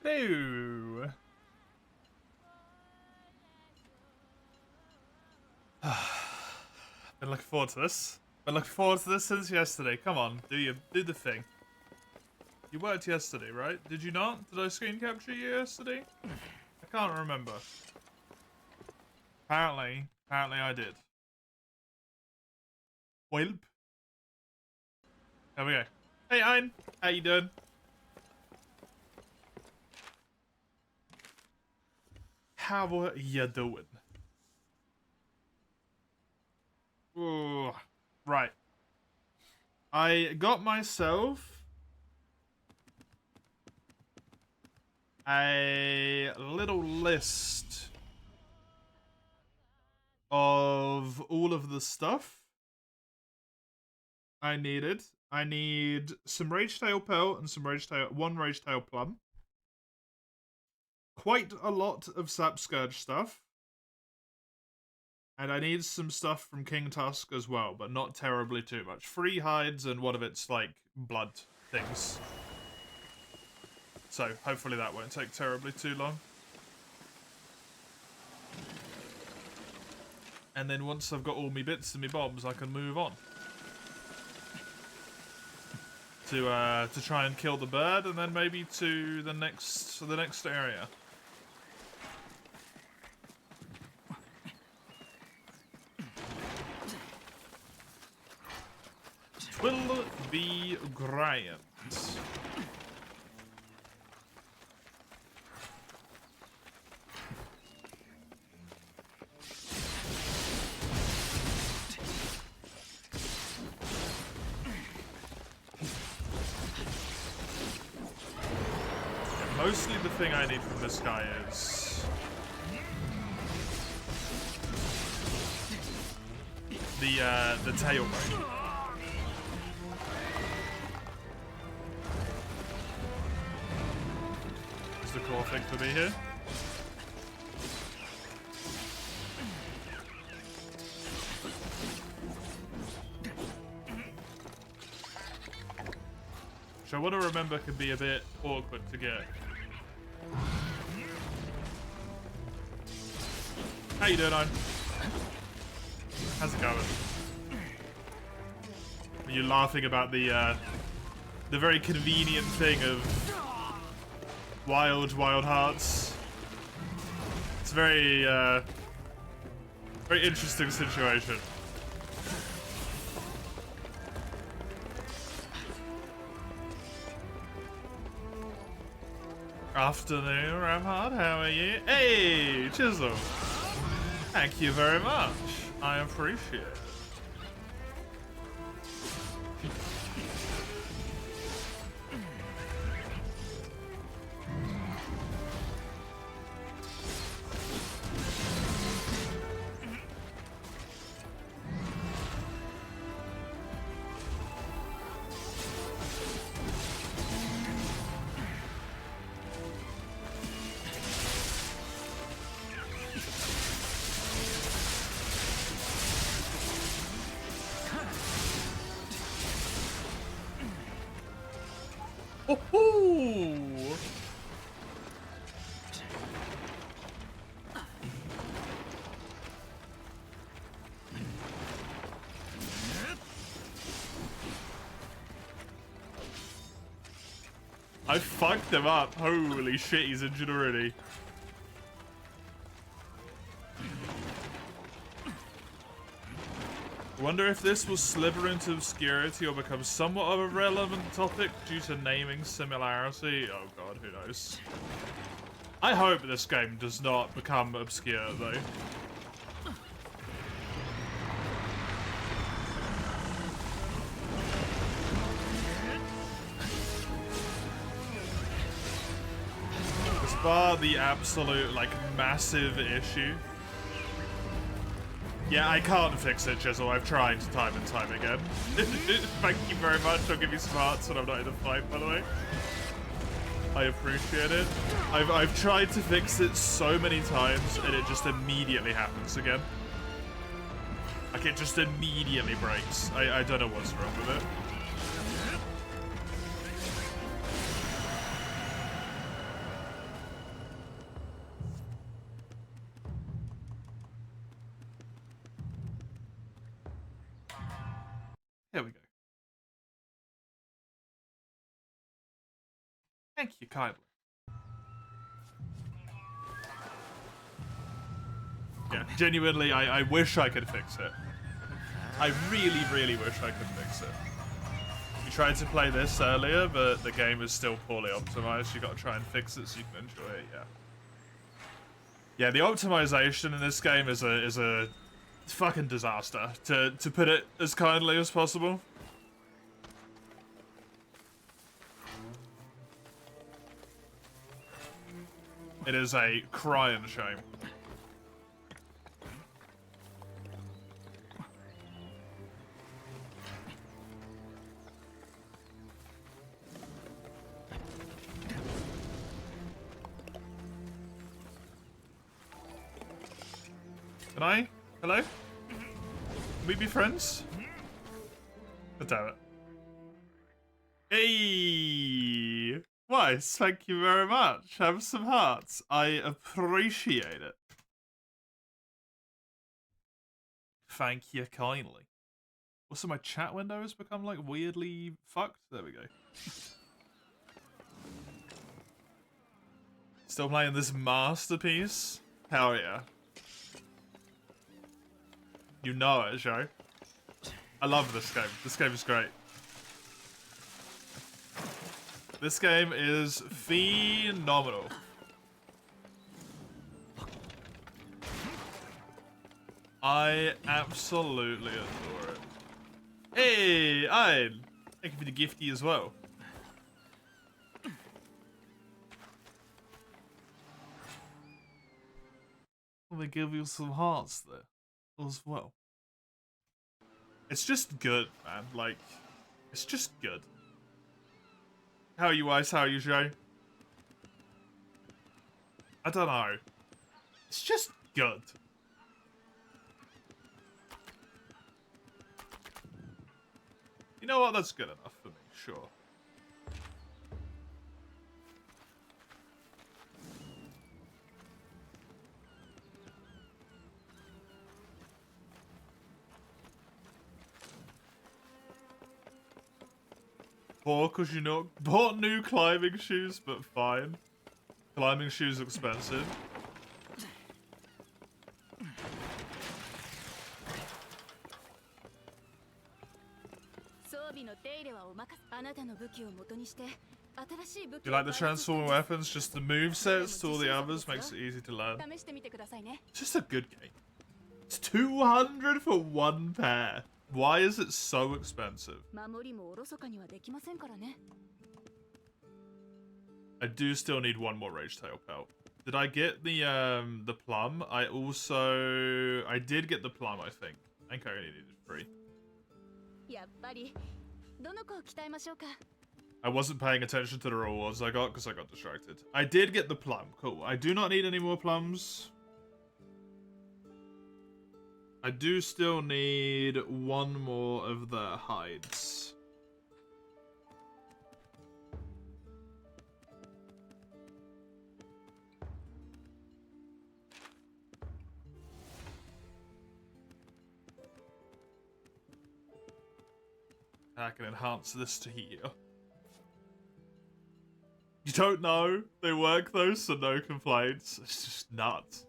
No. Been looking forward to this. Been looking forward to this since yesterday. Come on, do the thing. You worked yesterday, right? Did you not? Did I screen capture you yesterday? I can't remember. Apparently I did. Welp. There we go. Hey, Ein. How you doing? How are you doing? Ooh, right. I got myself a little list of all of the stuff I needed. I need some Ragetail Pelt and one Ragetail Plum. Quite a lot of Sap Scourge stuff. And I need some stuff from King Tusk as well, but not terribly too much. 3 hides and one of its, like, blood things. So, hopefully that won't take terribly too long. And then once I've got all my bits and my bobs, I can move on. To try and kill the bird, and then maybe to the next area. Twill be Griant. Mostly the thing I need from this guy is the tail bone. Is the core thing for me here? Which I want to remember can be a bit awkward to get. How you doing, Owen? How's it going? Are you laughing about the very convenient thing of wild hearts? It's a very interesting situation. Afternoon, Ramhard, how are you? Hey, Chisel! Thank you very much. I appreciate it. Oh-hoo! I fucked him up. Holy shit, he's injured already. Wonder if this will slither into obscurity or become somewhat of a relevant topic due to naming similarity. Oh god, who knows. I hope this game does not become obscure though. As bar the absolute, like, massive issue. Yeah, I can't fix it, Chisel. I've tried time and time again. Thank you very much. I'll give you some hearts when I'm not in a fight, by the way. I appreciate it. I've tried to fix it so many times, and it just immediately happens again. Like, it just immediately breaks. I don't know what's wrong with it. Thank you kindly. Yeah, genuinely, I wish I could fix it. I really, really wish I could fix it. We tried to play this earlier, but the game is still poorly optimized. You gotta try and fix it so you can enjoy it, yeah. Yeah, the optimization in this game is a fucking disaster, to put it as kindly as possible. It is a crying shame. Can I? Hello? Can we be friends? God damn it. Hey! Weiss, thank you very much. Have some hearts. I appreciate it. Thank you kindly. Also, my chat window has become, like, weirdly fucked. There we go. Still playing this masterpiece? Hell yeah. You know it, Joe. I love this game. This game is great. This game is phenomenal. I absolutely adore it. Hey, Ian. Thank you for the gifty as well. They give you some hearts there as well. It's just good, man. Like, it's just good. How are you, Ice? How are you, Joe? I don't know. It's just good. You know what? That's good enough for me, sure. Poor because you know, bought new climbing shoes, but fine. Climbing shoes are expensive. You like the transforming weapons? Just the movesets to all the others makes it easy to learn. It's just a good game. It's 200 for one pair. Why is it so expensive? I do still need one more Rage Tail pelt. Did I get the plum? I did get the plum, I think. I think I only needed 3. I wasn't paying attention to the rewards I got because I got distracted. I did get the plum. Cool. I do not need any more plums. I do still need one more of the hides. I can enhance this to here. You don't know? They work though, so no complaints. It's just nuts.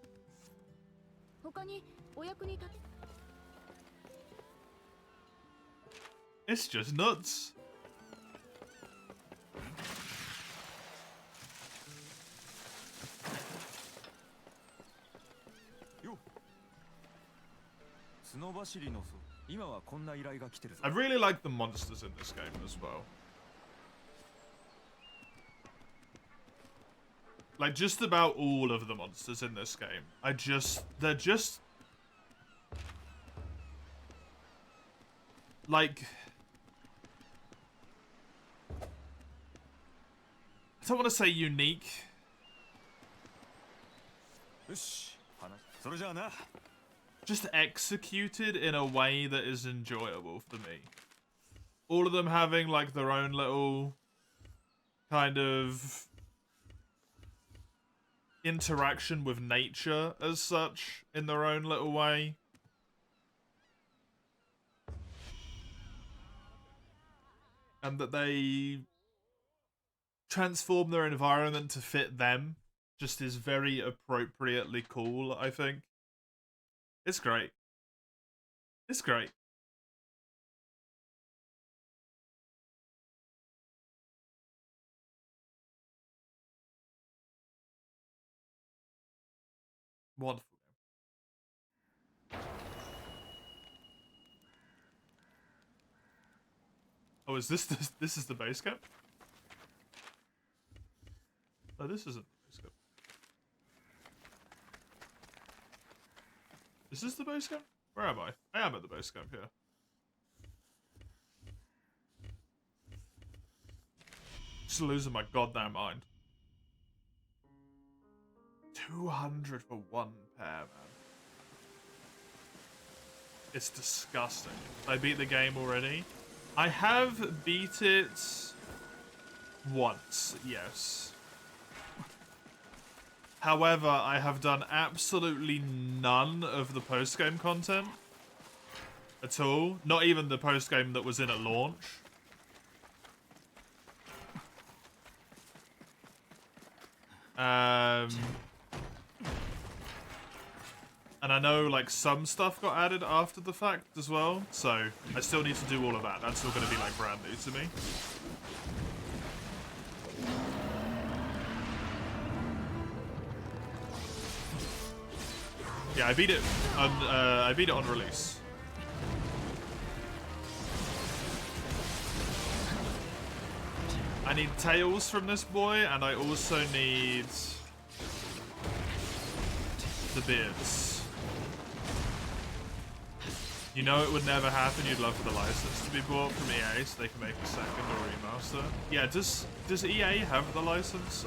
It's just nuts. I really like the monsters in this game as well. Like, just about all of the monsters in this game. They're just... like... I don't want to say unique. Just executed in a way that is enjoyable for me. All of them having, like, their own little kind of interaction with nature as such in their own little way. And that they transform their environment to fit them just is very appropriately cool, I think. It's great. It's great. Wonderful game. Oh, is this this is the base camp? Oh, this isn't the base camp. Is this the base camp? Where am I? I am at the base camp here. Just losing my goddamn mind. 200 for one pair, man. It's disgusting. I beat the game already. I have beat it once, yes. However, I have done absolutely none of the post-game content at all. Not even the post-game that was in at launch. And I know, like, some stuff got added after the fact as well, so I still need to do all of that. That's still going to be, like, brand new to me. Yeah, I beat it on release. I need tails from this boy, and I also need the beards. You know it would never happen. You'd love for the license to be bought from EA so they can make a second or remaster. Yeah, does EA have the license?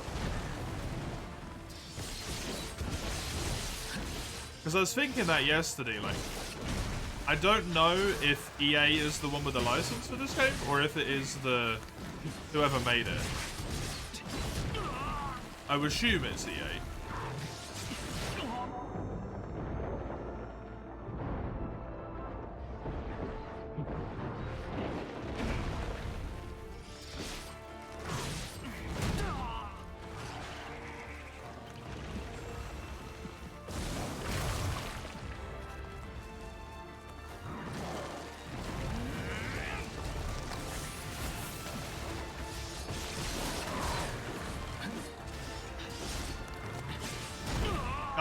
Because I was thinking that yesterday, like, I don't know if EA is the one with the license for this game, or if it is the whoever made it. I would assume it's EA.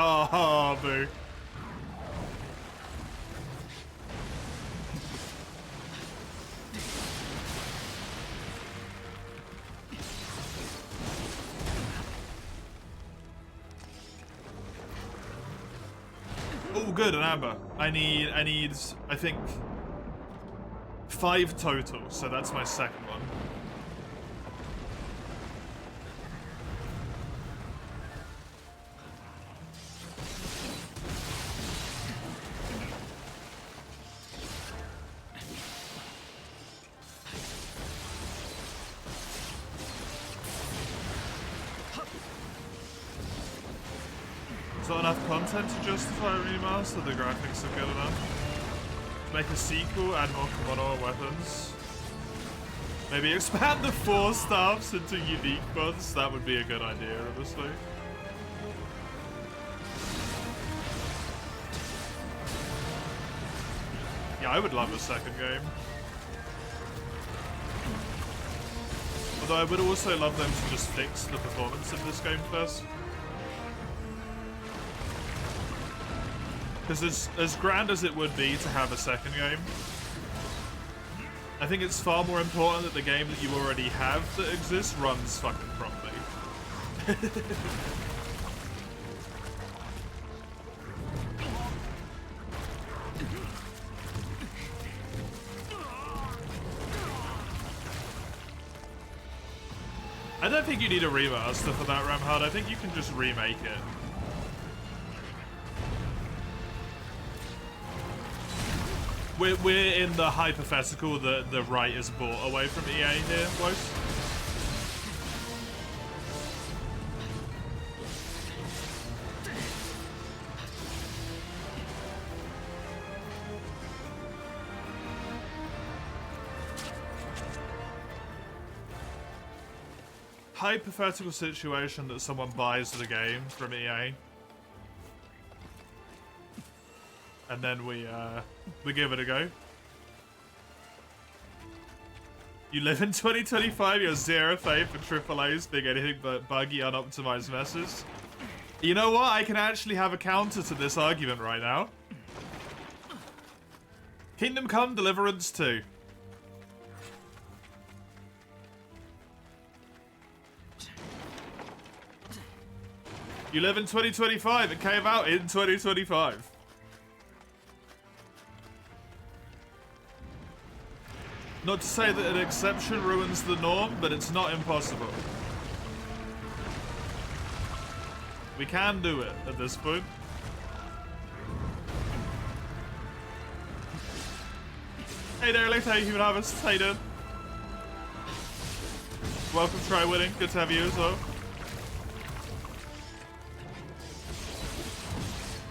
Oh, boo. Oh, good, an amber. I need, I think, 5 total, so that's my second one. Is not enough content to justify a remaster? The graphics are good enough. Make a sequel, add more Komodo weapons. Maybe expand the 4 staffs into unique ones. That would be a good idea, honestly. Yeah, I would love a second game. Although I would also love them to just fix the performance of this game first. Because as grand as it would be to have a second game, I think it's far more important that the game that you already have that exists runs fucking properly. I don't think you need a remaster for that, Ramhard. I think you can just remake it. We're in the hypothetical that the right is bought away from EA here, boys. hypothetical situation that someone buys the game from EA. And then we give it a go. You live in 2025, you have zero faith in AAA's being anything but buggy, unoptimized messes. You know what? I can actually have a counter to this argument right now. Kingdom Come Deliverance 2. You live in 2025, it came out in 2025. Not to say that an exception ruins the norm, but it's not impossible. We can do it at this point. Hey there, Alex, how you human harvest? How you doing? Welcome, try winning. Good to have you as well.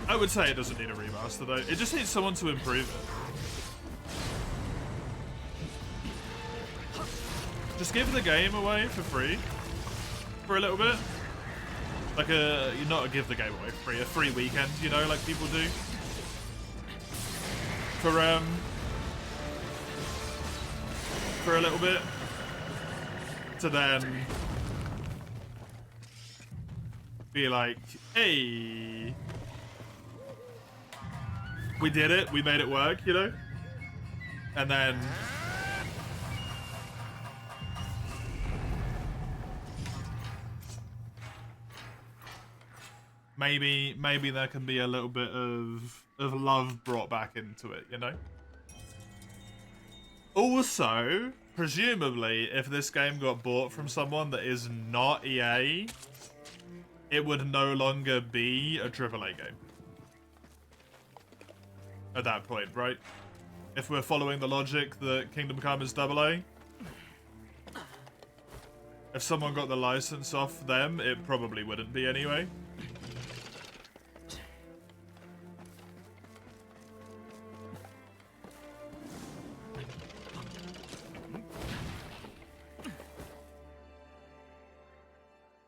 I would say it doesn't need a remaster though. It just needs someone to improve it. Just give the game away for free for a little bit. Like not give the game away for free, a free weekend, you know, like people do. For a little bit. To then be like, hey, we did it, we made it work, you know? And then maybe there can be a little bit of love brought back into it, you know? Also, presumably, if this game got bought from someone that is not EA, it would no longer be a AAA game. At that point, right? If we're following the logic that Kingdom Come is AA, if someone got the license off them, it probably wouldn't be anyway.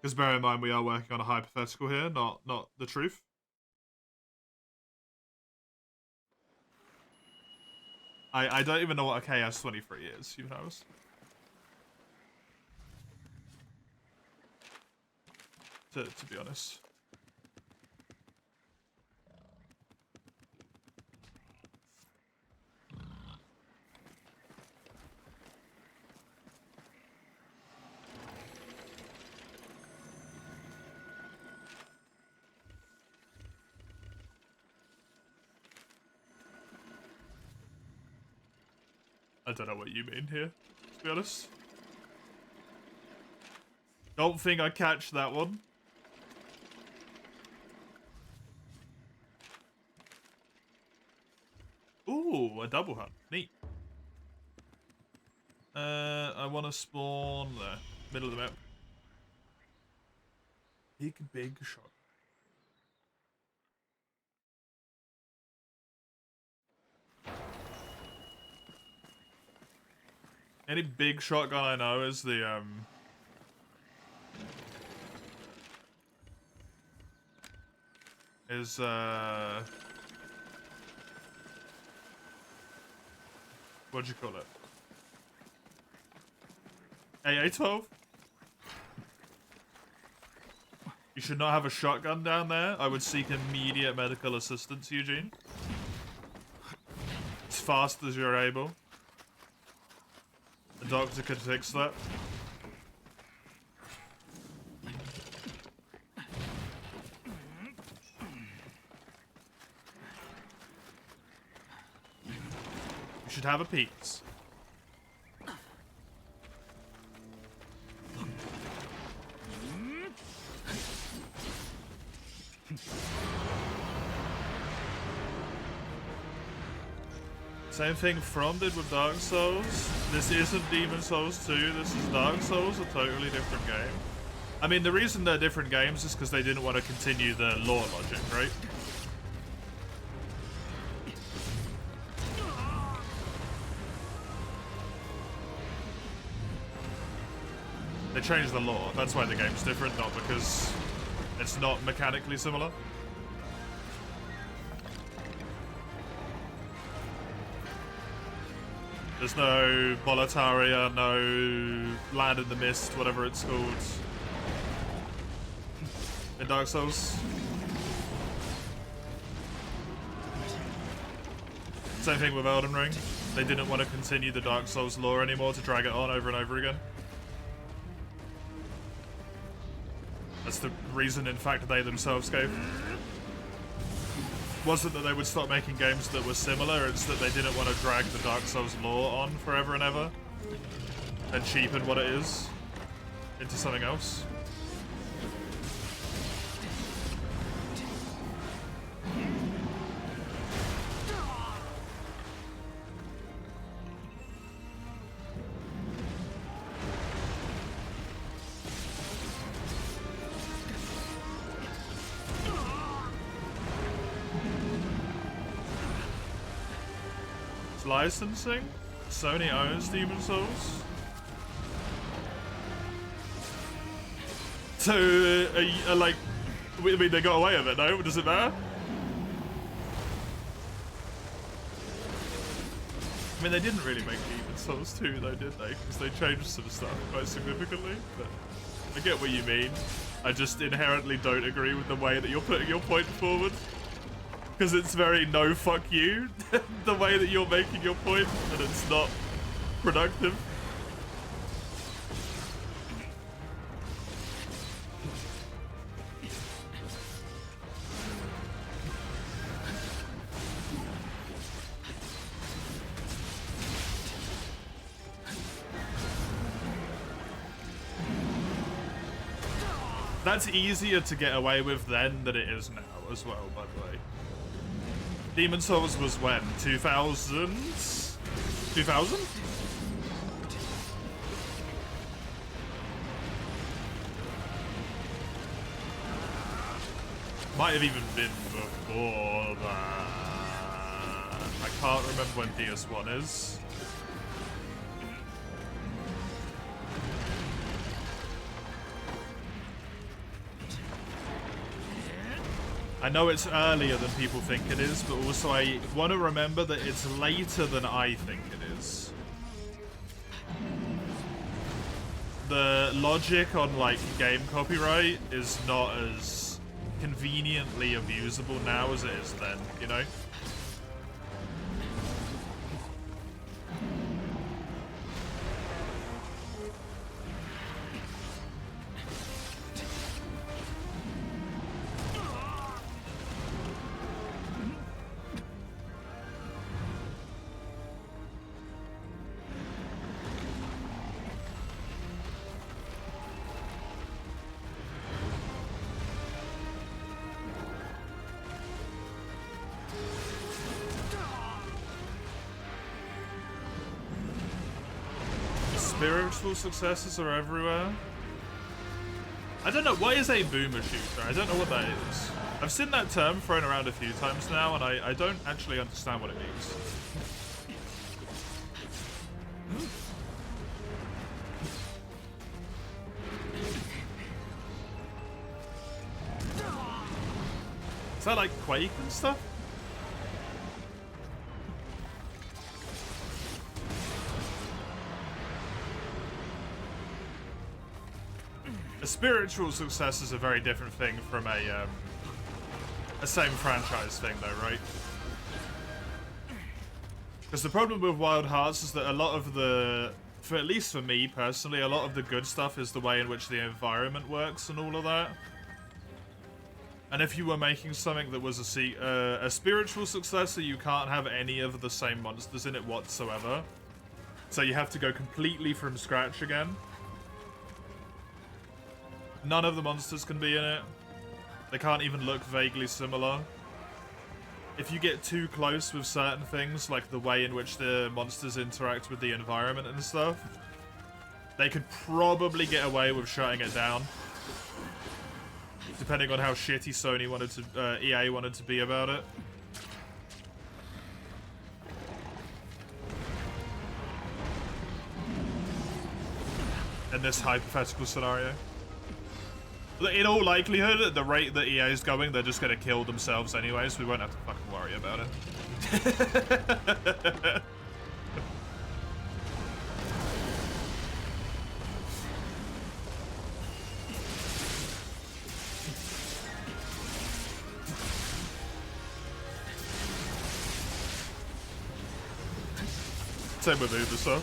Because bear in mind, we are working on a hypothetical here, not the truth. I don't even know what a KS-23 is, you know. To be honest. I don't know what you mean here, to be honest. Don't think I catch that one. Ooh, a double hunt. Neat. I want to spawn there. Middle of the map. Big shot. Any big shotgun I know is the, what'd you call it? AA-12? You should not have a shotgun down there. I would seek immediate medical assistance, Eugene. As fast as you're able. The doctor could fix that. You should have a piece. Same thing From did with Dark Souls. This isn't Demon Souls 2, this is Dark Souls, a totally different game. I mean, the reason they're different games is because they didn't want to continue the lore logic, right? They changed the lore. That's why the game's different, not because it's not mechanically similar. There's no Boletaria, no Land in the Mist, whatever it's called, in Dark Souls. Same thing with Elden Ring. They didn't want to continue the Dark Souls lore anymore to drag it on over and over again. That's the reason, in fact, they themselves gave. Wasn't that they would stop making games that were similar, it's that they didn't want to drag the Dark Souls lore on forever and ever and cheapen what it is into something else. Licensing? Sony owns Demon's Souls. So, like, I mean, they got away with it, no? Does it matter? I mean, they didn't really make Demon's Souls 2, though, did they? Because they changed some stuff quite significantly. But I get what you mean. I just inherently don't agree with the way that you're putting your point forward. Because it's very no fuck you, the way that you're making your point, and it's not productive. That's easier to get away with then than it is now as well, by the way. Demon's Souls was when? 2000? 2000? Might have even been before that. I can't remember when DS1 is. I know it's earlier than people think it is, but also I want to remember that it's later than I think it is. The logic on, like, game copyright is not as conveniently abusable now as it is then, you know? Spiritual successes are everywhere. I don't know, what is a boomer shooter? I don't know what that is. I've seen that term thrown around a few times now, and I don't actually understand what it means. Is that like Quake and stuff? A spiritual success is a very different thing from a same franchise thing, though, right? Because the problem with Wild Hearts is that a lot of the, at least for me personally, a lot of the good stuff is the way in which the environment works and all of that. And if you were making something that was a spiritual successor, you can't have any of the same monsters in it whatsoever. So you have to go completely from scratch again. None of the monsters can be in it. They can't even look vaguely similar. If you get too close with certain things, like the way in which the monsters interact with the environment and stuff, they could probably get away with shutting it down. Depending on how shitty Sony wanted to, EA wanted to be about it. in this hypothetical scenario. In all likelihood, at the rate that EA is going, they're just going to kill themselves anyway, so we won't have to fucking worry about it. Same with Ubisoft.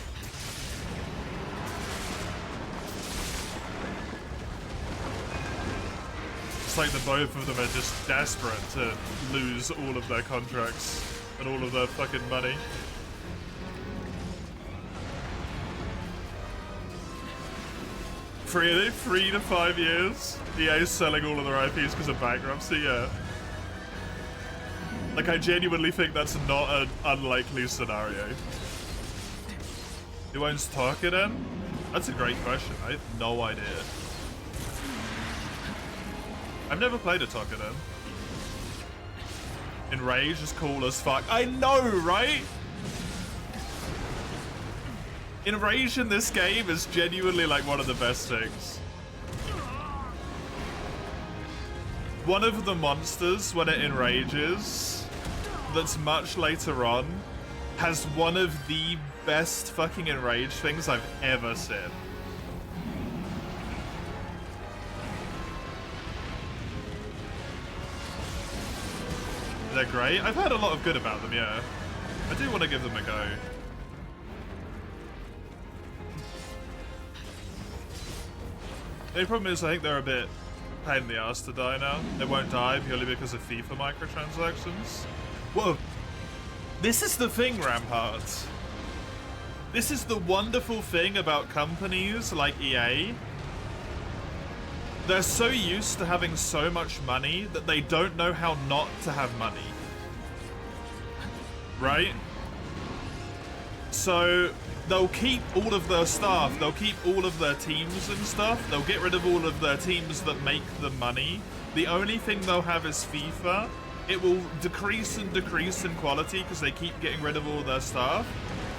It's like the both of them are just desperate to lose all of their contracts and all of their fucking money. Three to 5 years. EA's selling all of their IPs because of bankruptcy, yeah. Like, I genuinely think that's not an unlikely scenario. Who owns Tarkiden? That's a great question. I have no idea. I've never played a Tarkiden. Enrage is cool as fuck. I know, right? Enrage in this game is genuinely like one of the best things. One of the monsters, when it enrages, that's much later on, has one of the best fucking enrage things I've ever seen. They're great. I've heard a lot of good about them, yeah. I do want to give them a go. The only problem is I think they're a bit pain in the ass to die now. They won't die purely because of FIFA microtransactions. Whoa. This is the thing, Rampart. This is the wonderful thing about companies like EA. They're so used to having so much money that they don't know how not to have money. Right? So they'll keep all of their staff, they'll keep all of their teams and stuff, they'll get rid of all of their teams that make them money. The only thing they'll have is FIFA. It will decrease and decrease in quality because they keep getting rid of all their staff.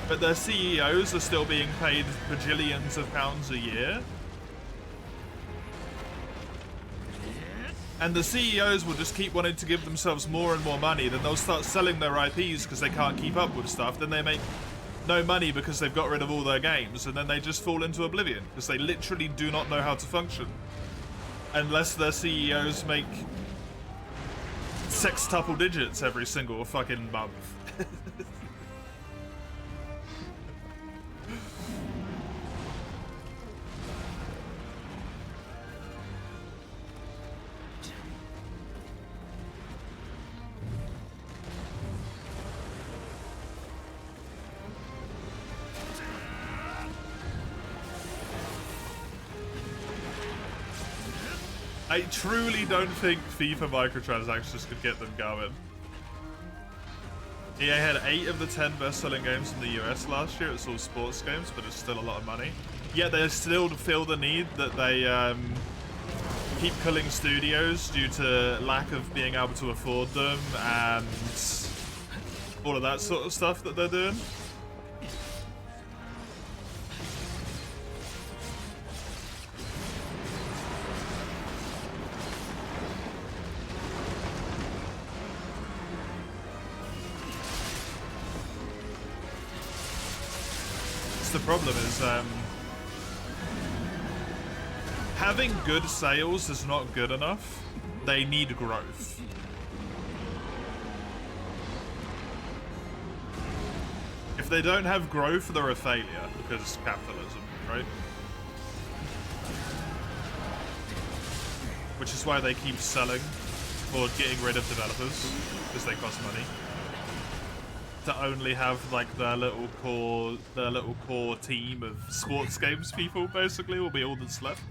But their CEOs are still being paid bajillions of pounds a year. And the CEOs will just keep wanting to give themselves more and more money. Then they'll start selling their IPs because they can't keep up with stuff. Then they make no money because they've got rid of all their games. And then they just fall into oblivion because they literally do not know how to function. Unless their CEOs make sextuple digits every single fucking month. I truly don't think FIFA microtransactions could get them going. EA had 8 of the 10 best-selling games in the US last year. It's all sports games, but it's still a lot of money. Yet they still feel the need that they keep killing studios due to lack of being able to afford them and all of that sort of stuff that they're doing. The problem is having good sales is not good enough. They need growth. If they don't have growth, they're a failure because capitalism, right? Which is why they keep selling or getting rid of developers because they cost money. To only have like their little core team of sports games people basically will be all that's left.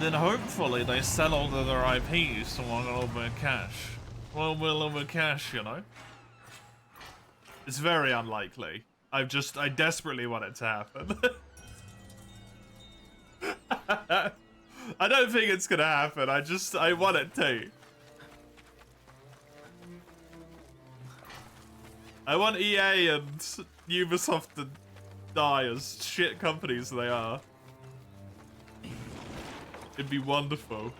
Then hopefully they sell all of their IPs to want a little bit of cash. Well, a little bit of cash, you know. It's very unlikely. I desperately want it to happen. I don't think it's gonna happen. I want it to. I want EA and Ubisoft and die as shit companies they are. It'd be wonderful.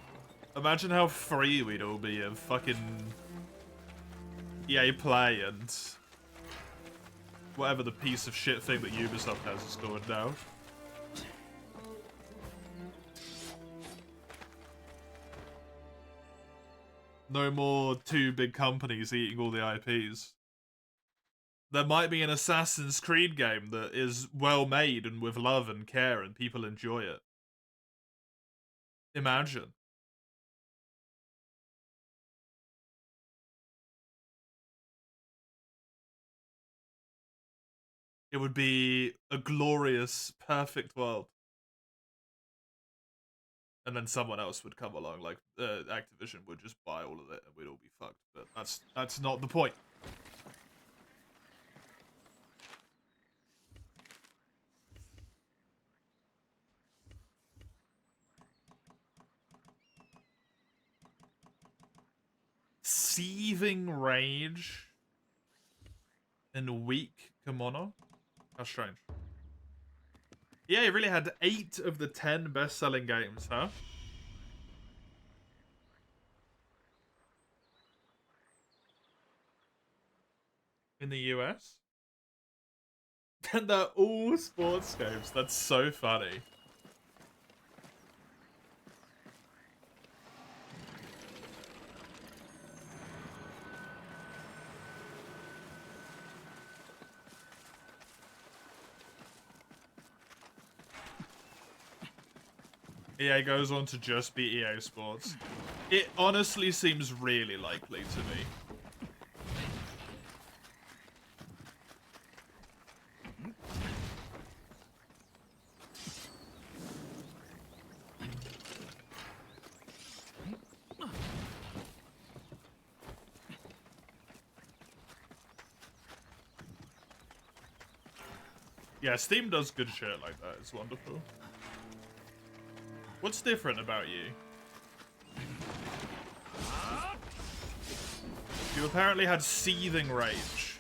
Imagine how free we'd all be of fucking EA Play and whatever the piece of shit thing that Ubisoft has is called now. No more two big companies eating all the IPs. There might be an Assassin's Creed game that is well made and with love and care and people enjoy it. Imagine. It would be a glorious, perfect world. And then someone else would come along, like Activision would just buy all of it and we'd all be fucked. But that's not the point. Seething rage and weak kimono? How strange. Yeah, it really had 8 of the 10 best-selling games, huh? In the US? And they're all sports games. That's so funny. EA goes on to just be EA Sports. It honestly seems really likely to me. Yeah, Steam does good shit like that. It's wonderful. What's different about you? You apparently had seething rage.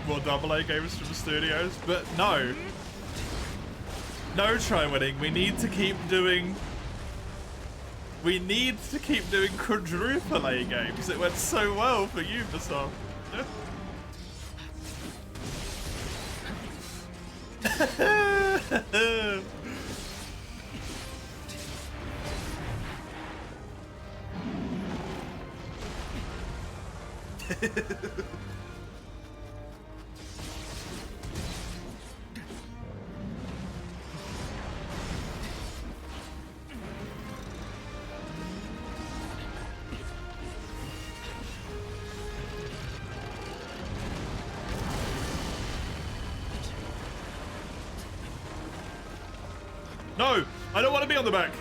More AA games from the studios, but no. No try winning. We need to keep doing quadruple A games. It went so well for Ubisoft. No! I don't want to be on the back!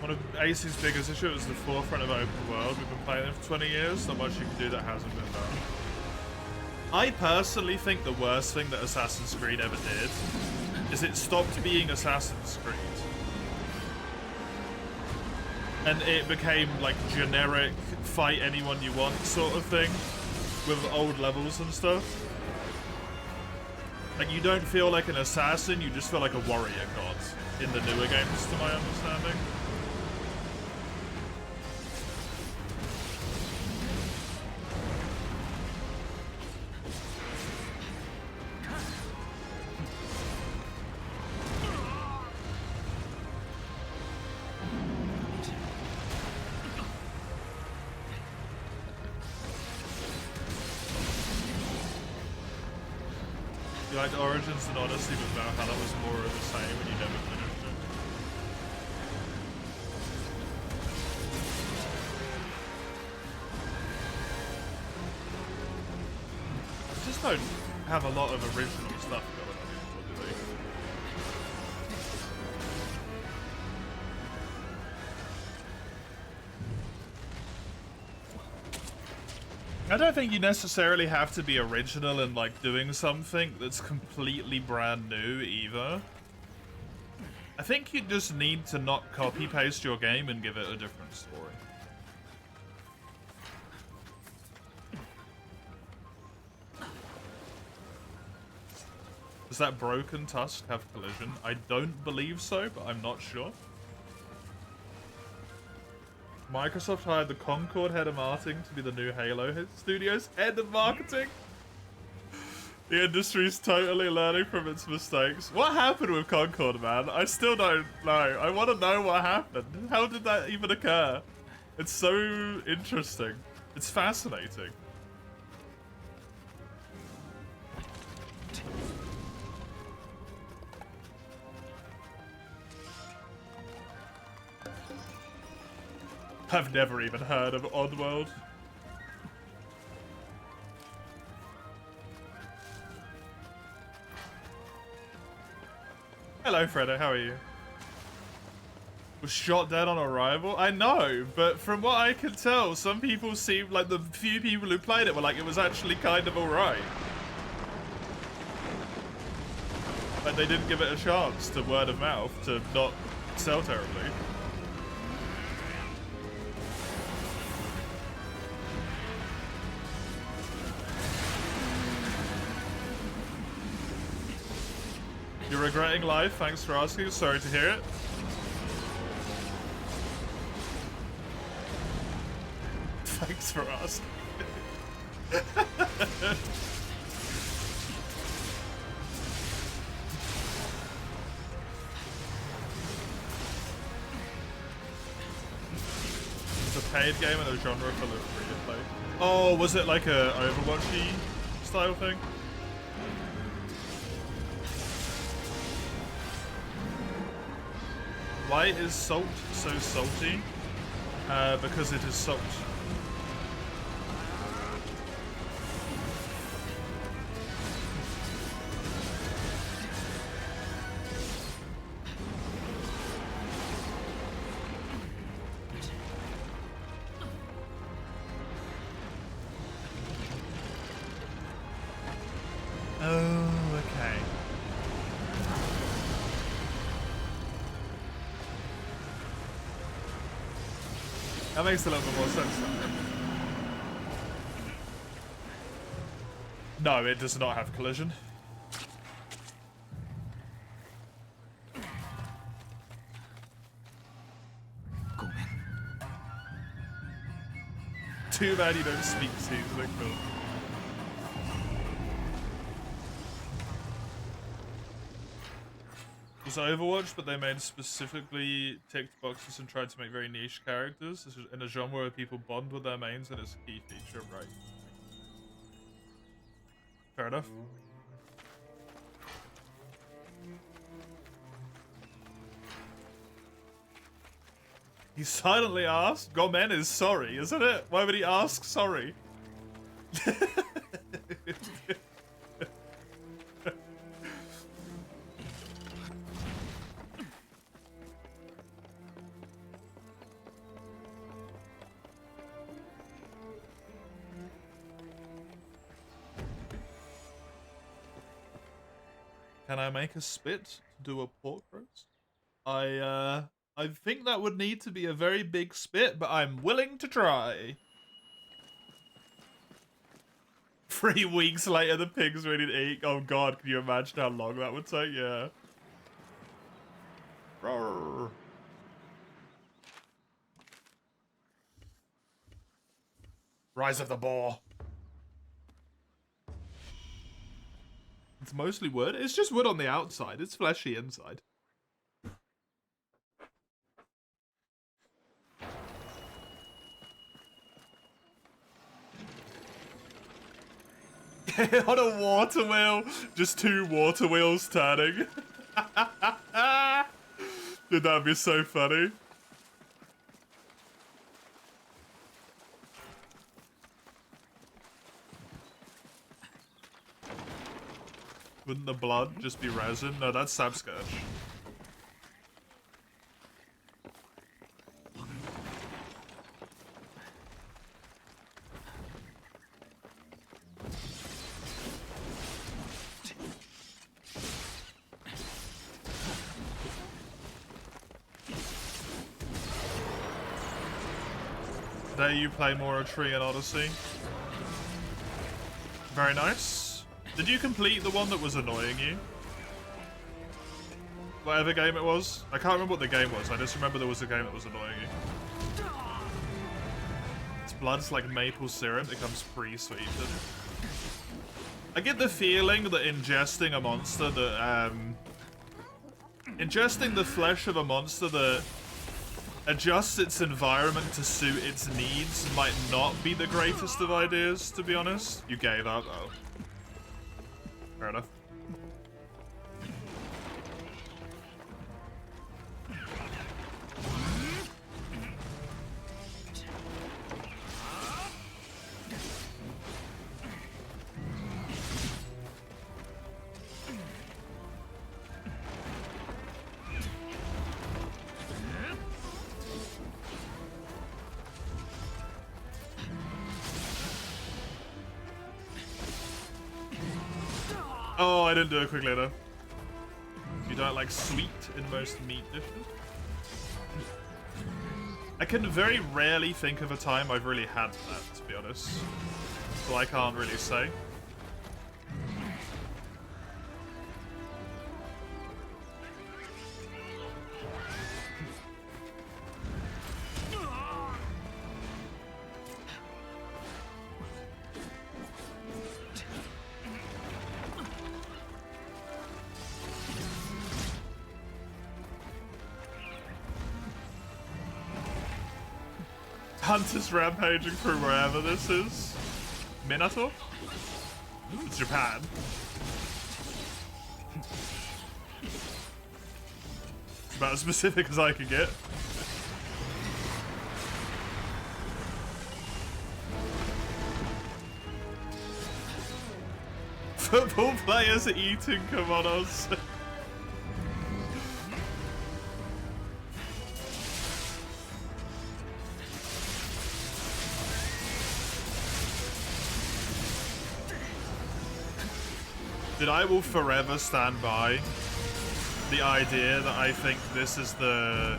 One of Ace's biggest issues was the forefront of open world. We've been playing it for 20 years. Not much you can do that hasn't been done. I personally think the worst thing that Assassin's Creed ever did is it stopped being Assassin's Creed. And it became like generic fight anyone you want sort of thing with old levels and stuff. Like you don't feel like an assassin, you just feel like a warrior god in the newer games to my understanding. You liked Origins and Odyssey, but Valhalla was more of the same and you never finished it. I just don't have a lot of original stuff going on anymore, do they? I don't think you necessarily have to be original in like doing something that's completely brand new either. I think you just need to not copy paste your game and give it a different story. Does that broken tusk have collision? I don't believe so, but I'm not sure. Microsoft hired the Concord head of marketing to be the new Halo Studios head of marketing. The industry's totally learning from its mistakes. What happened with Concord, man? I still don't know. I want to know what happened. How did that even occur? It's so interesting. It's fascinating. I've never even heard of Oddworld. Hello, Fredo. How are you? Was shot dead on arrival? I know, but from what I can tell, some people seem like the few people who played it were like it was actually kind of alright. Like they didn't give it a chance to word of mouth to not sell terribly. You're regretting life? Thanks for asking. Sorry to hear it. Thanks for asking. It's a paid game and a genre for the free to play. Oh, was it like a Overwatch-y style thing? Why is salt so salty? Because it is salt. Oh, okay. That makes a little bit more sense. No, it does not have collision. Too bad you don't speak seasoning, Phil. It was Overwatch, but they made specifically ticked boxes and tried to make very niche characters. This is in a genre where people bond with their mains and it's a key feature, right? Fair enough. He silently asked? Gomen is sorry, isn't it? Why would he ask sorry? Can I make a spit to do a pork roast? I think that would need to be a very big spit, but I'm willing to try. 3 weeks later, the pig's ready to eat. Oh god, can you imagine how long that would take? Yeah. Roar. Rise of the boar. It's mostly wood. It's just wood on the outside. It's fleshy inside. On a water wheel. Just 2 water wheels turning. Dude, that'd be so funny. Wouldn't the blood just be resin? No, that's sapscourge. Today you play more Etrian Odyssey. Very nice. Did you complete the one that was annoying you? Whatever game it was? I can't remember what the game was. I just remember there was a game that was annoying you. Its blood's like maple syrup. It comes pre-sweetened. I get the feeling that ingesting a monster that, ingesting the flesh of a monster that adjusts its environment to suit its needs might not be the greatest of ideas, to be honest. You gave up, oh. Fair enough. Oh, I didn't do it quickly enough. You don't like sweet in most meat dishes? I can very rarely think of a time I've really had that, to be honest. So I can't really say. Hunters rampaging through wherever this is. Minato? It's Japan. It's about as specific as I can get. Football players eating kimonos. Dude, I will forever stand by the idea that I think this is the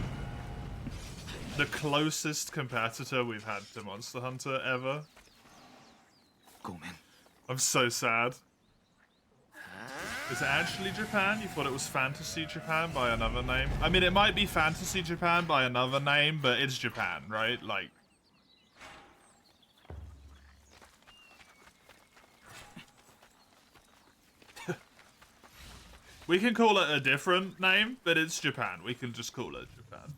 closest competitor we've had to Monster Hunter ever. I'm so sad. Is it actually Japan? You thought it was Fantasy Japan by another name? I mean, it might be Fantasy Japan by another name, but it's Japan, right? Like... We can call it a different name, but it's Japan. We can just call it Japan.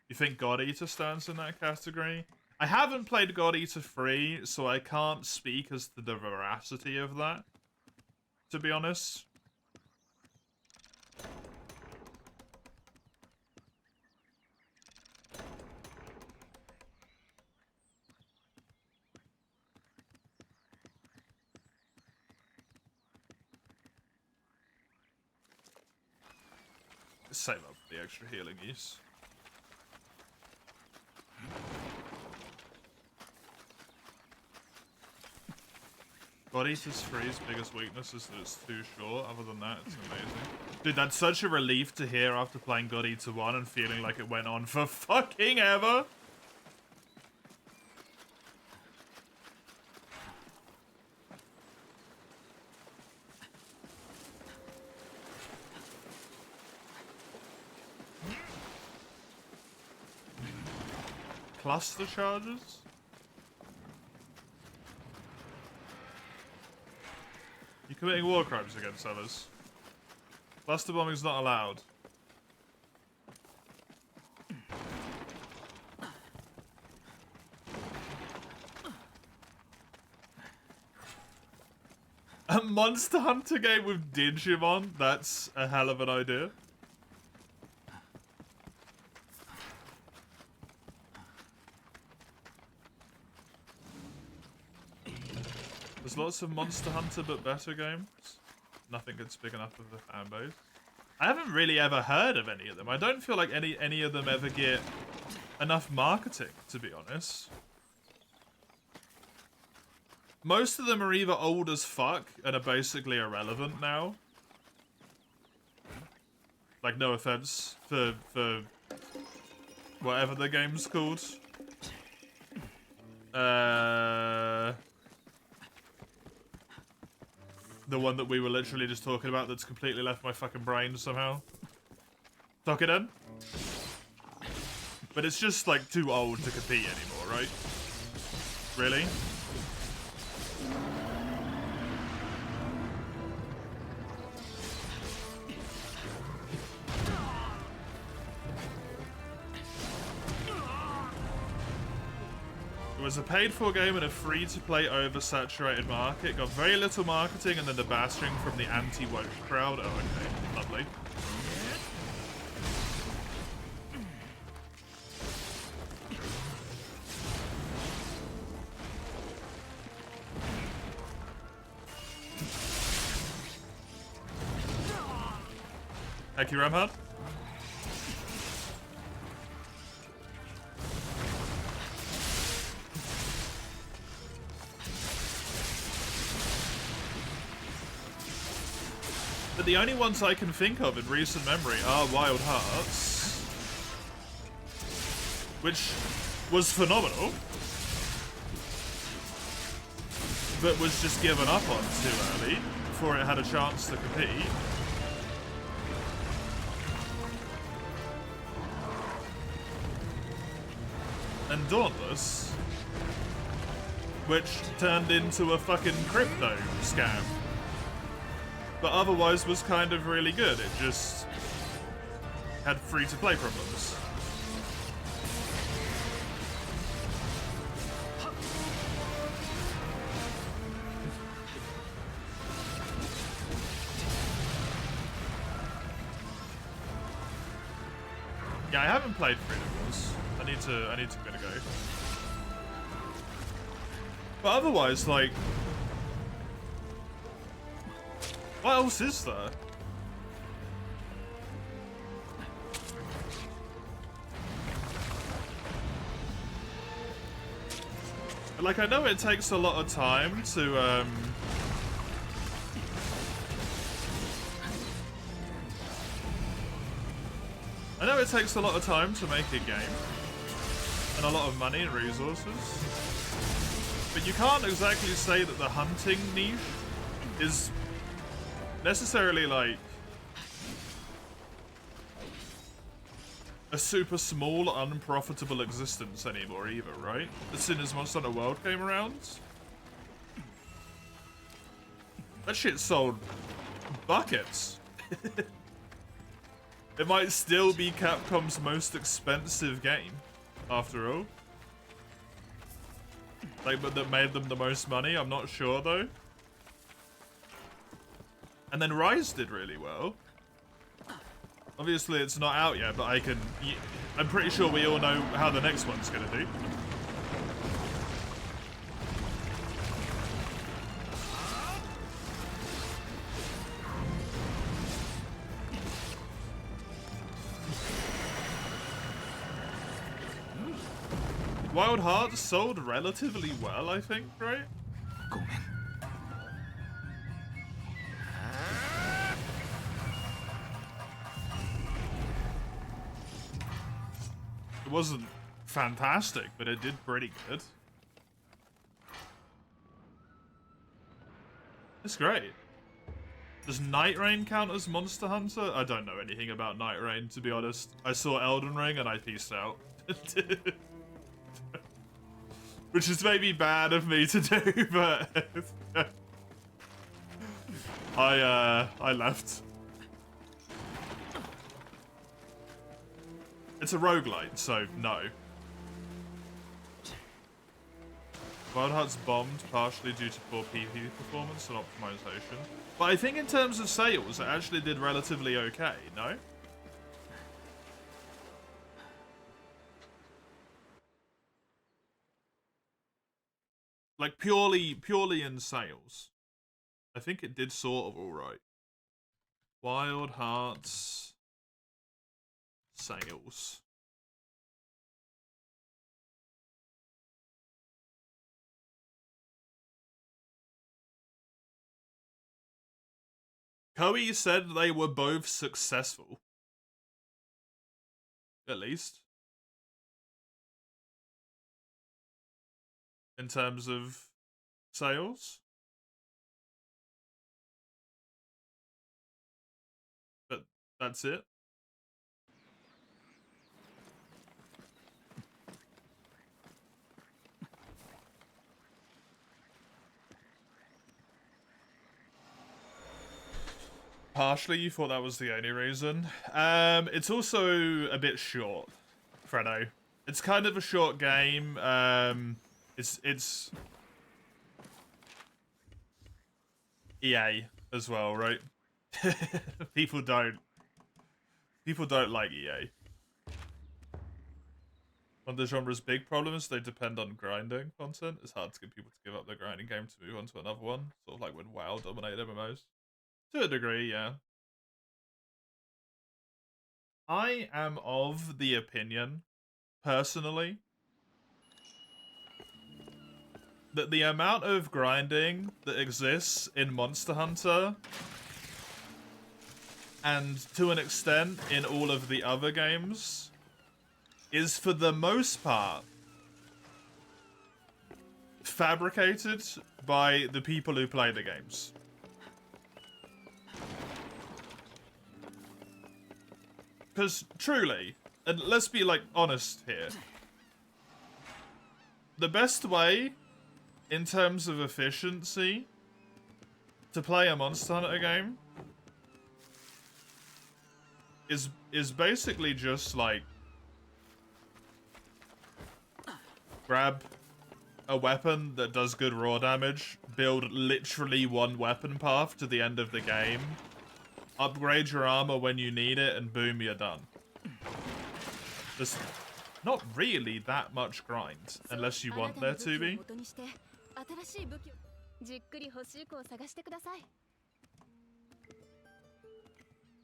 You think God Eater stands in that category? I haven't played God Eater 3, so I can't speak as to the veracity of that, to be honest. Save up the extra healing use. God Eater's Free's biggest weakness is that it's too short. Other than that, it's amazing. Dude, that's such a relief to hear after playing God Eater 1 and feeling like it went on for fucking ever. Cluster charges? You're committing war crimes against others. Cluster bombing's not allowed. A Monster Hunter game with Digimon? That's a hell of an idea. There's lots of Monster Hunter but better games. Nothing gets big enough of a fan base. I haven't really ever heard of any of them. I don't feel like any of them ever get enough marketing, to be honest. Most of them are either old as fuck and are basically irrelevant now. Like, no offense for whatever the game's called. The one that we were literally just talking about that's completely left my fucking brain somehow. Tokiden? But it's just, like, too old to compete anymore, right? Really? It was a paid-for game in a free-to-play oversaturated market. Got very little marketing and then the bashing from the anti-woke crowd. Oh, okay. Lovely. Thank you, Ramhard. But the only ones I can think of in recent memory are Wild Hearts, which was phenomenal, but was just given up on too early before it had a chance to compete. And Dauntless, which turned into a fucking crypto scam. But otherwise was kind of really good. It just had free-to-play problems. Yeah, I haven't played Freedom Wars. I need to give it a go. But otherwise, like, what else is there? Like, I know it takes a lot of time to, I know it takes a lot of time to make a game. And a lot of money and resources. But you can't exactly say that the hunting niche is necessarily, like, a super small, unprofitable existence anymore either, right? As soon as Monster Hunter World came around, that shit sold buckets. It might still be Capcom's most expensive game, after all. Like, but that made them the most money, I'm not sure though. And then Rise did really well. Obviously it's not out yet, but I'm pretty sure we all know how the next one's gonna do. Wild Hearts sold relatively well, I think, right? It wasn't fantastic, but it did pretty good. It's great. Does Night Rain count as Monster Hunter? I don't know anything about Night Rain, to be honest. I saw Elden Ring and I peaced out. Which is maybe bad of me to do, but I left. It's a roguelite, so no. Wild Hearts bombed partially due to poor PvP performance and optimization. But I think in terms of sales, it actually did relatively okay, no? Like purely in sales. I think it did sort of alright. Wild Hearts sales. Koei said they were both successful. At least. In terms of sales. But that's it. Partially, you thought that was the only reason. It's also a bit short, Fredo. It's kind of a short game. It's EA as well, right? People don't like EA. One of the genre's big problems, they depend on grinding content. It's hard to get people to give up their grinding game to move on to another one. Sort of like when WoW dominated MMOs. To a degree, yeah. I am of the opinion, personally, that the amount of grinding that exists in Monster Hunter, and to an extent in all of the other games, is for the most part fabricated by the people who play the games. Because truly, and let's be like honest here, the best way in terms of efficiency to play a Monster Hunter game is basically just like grab a weapon that does good raw damage, build literally one weapon path to the end of the game, upgrade your armor when you need it, and boom, you're done. There's not really that much grind, unless you want there to be.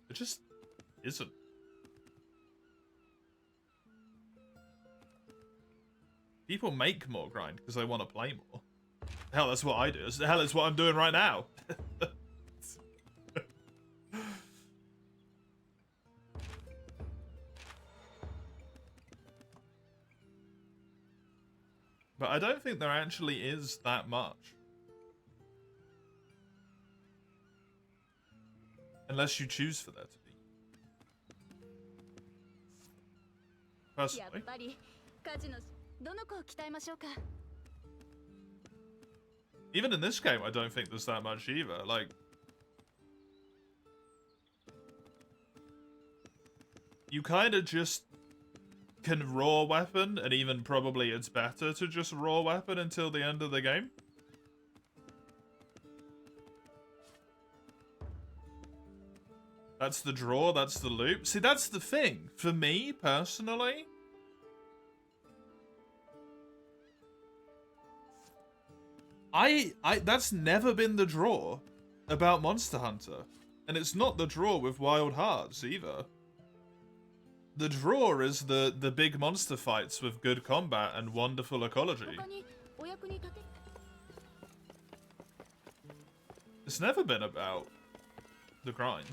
It just isn't. People make more grind because they want to play more. Hell, that's what I do. Hell, it's what I'm doing right now. But I don't think there actually is that much. Unless you choose for there to be. Personally. Even in this game, I don't think there's that much either. Like, you kind of just can raw weapon, and even probably it's better to just raw weapon until the end of the game. That's the draw, that's the loop. See, that's the thing. For me, personally, that's never been the draw about Monster Hunter. And it's not the draw with Wild Hearts either. The draw is the big monster fights with good combat and wonderful ecology. It's never been about the grind.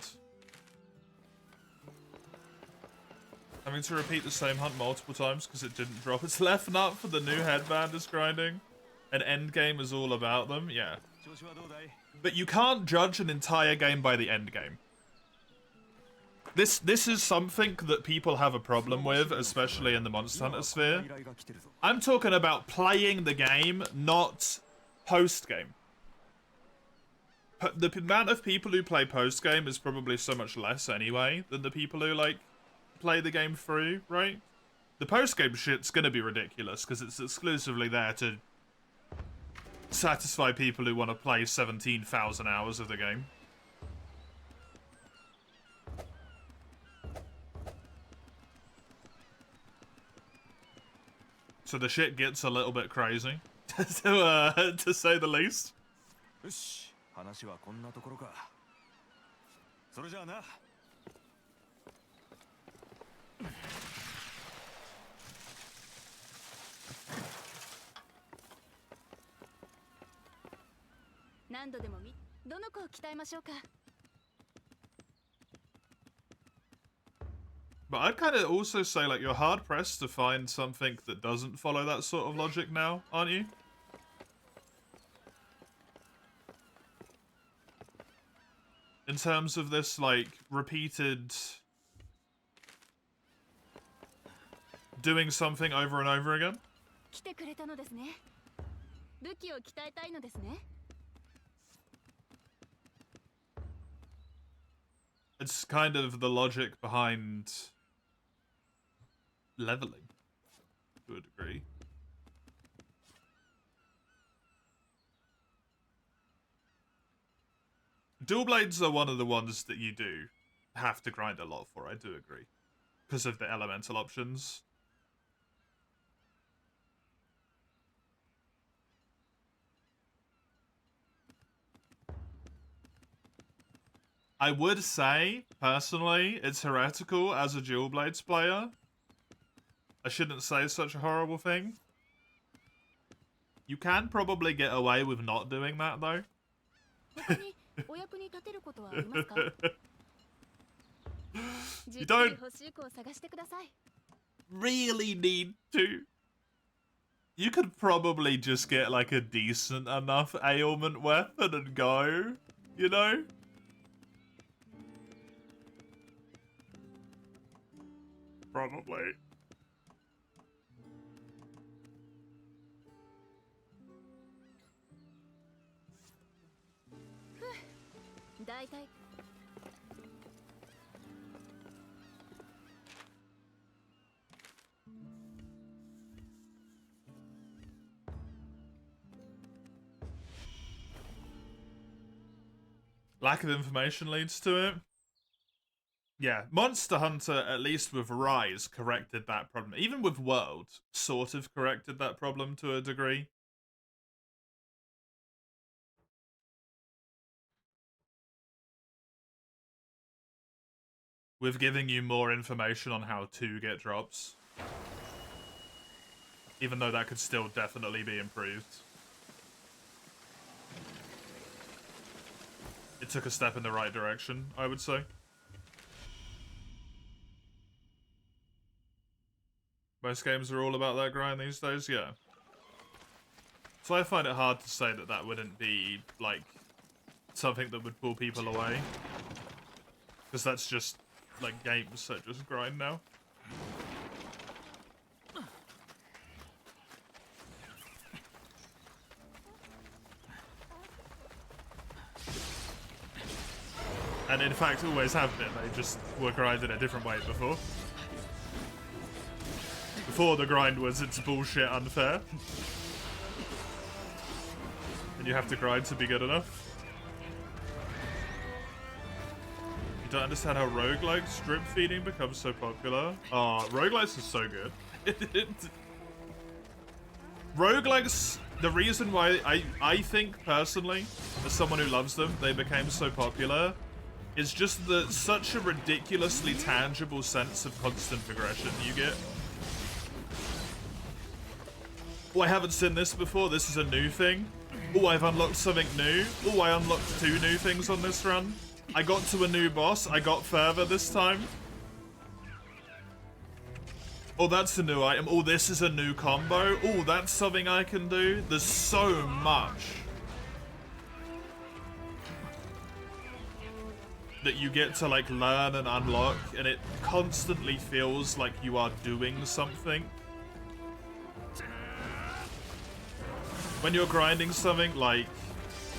Having to repeat the same hunt multiple times because it didn't drop its left nut for the new headband is grinding. And endgame is all about them, yeah. But you can't judge an entire game by the endgame. This is something that people have a problem with, especially in the Monster Hunter sphere. I'm talking about playing the game, not post-game. The amount of people who play post-game is probably so much less anyway than the people who, like, play the game through, right? The post-game shit's gonna be ridiculous because it's exclusively there to satisfy people who want to play 17,000 hours of the game. So the shit gets a little bit crazy, to say the least. よし、話はこんなところか。それじゃあな。何度でもどの子を鍛えましょうか。 But I'd kind of also say, like, you're hard-pressed to find something that doesn't follow that sort of logic now, aren't you? In terms of this, like, repeated doing something over and over again? 来てくれたのですね。武器を鍛えたいのですね。 It's kind of the logic behind leveling, to a degree. Dual blades are one of the ones that you do have to grind a lot for, I do agree. Because of the elemental options. I would say, personally, it's heretical as a dual blades player. I shouldn't say such a horrible thing. You can probably get away with not doing that, though. You don't really need to. You could probably just get, like, a decent enough ailment weapon and go, you know? Probably. Lack of information leads to it. Yeah, Monster Hunter, at least with Rise, corrected that problem. Even with World, sort of corrected that problem to a degree. With giving you more information on how to get drops. Even though that could still definitely be improved. It took a step in the right direction, I would say. Most games are all about that grind these days, yeah. So I find it hard to say that that wouldn't be, like, something that would pull people away. Because that's just, like, games that just grind now. And in fact always have been, they just were grinded a different way before. Before the grind was it's bullshit unfair. And you have to grind to be good enough. You don't understand how roguelikes drip feeding becomes so popular. Oh, roguelikes is so good. Roguelikes, the reason why I think personally, as someone who loves them, they became so popular is just such a ridiculously tangible sense of constant progression you get. Oh, I haven't seen this before. This is a new thing. Oh, I've unlocked something new. Oh, I unlocked 2 new things on this run. I got to a new boss. I got further this time. Oh, that's a new item. Oh, this is a new combo. Oh, that's something I can do. There's so much that you get to like learn and unlock, and it constantly feels like you are doing something. When you're grinding something like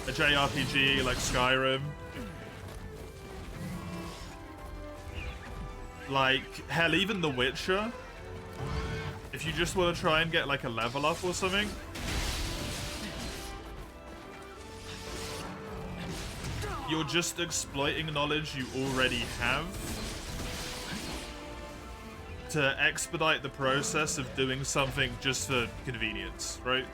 a JRPG, like Skyrim, like, hell, even The Witcher, if you just want to try and get like a level up or something, you're just exploiting knowledge you already have to expedite the process of doing something just for convenience, right?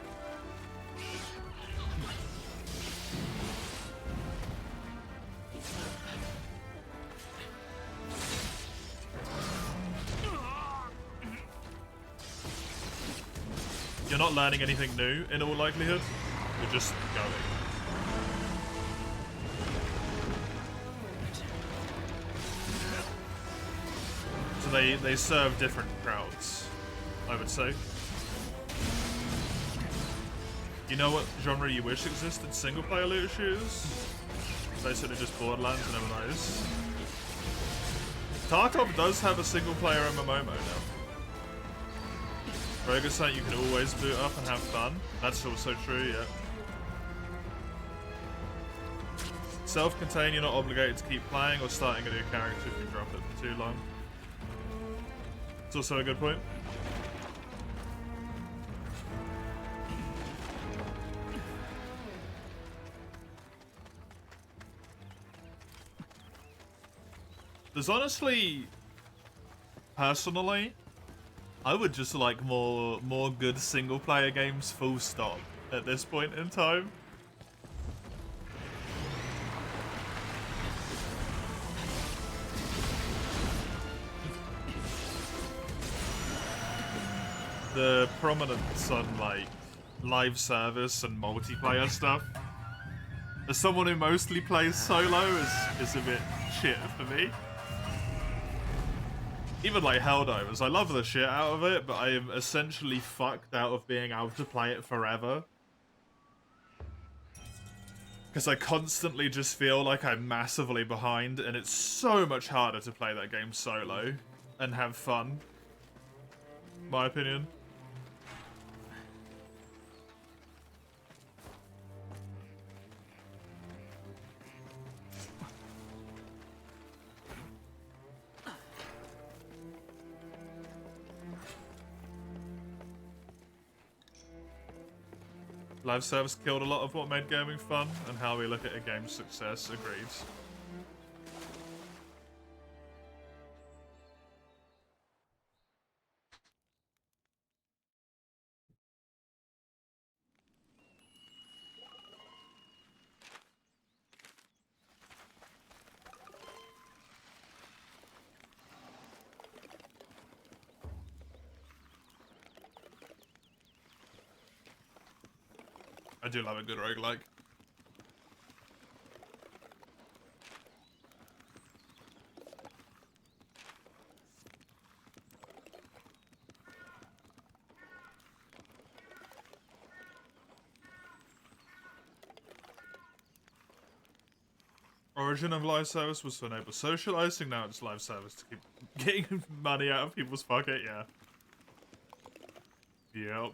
You're not learning anything new, in all likelihood. You're just going. So they serve different crowds, I would say. You know what genre you wish existed? Single-player looter shooters? Basically just Borderlands and never knows. Tarkov does have a single-player MMO mode now. Rogue Ascent you can always boot up and have fun. That's also true, yeah. Self-contained, you're not obligated to keep playing or starting a new character if you drop it for too long. It's also a good point. There's honestly, personally, I would just like more good single player games full stop at this point in time. The prominence on like live service and multiplayer stuff, as someone who mostly plays solo, is a bit shit for me. Even like Helldivers, I love the shit out of it, but I am essentially fucked out of being able to play it forever. Because I constantly just feel like I'm massively behind, and it's so much harder to play that game solo and have fun. My opinion. Live service killed a lot of what made gaming fun and how we look at a game's success. Agreed. I do love a good roguelike. Origin of live service was to enable socializing, now it's live service to keep getting money out of people's pocket, yeah. Yep.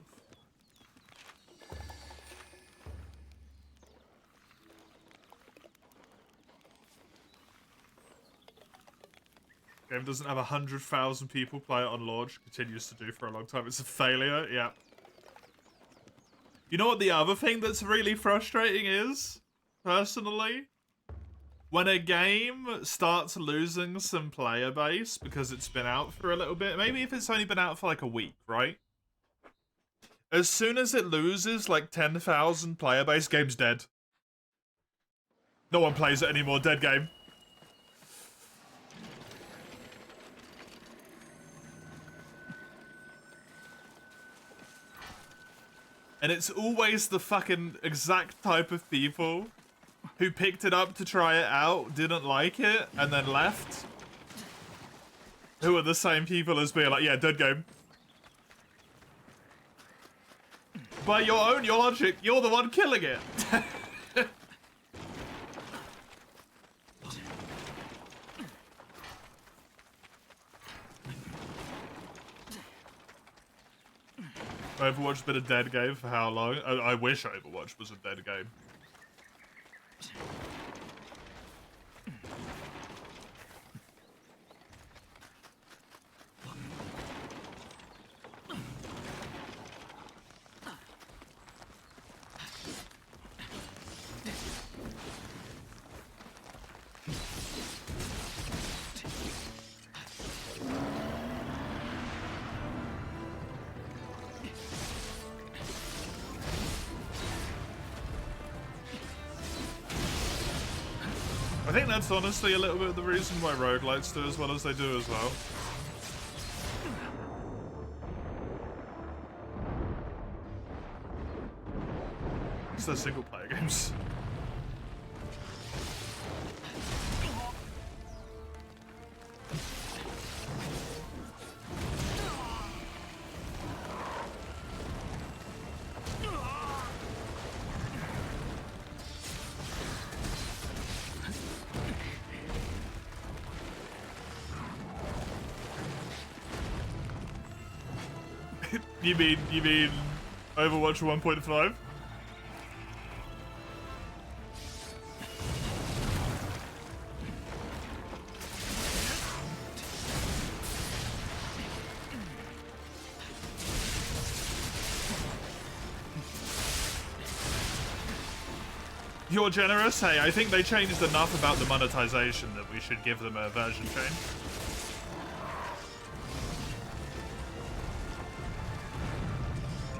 Game doesn't have 100,000 people play it on launch, continues to do for a long time. It's a failure, yeah. You know what the other thing that's really frustrating is, personally? When a game starts losing some player base because it's been out for a little bit, maybe if it's only been out for like a week, right? As soon as it loses like 10,000 player base, game's dead. No one plays it anymore, dead game. And it's always the fucking exact type of people who picked it up to try it out, didn't like it, and then left. Who are the same people as being like, yeah, dead game. By your own logic, you're the one killing it. Overwatch's been a dead game for how long? I wish Overwatch was a dead game. I think that's honestly a little bit of the reason why roguelites do as well as they do as well. It's their single player games. You mean Overwatch 1.5? You're generous? Hey, I think they changed enough about the monetization that we should give them a version change.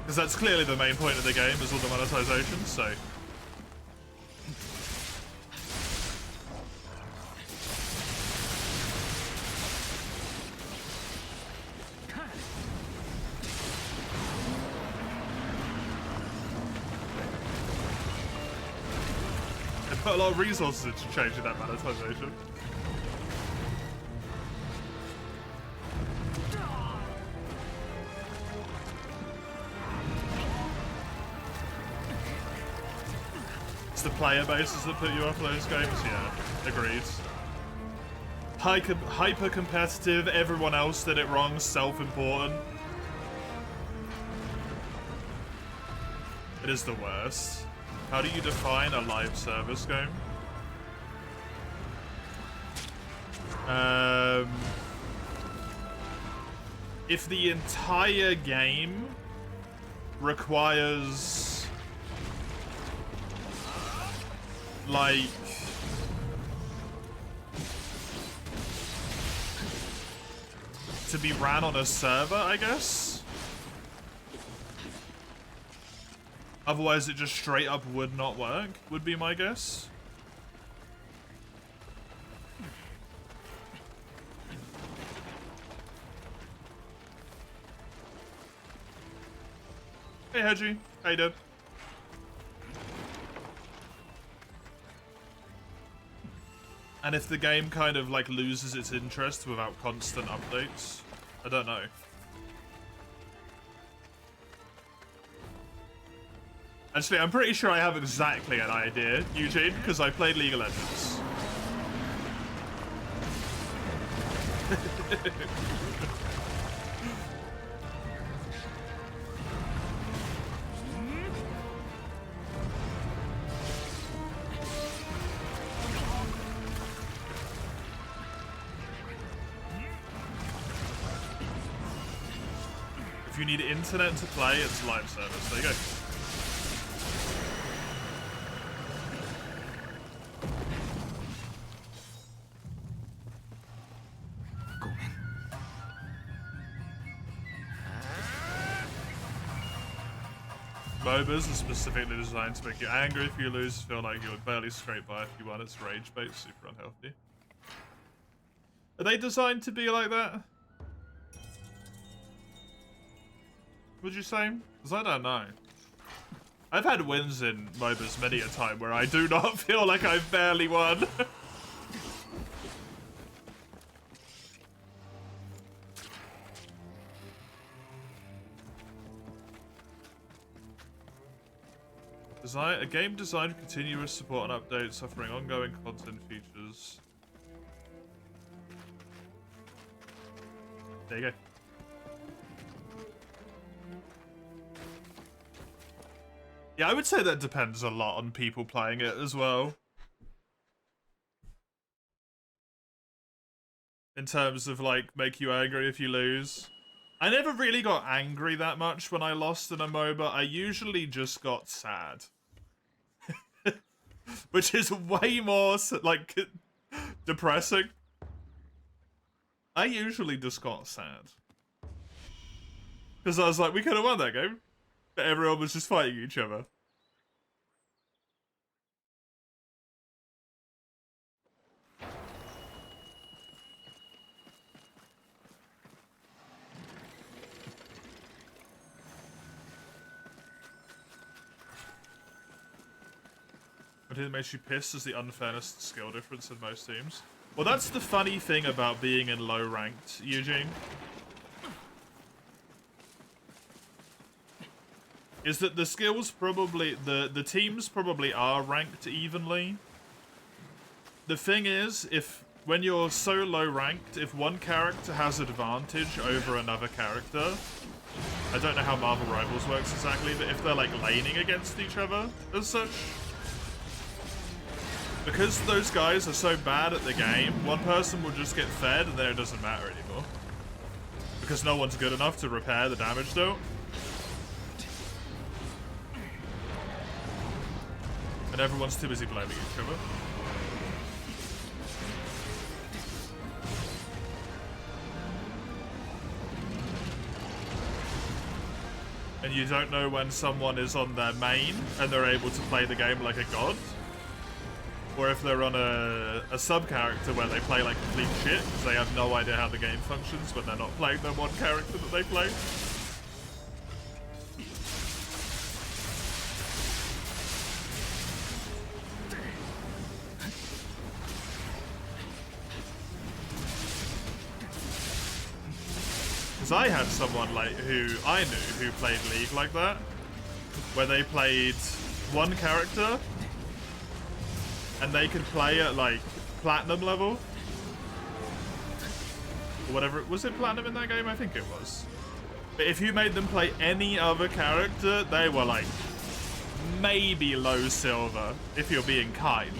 Because that's clearly the main point of the game, is all the monetization, so... They put a lot of resources into changing that monetization. The player bases that put you off those games, yeah, agreed. Hyper competitive, everyone else did it wrong, self-important. It is the worst. How do you define a live service game? If the entire game requires like to be ran on a server, I guess. Otherwise it just straight up would not work, would be my guess. Hey Hedgie, how you doing? And if the game kind of like loses its interest without constant updates, I don't know. Actually, I'm pretty sure I have exactly an idea, Eugene, because I played League of Legends. If you need internet to play, it's live service. There you go. MOBAs are specifically designed to make you angry if you lose, feel like you would barely scrape by if you won. It's rage bait, super unhealthy. Are they designed to be like that? Would you say? Because I don't know. I've had wins in MOBAs many a time where I do not feel like I've barely won. A game designed for continuous support and updates, offering ongoing content features. There you go. Yeah, I would say that depends a lot on people playing it as well. In terms of, like, make you angry if you lose. I never really got angry that much when I lost in a MOBA. I usually just got sad. Which is way more, like, depressing. I usually just got sad. Because I was like, we could have won that game. But everyone was just fighting each other. What it makes you pissed is the unfairness skill difference in most teams. Well, that's the funny thing about being in low ranked, Eugene. Is that the skills probably, the teams probably are ranked evenly. The thing is, when you're so low ranked, if one character has advantage over another character, I don't know how Marvel Rivals works exactly, but if they're like laning against each other as such, because those guys are so bad at the game, one person will just get fed and then it doesn't matter anymore. Because no one's good enough to repair the damage dealt. And everyone's too busy blaming each other. And you don't know when someone is on their main and they're able to play the game like a god. Or if they're on a sub-character where they play like complete shit, because they have no idea how the game functions when they're not playing their one character that they play. Because I had someone like who I knew who played League like that, where they played one character and they could play at like platinum level or whatever. Was it platinum in that game? I think it was. But if you made them play any other character, they were like maybe low silver if you're being kind.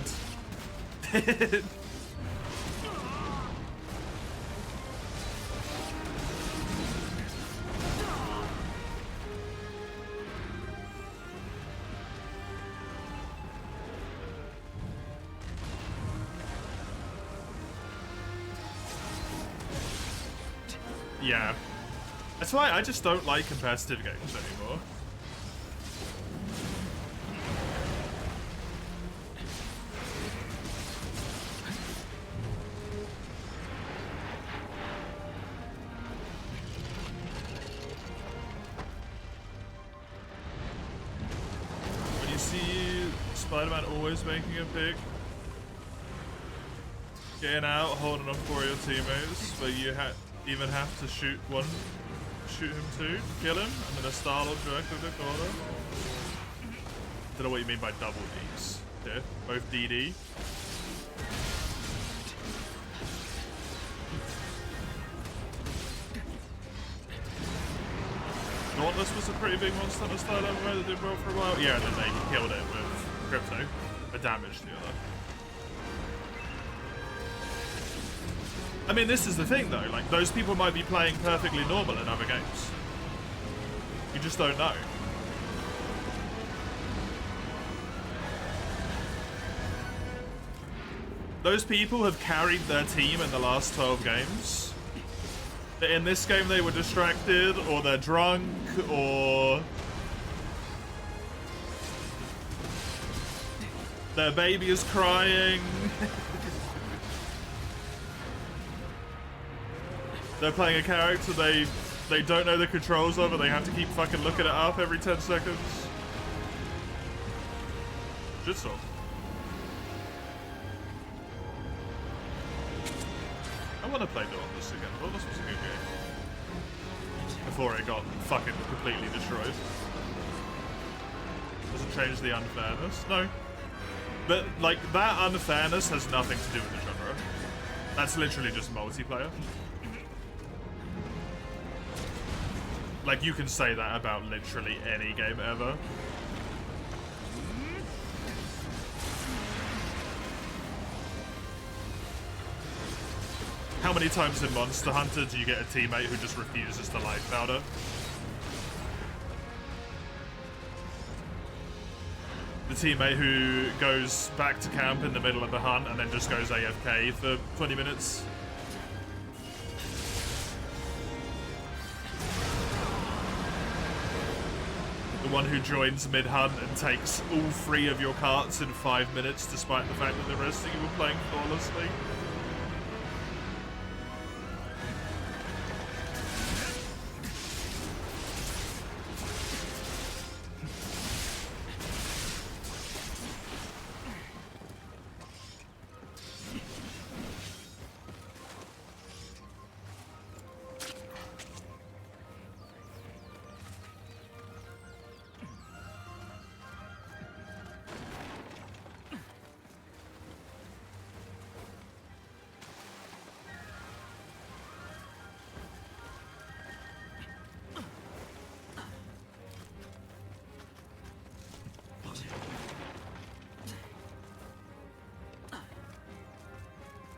Yeah. That's why I just don't like competitive games anymore. When you see Spider-Man always making a pick, getting out, holding up for your teammates, but you even have to shoot him too, kill him, and then a startled jerk of the corner. Don't know what you mean by double Ds. Yeah, both DD. Dauntless was a pretty big monster to start over that did well for a while. Yeah, and then they killed it with Crypto. A damage to the other. I mean, this is the thing, though. Like, those people might be playing perfectly normal in other games. You just don't know. Those people have carried their team in the last 12 games. But in this game, they were distracted, or they're drunk, or their baby is crying. They're playing a character they don't know the controls of, and they have to keep fucking looking it up every 10 seconds. Just so. I want to play Dauntless again. Dauntless was a good game. Before it got fucking completely destroyed. There's a change the unfairness. No. But, like, that unfairness has nothing to do with the genre. That's literally just multiplayer. Like, you can say that about literally any game ever. How many times in Monster Hunter do you get a teammate who just refuses to life powder? The teammate who goes back to camp in the middle of the hunt and then just goes AFK for 20 minutes. The one who joins mid-hunt and takes all 3 of your carts in 5 minutes despite the fact that the rest of you were playing flawlessly.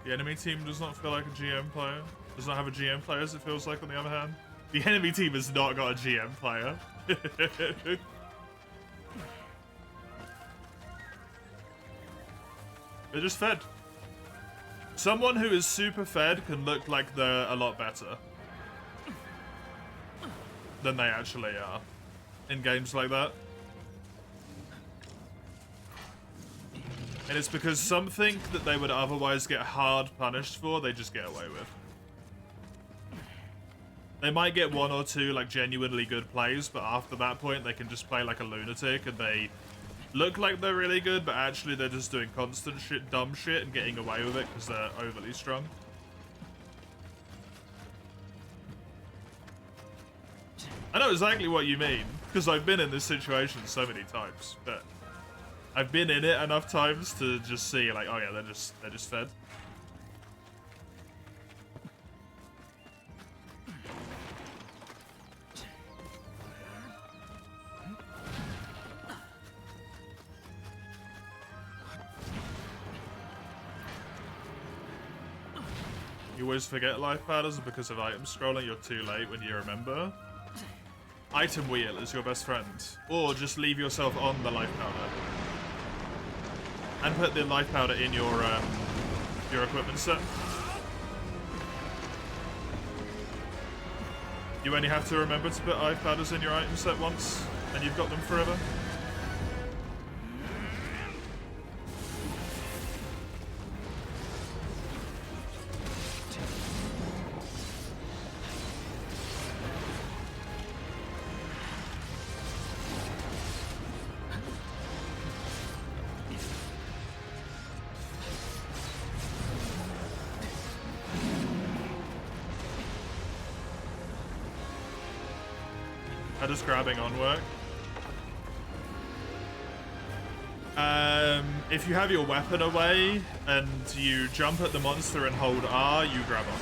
The enemy team does not feel like a GM player. Does not have a GM player, as it feels like, on the other hand. The enemy team has not got a GM player. They're just fed. Someone who is super fed can look like they're a lot better than they actually are in games like that. And it's because something that they would otherwise get hard punished for, they just get away with. They might get 1 or 2 like genuinely good plays, but after that point they can just play like a lunatic and they look like they're really good, but actually they're just doing constant shit, dumb shit and getting away with it because they're overly strong. I know exactly what you mean, because I've been in this situation so many times, but I've been in it enough times to just see, like, oh yeah, they're just fed. You always forget life powders because of item scrolling. You're too late when you remember. Item wheel is your best friend, or just leave yourself on the life powder. And put the life powder in your equipment set. You only have to remember to put life powders in your item set once, and you've got them forever. How does grabbing on work? If you have your weapon away and you jump at the monster and hold R, you grab on.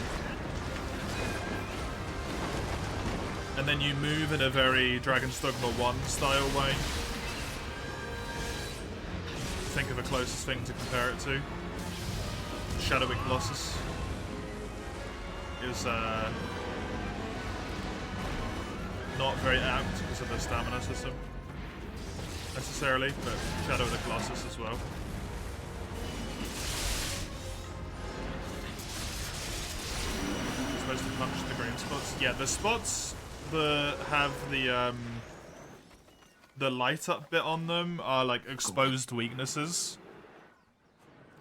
And then you move in a very Dragon's Dogma 1 style way. Think of the closest thing to compare it to. Shadowy Colossus is not very apt because of the stamina system necessarily, but Shadow of the Colossus as well. You're supposed to punch the green spots. Yeah, the spots that have the light up bit on them are like exposed weaknesses.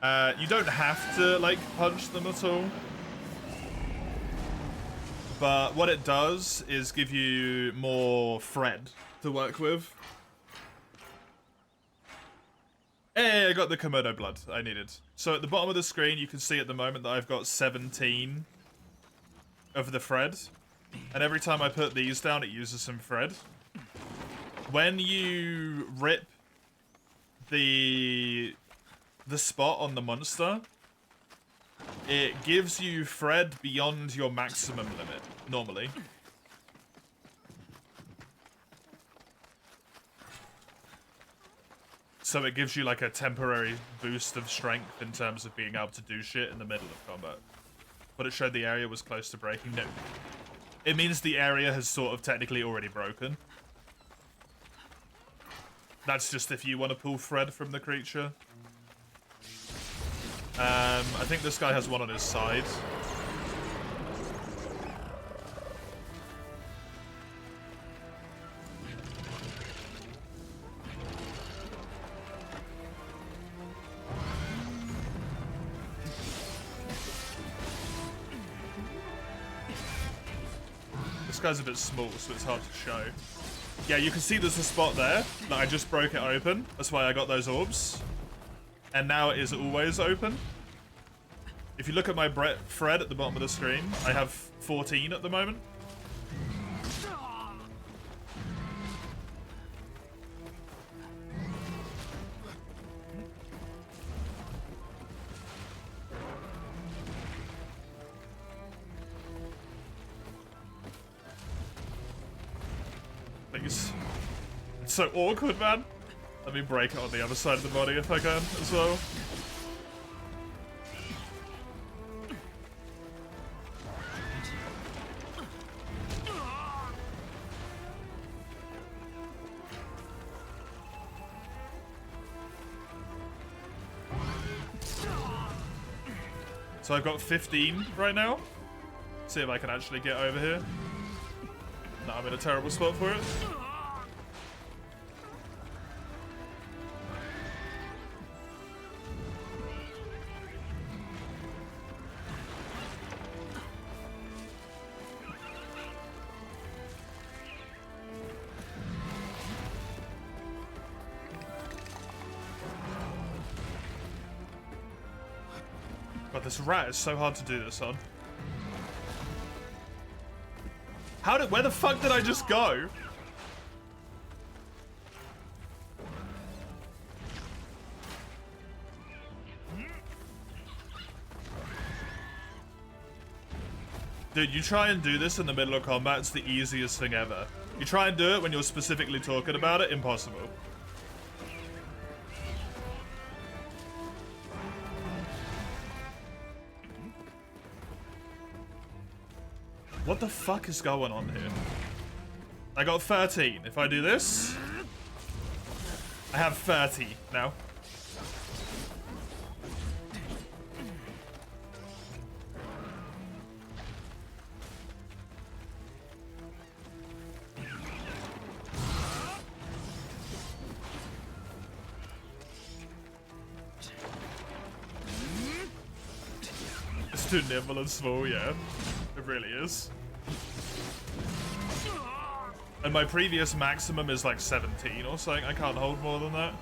You don't have to like punch them at all. But what it does is give you more thread to work with. Hey, I got the Komodo blood I needed. So at the bottom of the screen, you can see at the moment that I've got 17 of the thread. And every time I put these down, it uses some thread. When you rip the spot on the monster, it gives you Fred beyond your maximum limit, normally. So it gives you like a temporary boost of strength in terms of being able to do shit in the middle of combat. But it showed the area was close to breaking. No. It means the area has sort of technically already broken. That's just if you want to pull Fred from the creature. I think this guy has one on his side. This guy's a bit small, so it's hard to show. Yeah, you can see there's a spot there. Like, I just broke it open. That's why I got those orbs. And now it is always open. If you look at my Fred at the bottom of the screen, I have 14 at the moment. Please. It's so awkward, man. Let me break it on the other side of the body if I can, as well. So I've got 15 right now. See if I can actually get over here. No, I'm in a terrible spot for it. God, this rat is so hard to do this on. Where the fuck did I just go? Dude, you try and do this in the middle of combat, it's the easiest thing ever. You try and do it when you're specifically talking about it, impossible. What the fuck is going on here? I got 13. If I do this, I have 30 now. It's too nimble and small, yeah. It really is. And my previous maximum is like 17 or something. I can't hold more than that.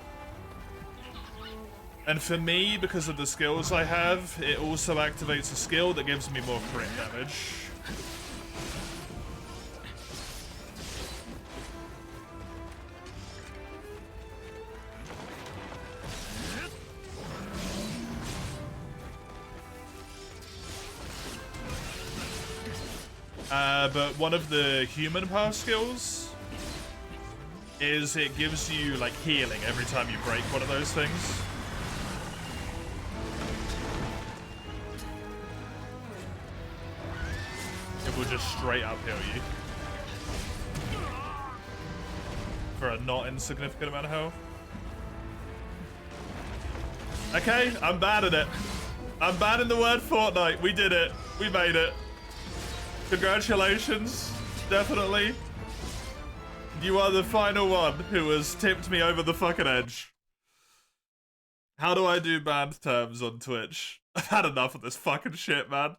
And for me, because of the skills I have, it also activates a skill that gives me more crit damage. But one of the human power skills is it gives you like healing every time you break one of those things. It will just straight up heal you for a not insignificant amount of health. Okay, I'm bad at it. I'm bad in the word Fortnite. We did it. We made it. Congratulations, definitely. You are the final one who has tipped me over the fucking edge. How do I do banned terms on Twitch? I've had enough of this fucking shit, man.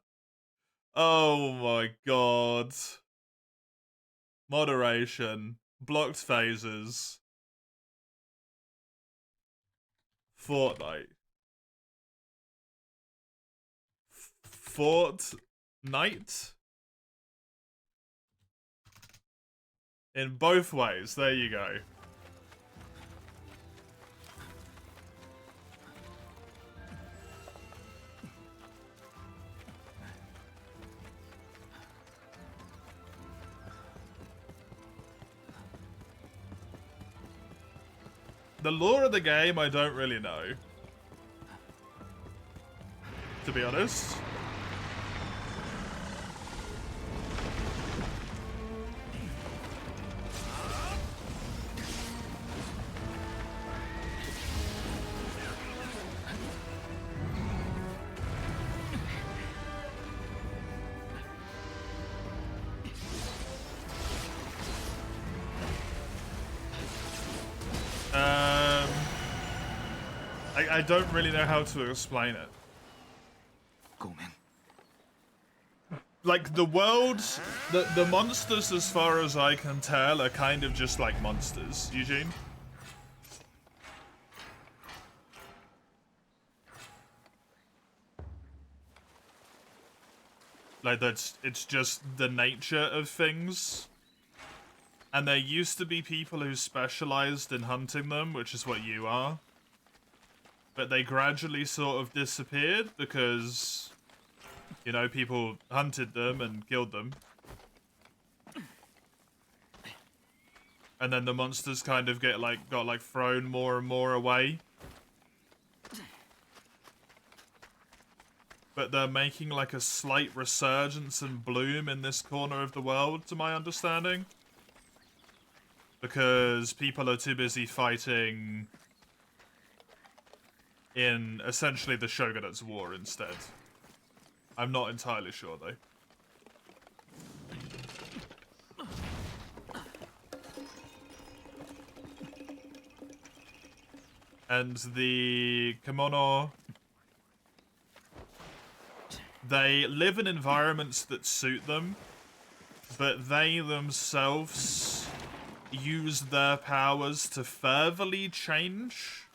Oh my god. Moderation. Blocked phases. Fortnite. Fortnite? In both ways, there you go. The lore of the game, I don't really know. To be honest. I don't really know how to explain it. Like, the world, the monsters, as far as I can tell, are kind of just like monsters. Eugene? Like, it's just the nature of things. And there used to be people who specialized in hunting them, which is what you are. But they gradually sort of disappeared because, you know, people hunted them and killed them. And then the monsters kind of got thrown more and more away. But they're making like a slight resurgence and bloom in this corner of the world, to my understanding. Because people are too busy fighting in essentially the Shogunate's war instead. I'm not entirely sure though. And the Kemono, they live in environments that suit them, but they themselves use their powers to furtherly change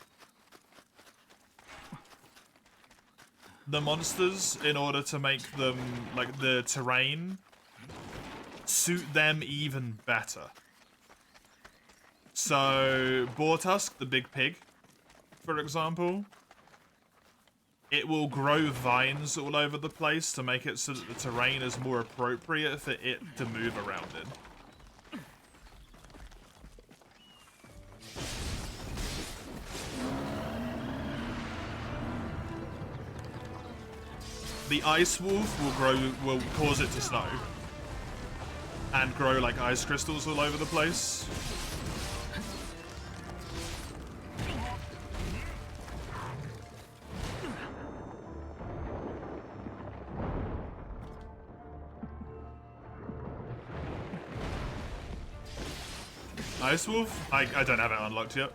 the monsters in order to make them, like, the terrain suit them even better. So, Boartusk, the big pig, for example, it will grow vines all over the place to make it so that the terrain is more appropriate for it to move around in. The ice wolf will cause it to snow and grow like ice crystals all over the place. Ice wolf? I don't have it unlocked yet.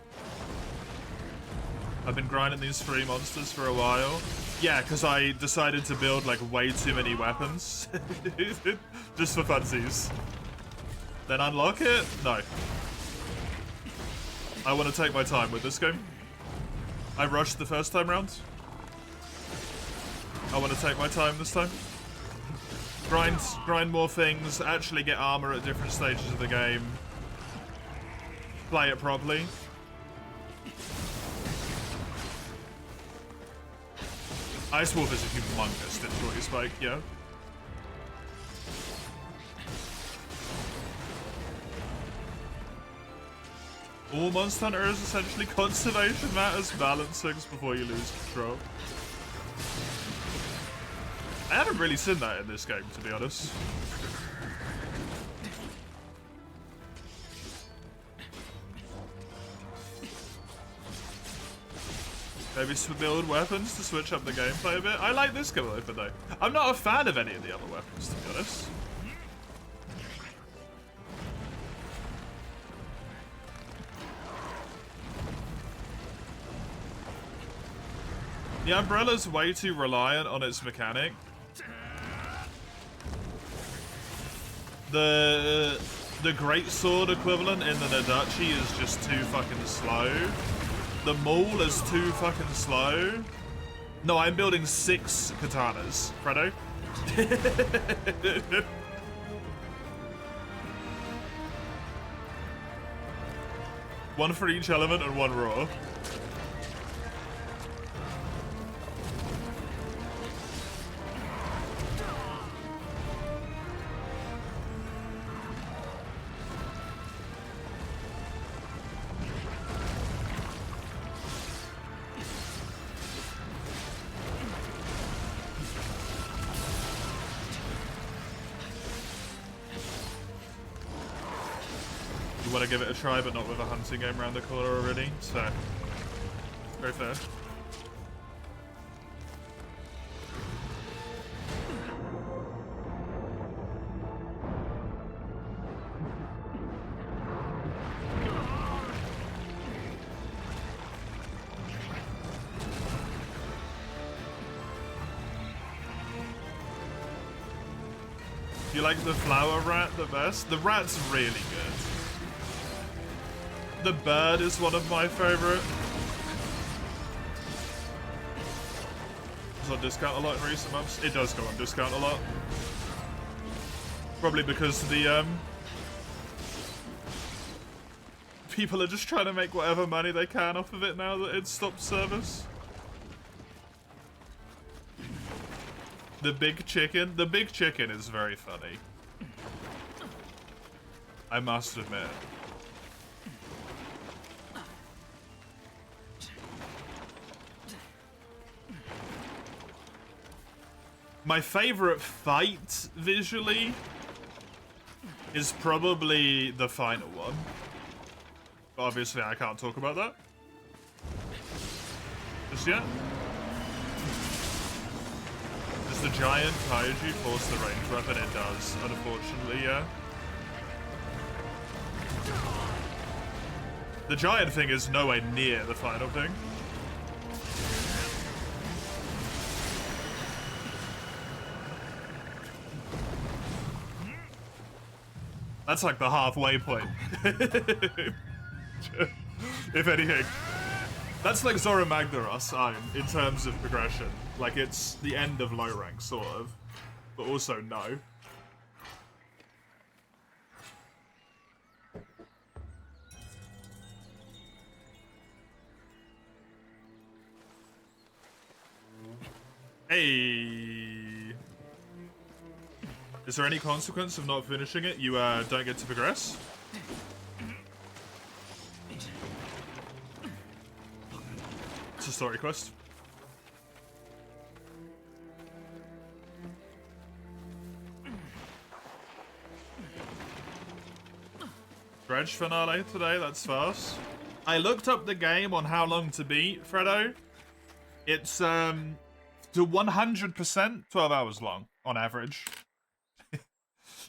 I've been grinding these 3 monsters for a while. Yeah, because I decided to build like way too many weapons. Just for funsies. Then unlock it? No. I want to take my time with this game. I rushed the first time round. I want to take my time this time. Grind more things, actually get armor at different stages of the game. Play it properly. Ice Wolf is a humongous difficulty spike, yeah. All Monster Hunter is essentially conservation matters, balance things before you lose control. I haven't really seen that in this game, to be honest. Maybe build weapons to switch up the gameplay a bit. I like this gun open though. I'm not a fan of any of the other weapons, to be honest. The Umbrella's way too reliant on its mechanic. The Greatsword equivalent in the Nadachi is just too fucking slow. The Maul is too fucking slow. No, I'm building 6 katanas. Fredo? One for each element and 1 raw. want to give it a try, but not with a hunting game around the corner already. So, very fair. You like the flower rat the best? The rat's really good. The bird is one of my favorite. It's on discount a lot in recent months. It does go on discount a lot. Probably because the people are just trying to make whatever money they can off of it now that it's stopped service. The big chicken is very funny. I must admit. My favorite fight visually is probably the final one. But obviously I can't talk about that just yet. Does the giant kaiju force the range weapon? It does, unfortunately, yeah. The giant thing is nowhere near the final thing. That's like the halfway point. If anything. That's like Zora Magdaros in terms of progression. Like, it's the end of low rank, sort of. But also no. Hey. Is there any consequence of not finishing it? You don't get to progress? It's a story quest. Dredge finale today, that's fast. I looked up the game on how long to beat, Fredo. It's to 100% 12 hours long on average.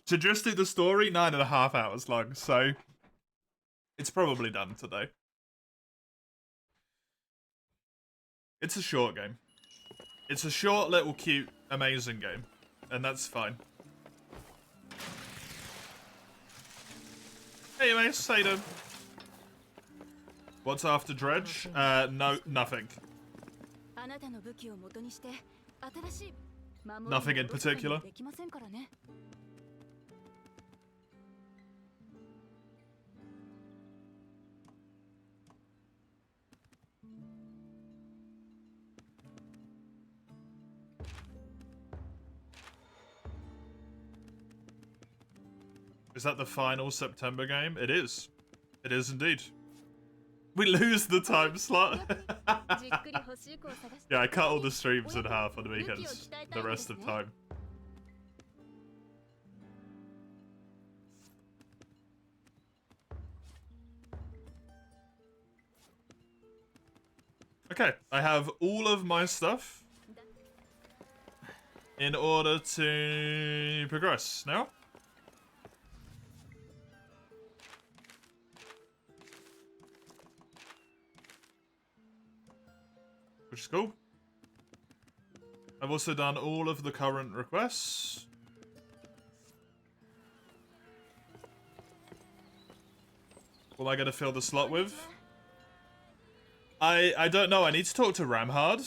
To just do the story, 9.5 hours long, so it's probably done today. It's a short game. It's a short, little, cute, amazing game, and that's fine. Hey, Mace, how you doing? What's after Dredge? No, nothing. Nothing in particular. Is that the final September game? It is. It is indeed. We lose the time slot. Yeah, I cut all the streams in half on the weekends. The rest of time. Okay, I have all of my stuff in order to progress now. Which is cool. I've also done all of the current requests. Will I get to fill the slot with? I don't know. I need to talk to Ramhard.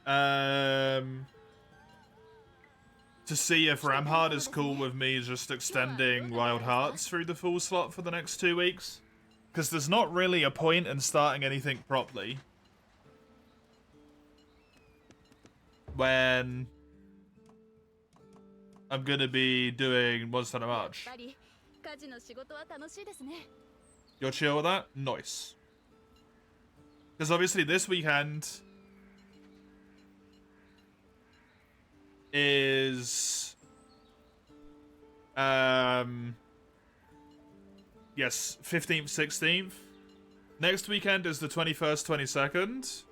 To see if Ramhard is cool with me just extending Wild Hearts through the full slot for the next 2 weeks. Because there's not really a point in starting anything properly when I'm gonna be doing Monster Hunter March. You're chill with that? Nice. Because obviously this weekend is Yes, 15th, 16th. Next weekend is the 21st, 22nd.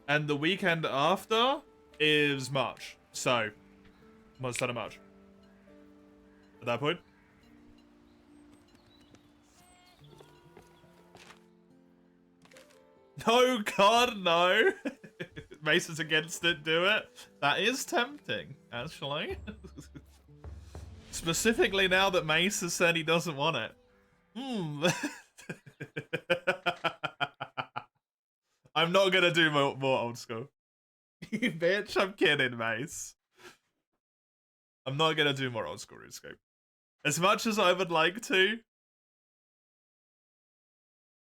And the weekend after is March. So, what's that of March? At that point. No, God, no. Mace is against it, do it. That is tempting, actually. Specifically now that Mace has said he doesn't want it. I'm not gonna do more old school. Bitch, I'm kidding, Mace. I'm not gonna do more old school RuneScape. As much as I would like to,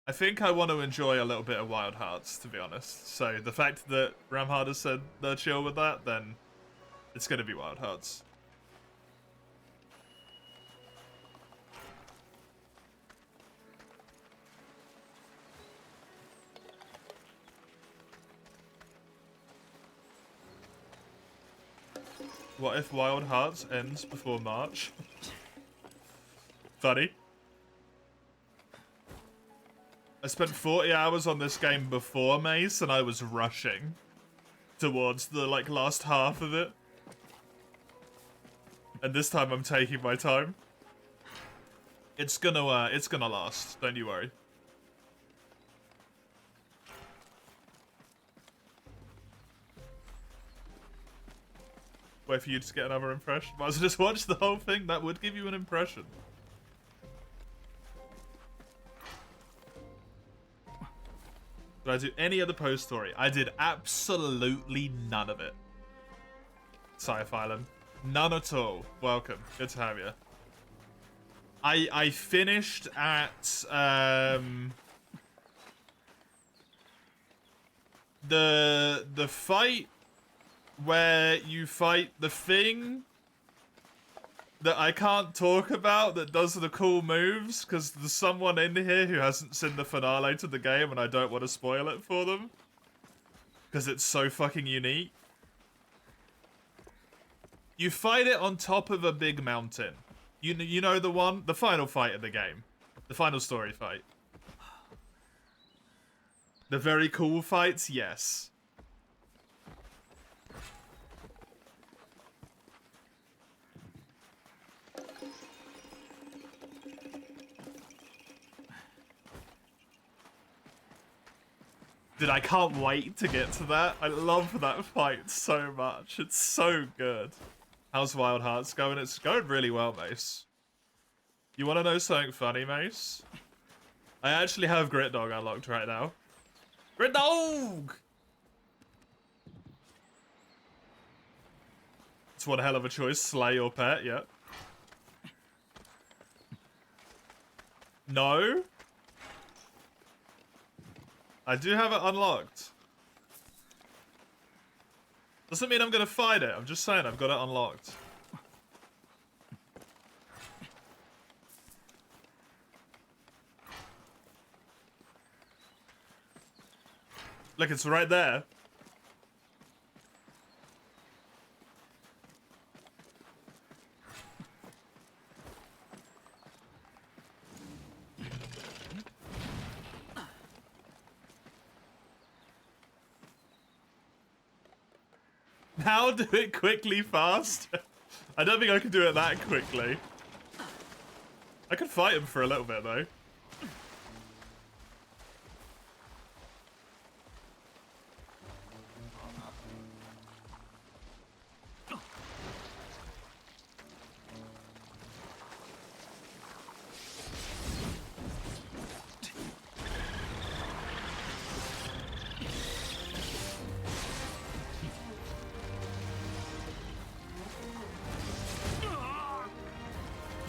I think I want to enjoy a little bit of Wild Hearts, to be honest. So the fact that Ramhard has said they're chill with that, then it's gonna be Wild Hearts. What if Wild Hearts ends before March? Funny. I spent 40 hours on this game before Mace, and I was rushing towards the, like, last half of it. And this time I'm taking my time. It's gonna last, don't you worry. Wait for you to get another impression. Might as well just watch the whole thing. That would give you an impression. Did I do any other post story? I did absolutely none of it. Sci-Fi. None at all. Welcome. Good to have you. I finished at the fight where you fight the thing that I can't talk about that does the cool moves, because there's someone in here who hasn't seen the finale to the game and I don't want to spoil it for them. Because it's so fucking unique. You fight it on top of a big mountain. You know the one? The final fight of the game. The final story fight. The very cool fights? Yes. Dude, I can't wait to get to that. I love that fight so much. It's so good. How's Wild Hearts going? It's going really well, Mace. You want to know something funny, Mace? I actually have Grit Dog unlocked right now. Grit Dog! It's one hell of a choice. Slay your pet, yeah. No? I do have it unlocked. Doesn't mean I'm gonna fight it. I'm just saying I've got it unlocked. Look, it's right there. Now do it quickly, fast. I don't think I can do it that quickly. I could fight him for a little bit, though.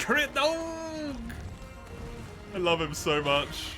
Grit Dog! I love him so much.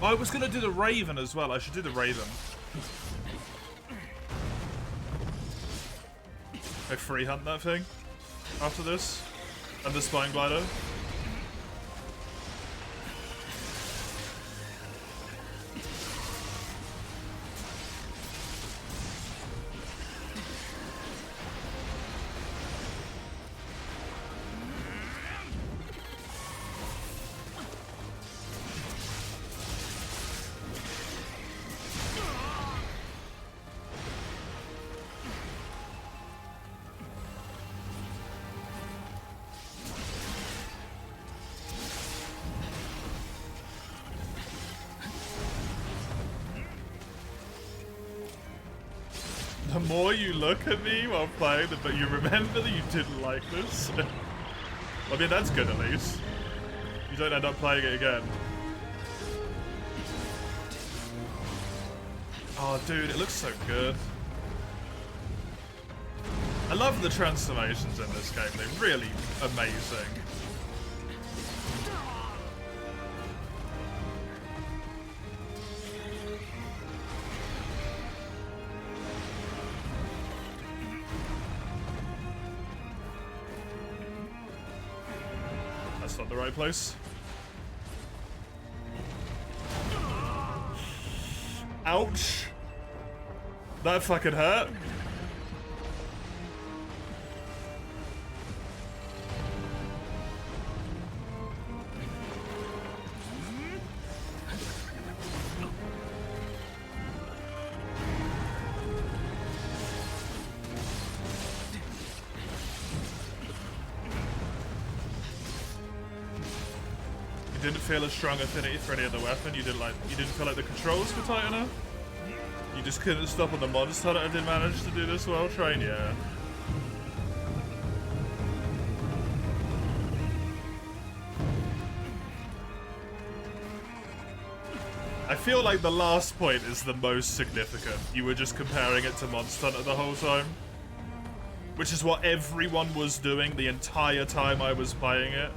I was gonna do the Raven as well. I should do the Raven. I free hunt that thing after this. And the Spine Glider. The more you look at me while playing, but you remember that you didn't like this. I mean, that's good at least. You don't end up playing it again. Oh, dude, it looks so good. I love the transformations in this game. They're really amazing. That's not the right place. Ouch. That fucking hurt. You didn't feel a strong affinity for any other weapon. You didn't feel like the controls were tight enough. You just couldn't stop on the monster that did manage to do this well trained, yeah. I feel like the last point is the most significant. You were just comparing it to Monster Hunter the whole time. Which is what everyone was doing the entire time I was playing it.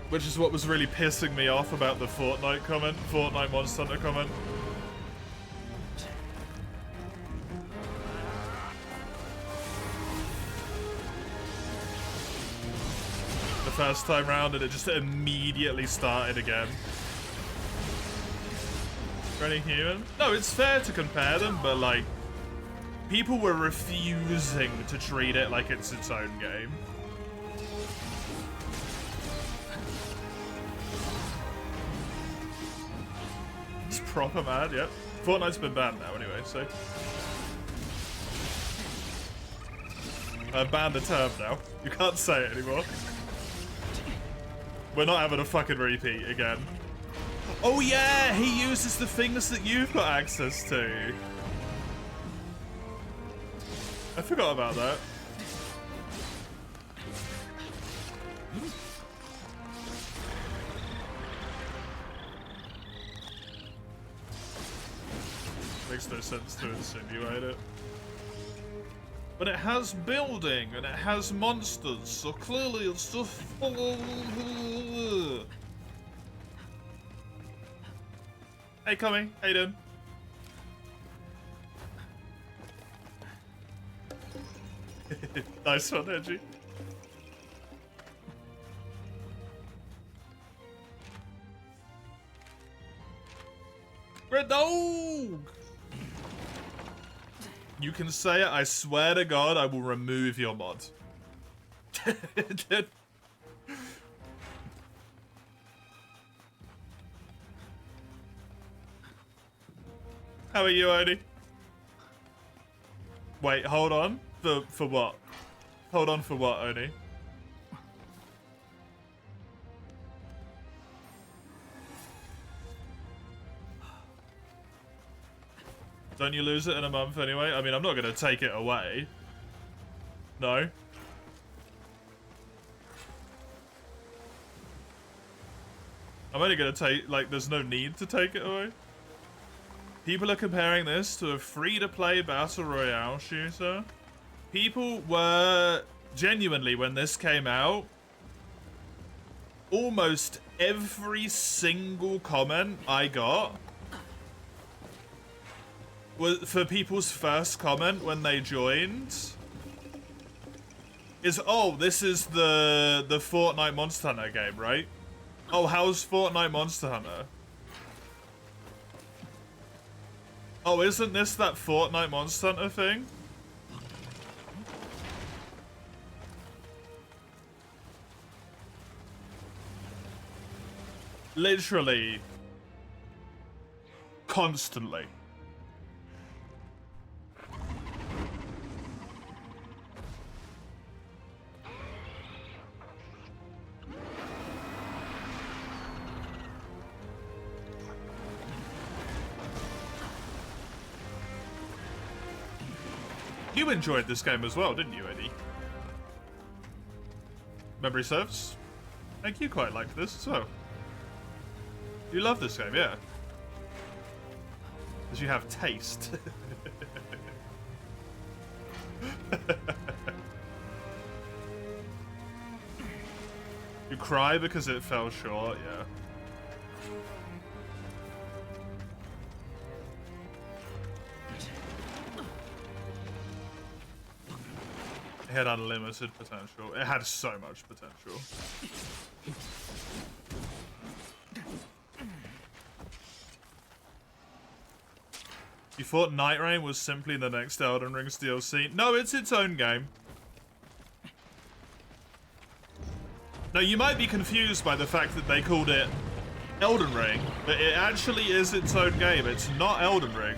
Which is what was really pissing me off about the Fortnite comment, Fortnite Monster Hunter comment. The first time round and it just immediately started again. Running human? No, it's fair to compare them, but like, people were refusing to treat it like it's its own game. It's proper mad, yep. Fortnite's been banned now anyway, so. I banned the term now. You can't say it anymore. We're not having a fucking repeat again. Oh yeah, he uses the things that you've got access to. I forgot about that. Makes no sense to insinuate it. But it has building and it has monsters, so clearly it's just. Hey, Tommy. How you doing? Nice one, Edgy. Red Dog! You can say it, I swear to God, I will remove your mod. How are you, Odie? Wait, hold on. For what? Hold on for what, Odie? Don't you lose it in a month anyway? I mean, I'm not going to take it away. No. I'm only going to take, like, there's no need to take it away. People are comparing this to a free-to-play Battle Royale shooter. People were, genuinely, when this came out, almost every single comment I got was for people's first comment when they joined is, oh, this is the Fortnite Monster Hunter game, right? Oh, how's Fortnite Monster Hunter? Oh, isn't this that Fortnite Monster Hunter thing? Literally. Constantly. You enjoyed this game as well, didn't you, Eddie? Memory serves? I think you quite liked this as well. You love this game, yeah. Because you have taste. You cry because it fell short, yeah. It had unlimited potential. It had so much potential. You thought Night Rain was simply the next Elden Ring's DLC? No, it's its own game. Now, you might be confused by the fact that they called it Elden Ring, but it actually is its own game. It's not Elden Ring.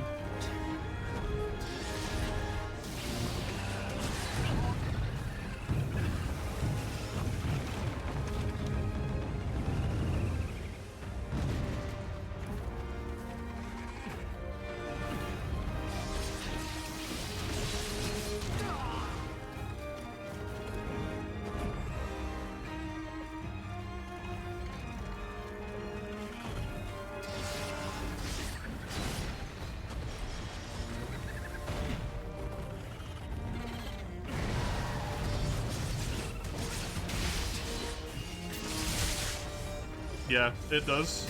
Yeah, it does.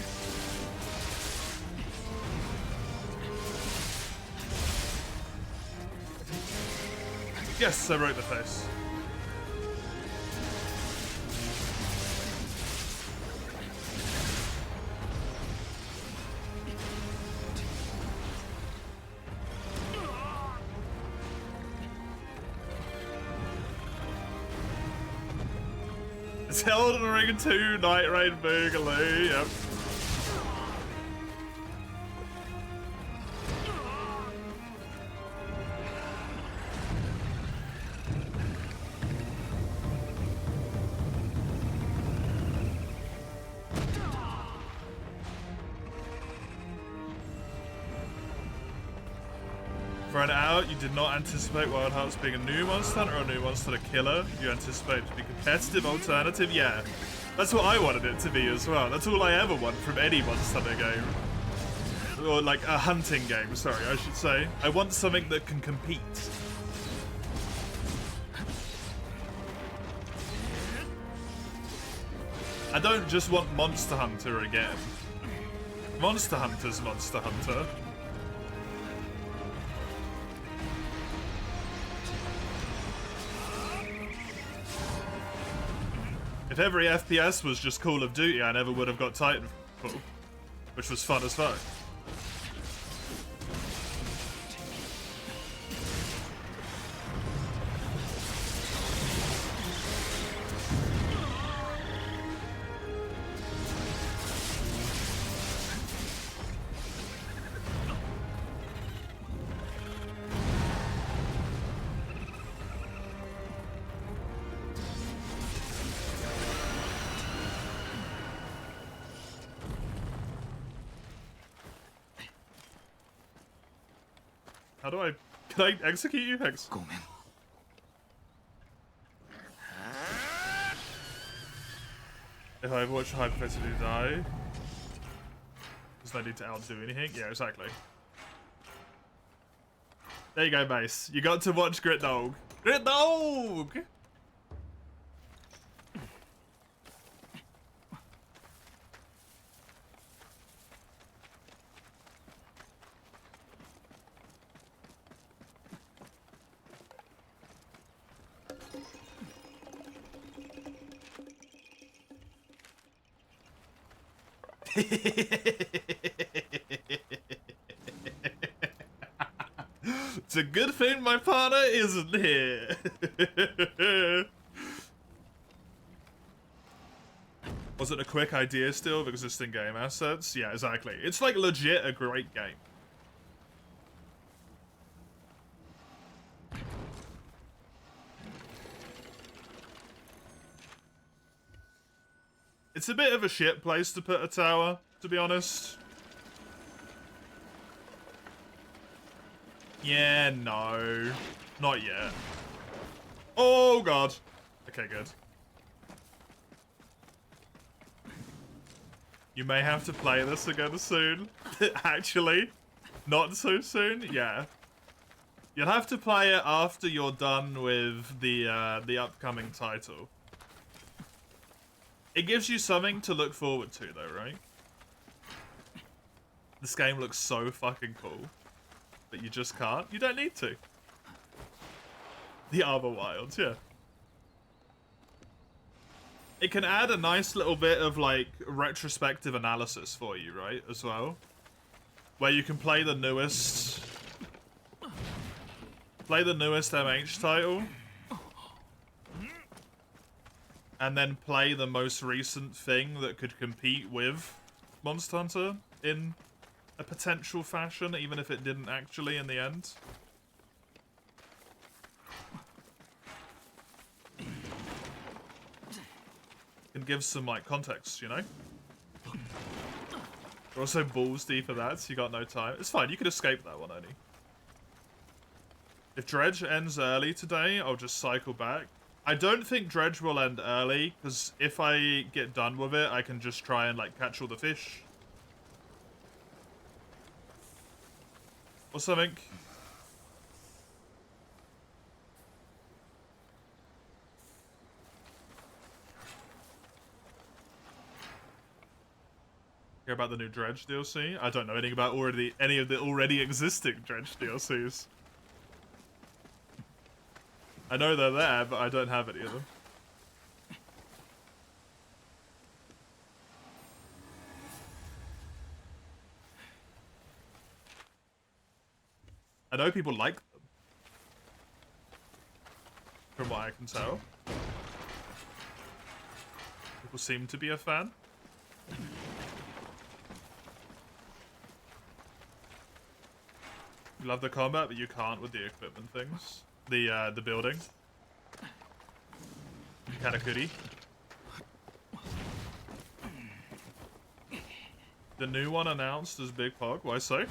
Yes, I broke the face. It's Elden Ring 2 Night Rain Boogaloo, yep. For an hour, you did not anticipate Wild Hearts being a new Monster Hunter or a new Monster Hunter killer. You anticipate it to be competitive alternative. Yeah, that's what I wanted it to be as well. That's all I ever want from any Monster Hunter game. Or like a hunting game, sorry, I should say. I want something that can compete. I don't just want Monster Hunter again. Monster Hunter's Monster Hunter. If every FPS was just Call of Duty, I never would have got Titanfall, which was fun as fuck. How do I... Can I execute you? Thanks. If I watch hypothetically die, does no need to outdo anything? Yeah, exactly. There you go, Mace. You got to watch Grit Dog. Grit Dog! It's a good thing my partner isn't here. Was it a quick idea still of existing game assets? Yeah, exactly. It's like legit a great game. It's a bit of a shit place to put a tower, to be honest. Yeah, no. Not yet. Oh, God. Okay, good. You may have to play this again soon. Actually. Not so soon? Yeah. You'll have to play it after you're done with the upcoming title. It gives you something to look forward to, though, right? This game looks so fucking cool. But you just can't. You don't need to. The Arbor Wilds, yeah. It can add a nice little bit of, like, retrospective analysis for you, right, as well? Where you can play the newest... MH title. And then play the most recent thing that could compete with Monster Hunter in a potential fashion, even if it didn't actually in the end. Can give some, like, context, you know? You're also balls deep in that, so you got no time. It's fine, you can escape that one only. If Dredge ends early today, I'll just cycle back. I don't think Dredge will end early, because if I get done with it, I can just try and, like, catch all the fish. Or something. Hear about the new Dredge DLC? I don't know anything about any of the already existing Dredge DLCs. I know they're there, but I don't have any of them. I know people like them. From what I can tell. People seem to be a fan. You love the combat, but you can't with the equipment things. The building. Katakuri. The new one announced as Big Pog. Why so?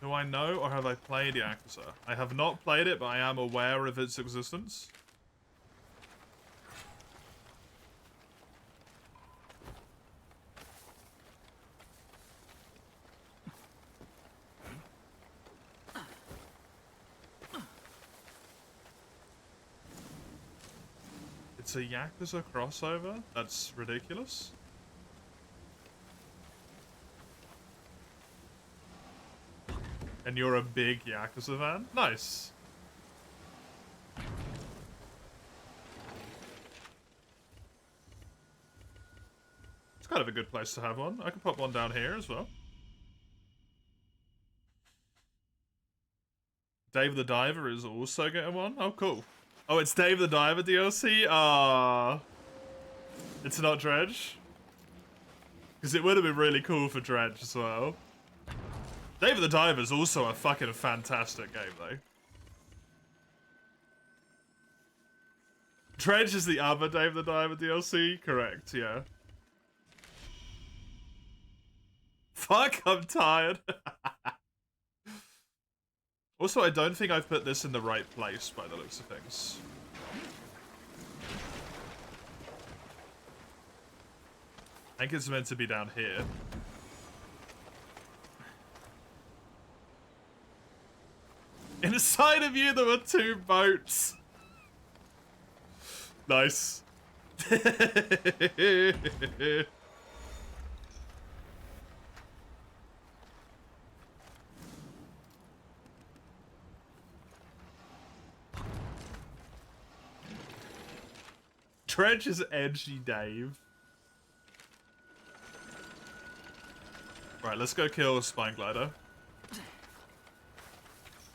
Do I know, or have I played Yakuza? I have not played it, but I am aware of its existence. It's a Yakuza crossover? That's ridiculous. And you're a big Yakuza fan? Nice. It's kind of a good place to have one. I can pop one down here as well. Dave the Diver is also getting one? Oh, cool. Oh, it's Dave the Diver DLC? Ah, it's not Dredge? Because it would have been really cool for Dredge as well. Dave the Diver is also a fucking fantastic game, though. Dredge is the other Dave the Diver DLC? Correct, yeah. Fuck, I'm tired. Also, I don't think I've put this in the right place by the looks of things. I think it's meant to be down here. Inside of you, there were 2 boats. Nice. Trench is edgy, Dave. Right, let's go kill Spine Glider.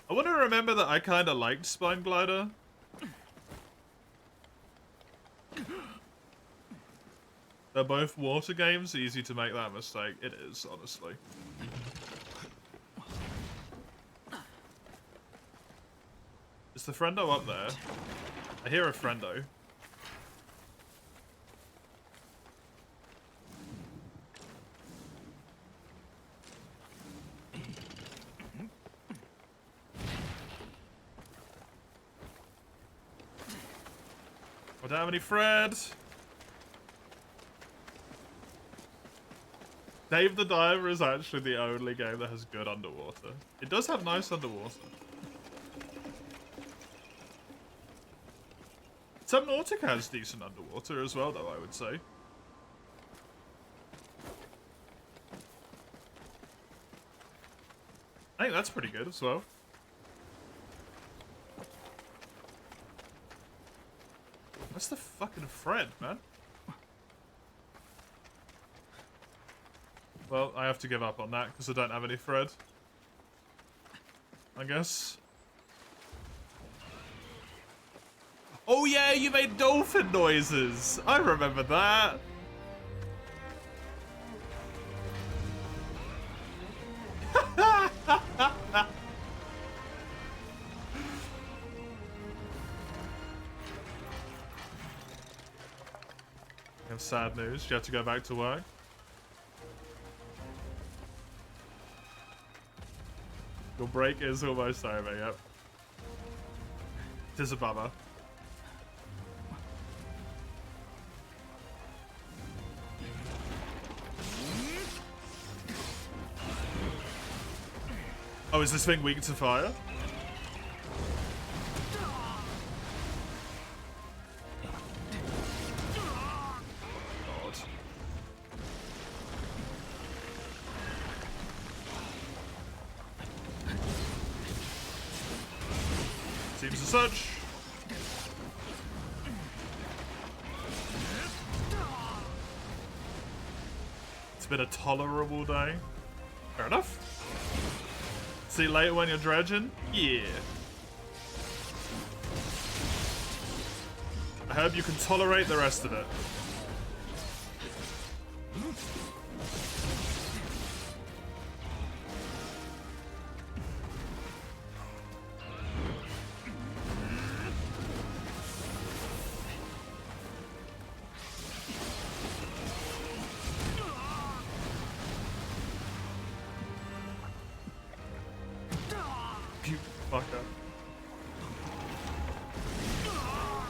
I want to remember that I kind of liked Spine Glider. They're both water games, easy to make that mistake. It is, honestly. Is the friendo up there? I hear a friendo. I don't have any Fred. Dave the Diver is actually the only game that has good underwater. It does have nice underwater. Subnautica has decent underwater as well, though, I would say. I think that's pretty good as well. What's the fucking Fred, man? Well, I have to give up on that because I don't have any Fred. I guess. Oh yeah, you made dolphin noises! I remember that! I have sad news. You have to go back to work. Your break is almost over, yep. Tis a bummer. Oh, is this thing weak to fire? God. Seems as such. It's been a tolerable day. Fair enough. See you later when you're dredging? Yeah. I hope you can tolerate the rest of it.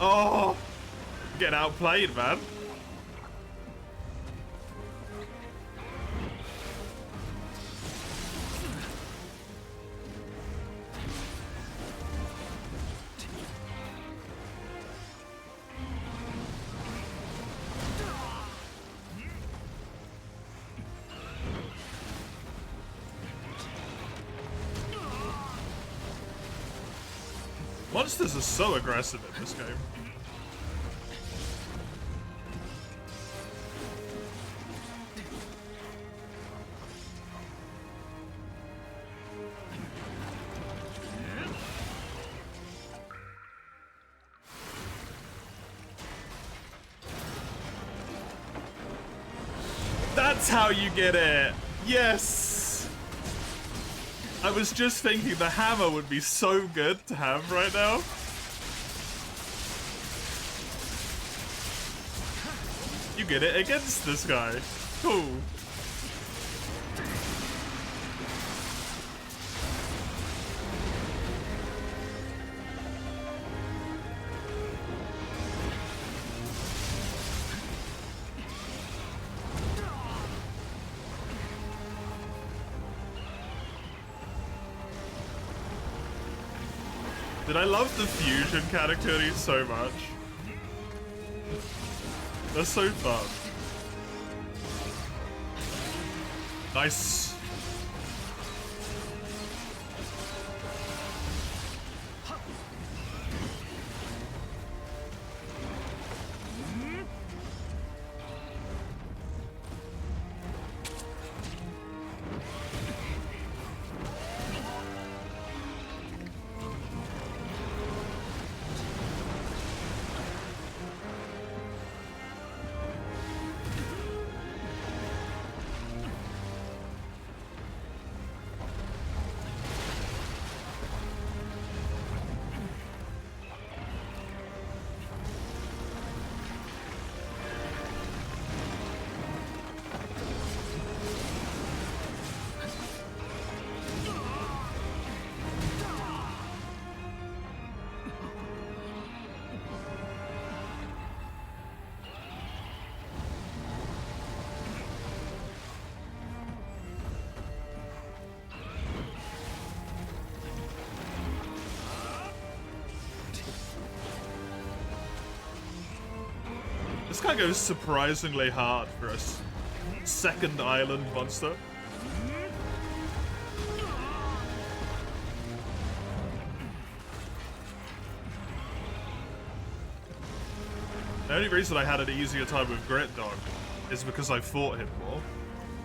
Oh, getting outplayed, man. Monsters are so aggressive in this game. That's how you get it! Yes! I was just thinking the hammer would be so good to have right now. You get it against this guy. Cool. Did I love the fusion category so much? That's so fun. Nice. This guy goes surprisingly hard for a second island monster. The only reason I had an easier time with Grit Dog is because I fought him more,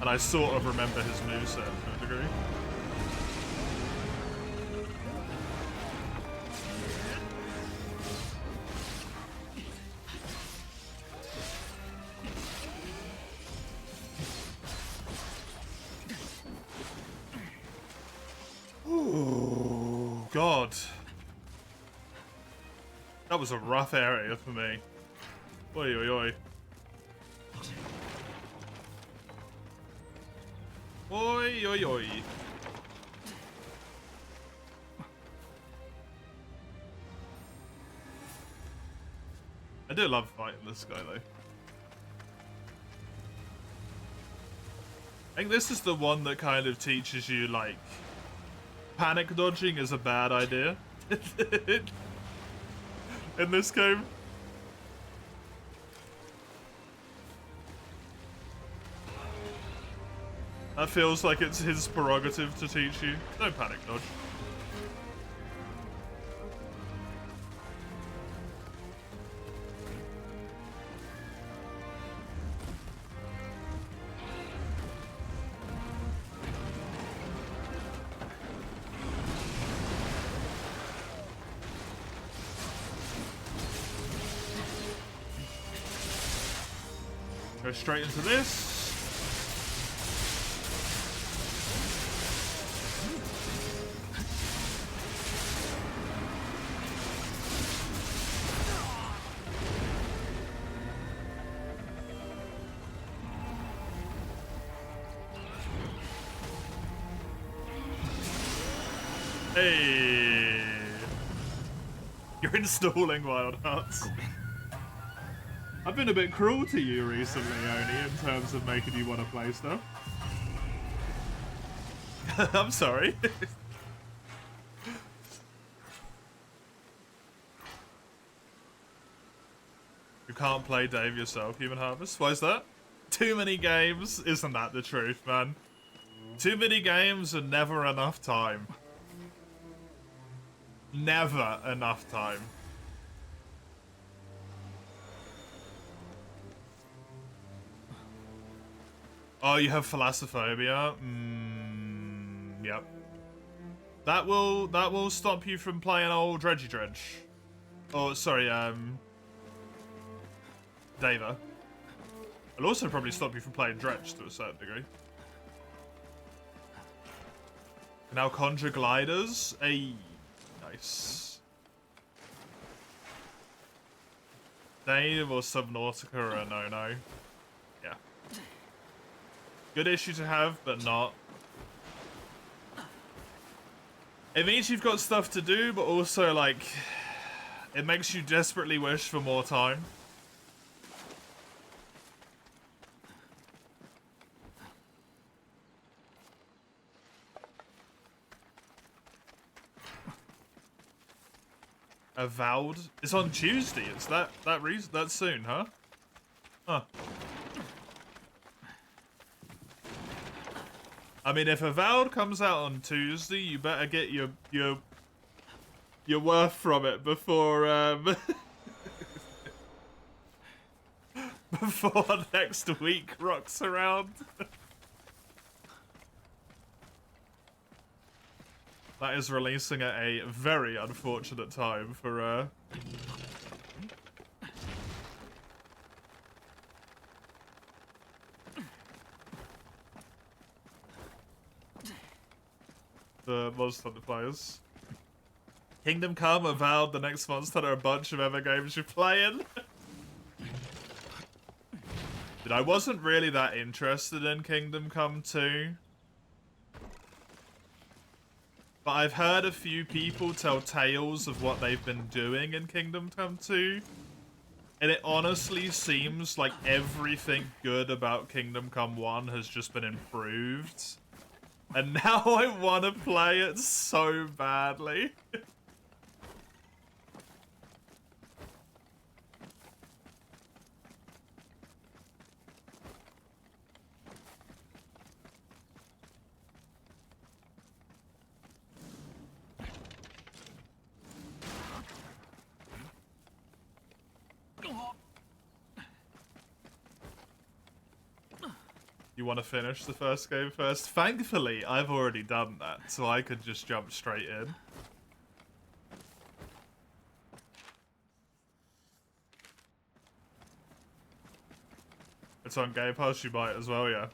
and I sort of remember his moveset to a degree. God. That was a rough area for me. Oi, oi, oi. Oi, oi, oi. I do love fighting this guy, though. I think this is the one that kind of teaches you, like, panic dodging is a bad idea in this game. That feels like it's his prerogative to teach you. Don't panic dodge. Go straight into this. Hey, you're installing Wild Hearts. I've been a bit cruel to you recently, Oni, in terms of making you want to play stuff. I'm sorry. You can't play Dave yourself, Human Harvest. Why is that? Too many games? Isn't that the truth, man? Too many games and never enough time. Never enough time. Oh, you have thalassophobia? Yep. That will stop you from playing old Dredgy Dredge. Oh, sorry, Dava. It'll also probably stop you from playing Dredge to a certain degree. Now conjure gliders. Hey, nice. Dave or Subnautica are a no-no. Yeah. Good issue to have, but not. It means you've got stuff to do, but also, like, it makes you desperately wish for more time. Avowed? It's on Tuesday. It's that soon, huh? Huh. I mean, if Avowed comes out on Tuesday, you better get your worth from it before before next week rocks around. That is releasing at a very unfortunate time for the Monster Hunter players. Kingdom Come, Avowed, the next Monster Hunter, a bunch of other games you're playing. But I wasn't really that interested in Kingdom Come 2. But I've heard a few people tell tales of what they've been doing in Kingdom Come 2. And it honestly seems like everything good about Kingdom Come 1 has just been improved. And now I want to play it so badly. You want to finish the first game first? Thankfully, I've already done that, so I could just jump straight in. It's on Game Pass, you might as well, yeah.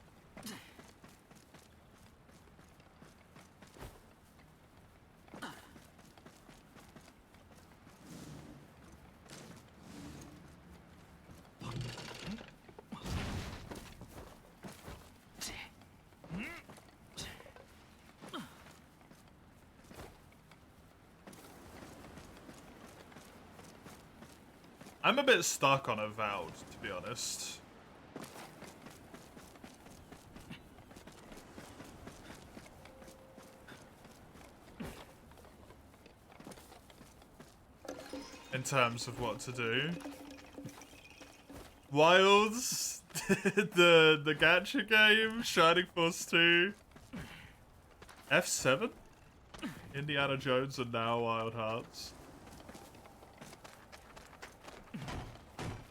I'm a bit stuck on Avowed, to be honest. In terms of what to do. Wilds, the gacha game, Shining Force 2, F7, Indiana Jones, and now Wild Hearts.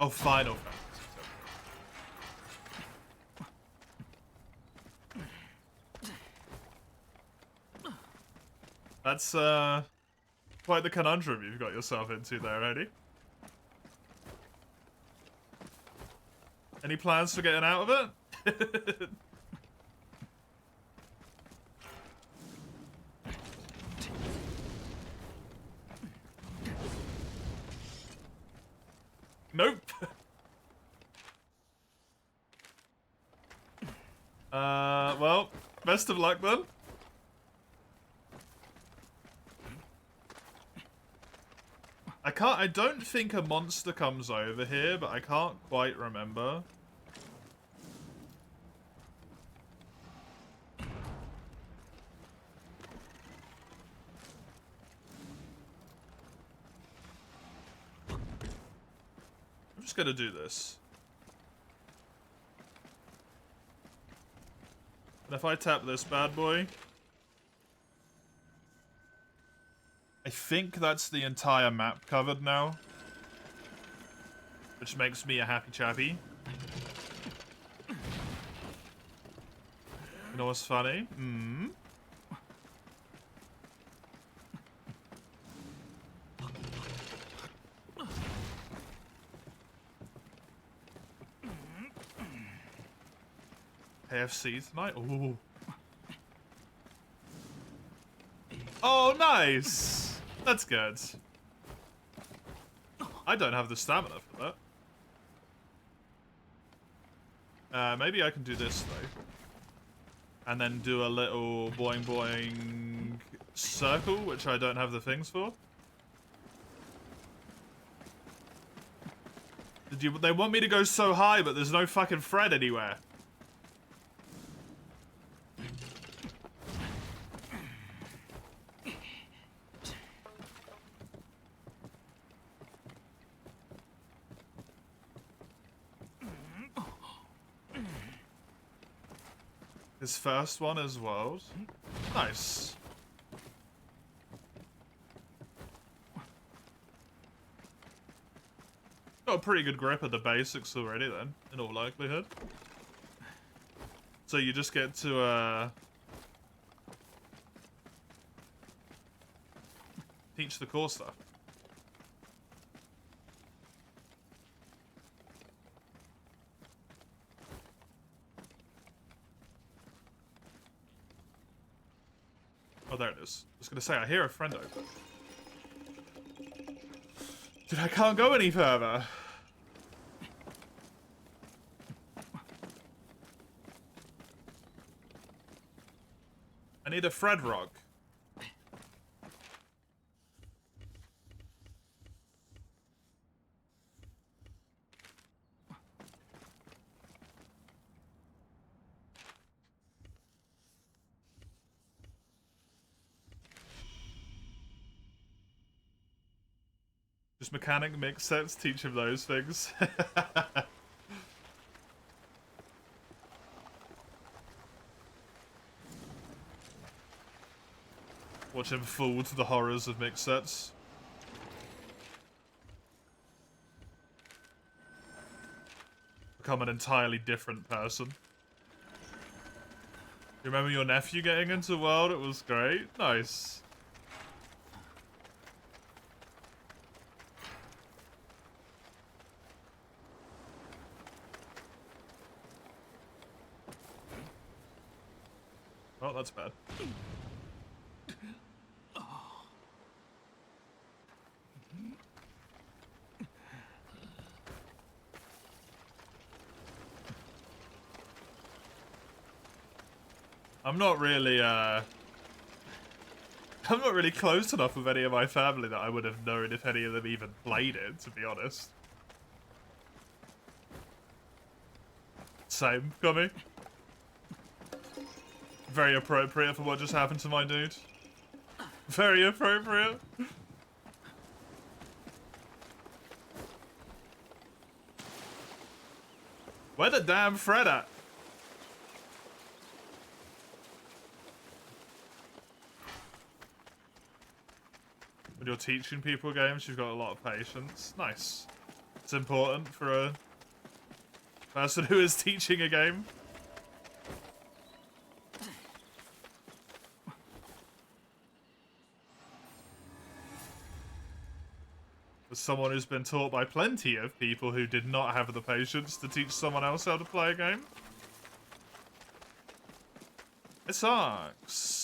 Oh, Final Fantasy. That's quite the conundrum you've got yourself into there, Eddie. Any plans for getting out of it? Nope. Well, best of luck then. I don't think a monster comes over here, but I can't quite remember. I'm just gonna do this. And if I tap this bad boy, I think that's the entire map covered now. Which makes me a happy chappy. You know what's funny? KFC tonight? Ooh. Oh, nice! That's good. I don't have the stamina for that. Maybe I can do this, though. And then do a little boing boing circle, which I don't have the things for. They want me to go so high, but there's no fucking Fred anywhere. His first one as world. Nice. Got a pretty good grip of the basics already then, in all likelihood. So you just get to teach the core stuff. Oh, there it is. I was gonna say, I hear a friend open. Dude, I can't go any further. I need a Fred rock. Just mechanic mix sets, teach him those things. Watch him fall to the horrors of mix sets. Become an entirely different person. You remember your nephew getting into World? It was great. Nice. Oh, that's bad. I'm not really close enough with any of my family that I would have known if any of them even played it, to be honest. Same, Gummy. Very appropriate for what just happened to my dude. Very appropriate. Where the damn Fred at? When you're teaching people games, you've got a lot of patience. Nice. It's important for a person who is teaching a game. As someone who's been taught by plenty of people who did not have the patience to teach someone else how to play a game. It sucks.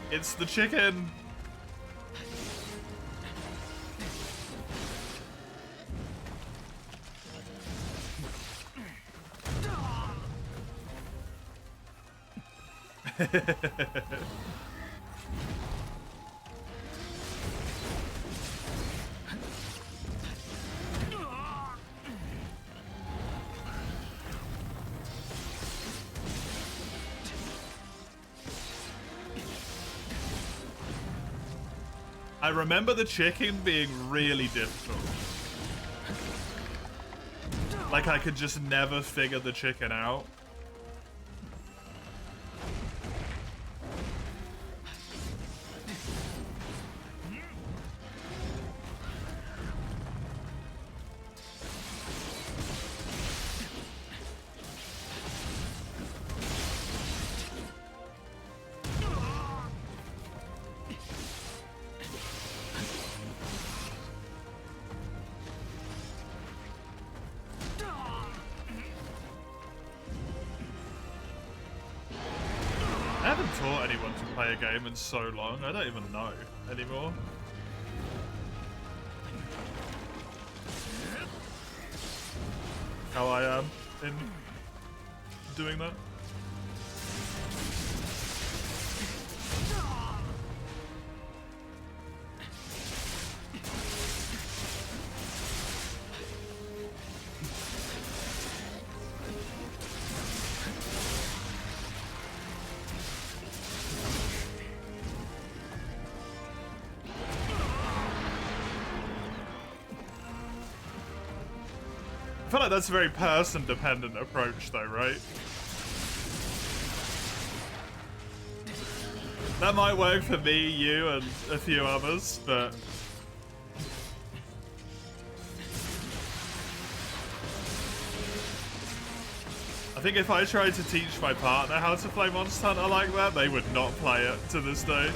It's the chicken. I remember the chicken being really difficult. Like I could just never figure the chicken out. I haven't taught anyone to play a game in so long, I don't even know anymore. How I am in doing that. I feel like that's a very person-dependent approach, though, right? That might work for me, you, and a few others, but... I think if I tried to teach my partner how to play Monster Hunter like that, they would not play it to this day.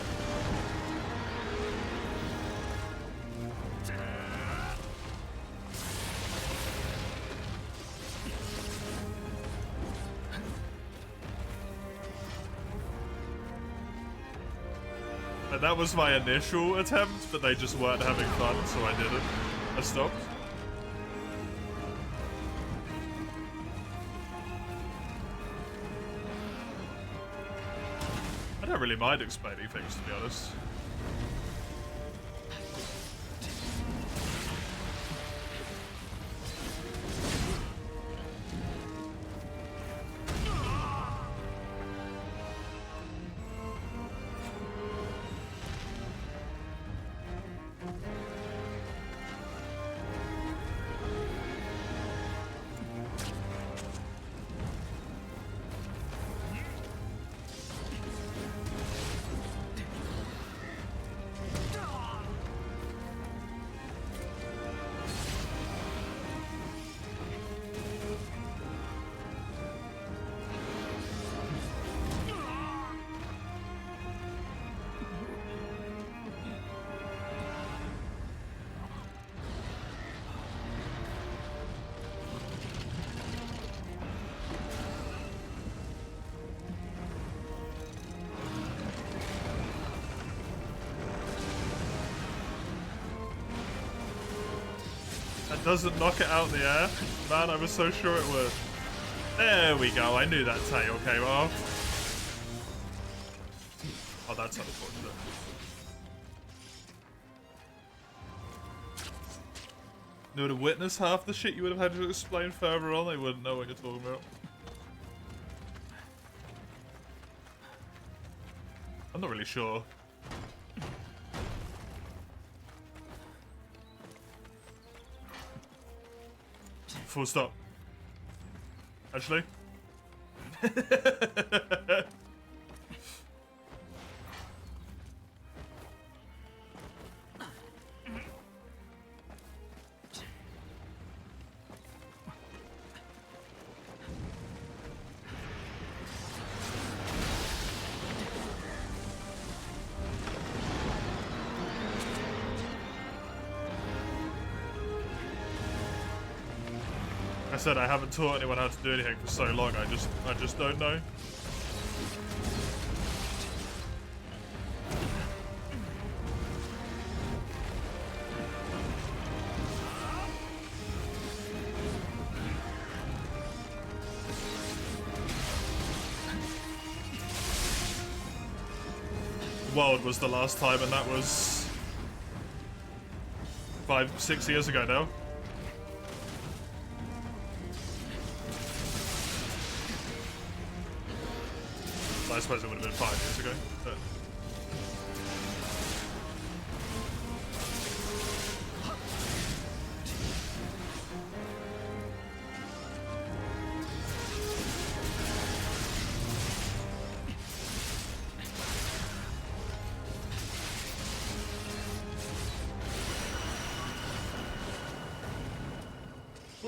But that was my initial attempt, but they just weren't having fun, so I didn't. I stopped. I don't really mind explaining things, to be honest. That doesn't knock it out in the air. Man, I was so sure it would. There we go. I knew that tail came off. Oh, that's unfortunate. You would have witnessed half the shit you would have had to explain further on. They wouldn't know what you're talking about. I'm not really sure. Full stop. Actually. I said I haven't taught anyone how to do anything for so long. I just don't know. World was the last time, and that was 5-6 years ago now. I suppose it would have been 5 years ago, but...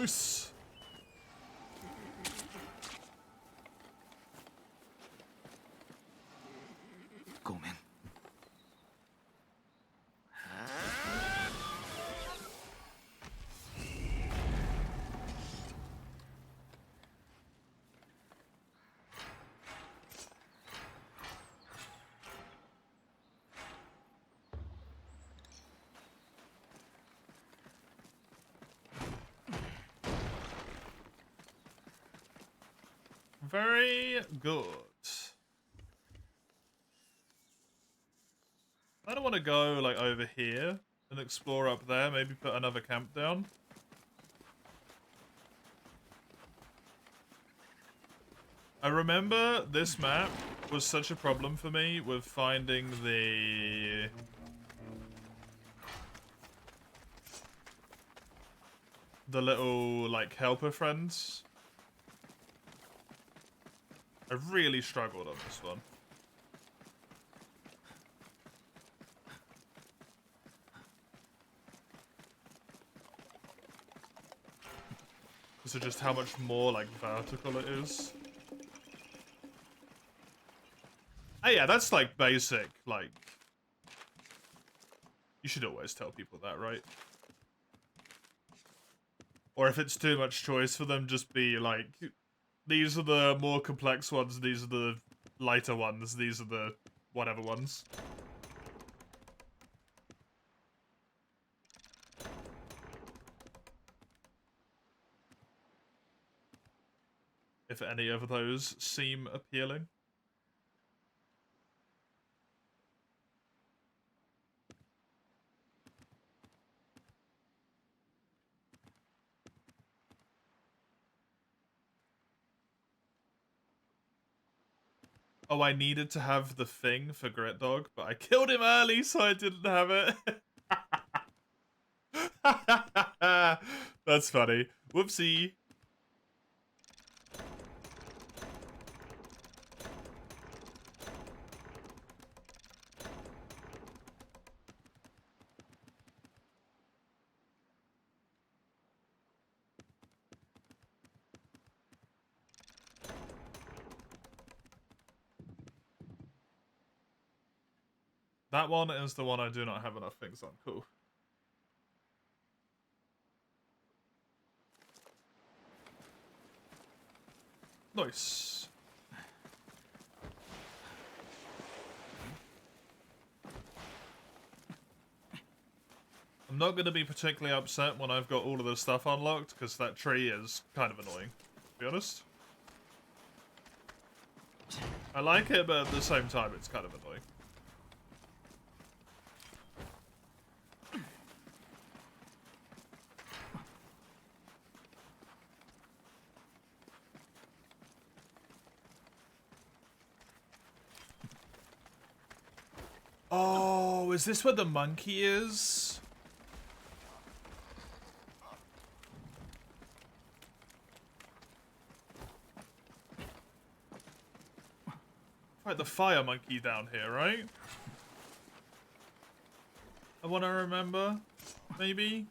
Oos. Very good. I don't want to go like over here and explore up there, maybe put another camp down. I remember this map was such a problem for me with finding the little, like, helper friends. I really struggled on this one. Because of just how much more, like, vertical it is. Oh yeah, that's, like, basic, like... You should always tell people that, right? Or if it's too much choice for them, just be like, these are the more complex ones, these are the lighter ones, these are the whatever ones. If any of those seem appealing. Oh, I needed to have the thing for Grit Dog, but I killed him early, so I didn't have it. That's funny. Whoopsie. That one is the one I do not have enough things on. Cool. Nice. I'm not going to be particularly upset when I've got all of this stuff unlocked, because that tree is kind of annoying, to be honest. I like it, but at the same time, it's kind of annoying. Oh, is this where the monkey is? Right, the fire monkey down here, right? I want to remember, maybe?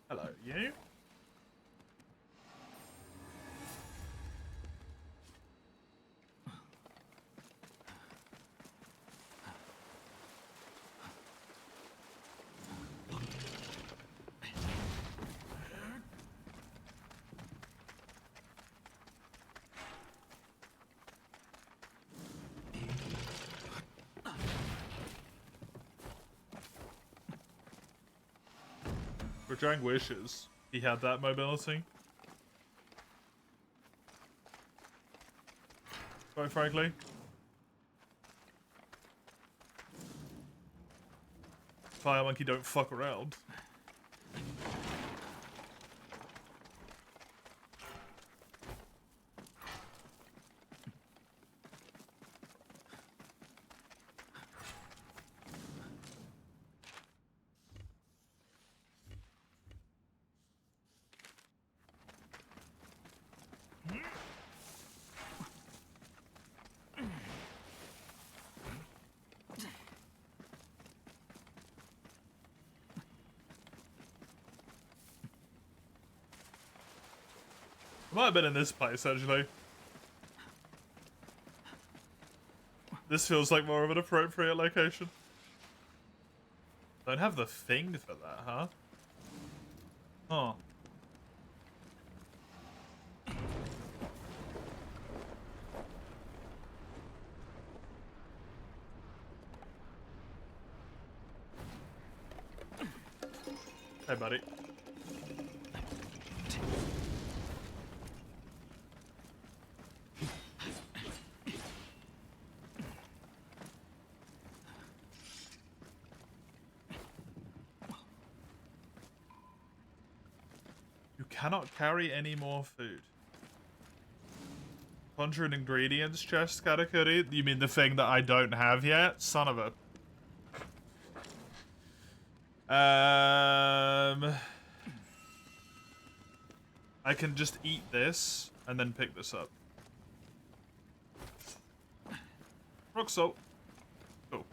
Hello, you? Rajang wishes he had that mobility. Quite frankly. Fire monkey don't fuck around. Might have been in this place, actually. This feels like more of an appropriate location. Don't have the thing for that, huh? Huh. Hey, buddy. cannot carry any more food. Conjuring ingredients chest, Katakuri? You mean the thing that I don't have yet? Son of a... I can just eat this and then pick this up. Rock salt. Cool.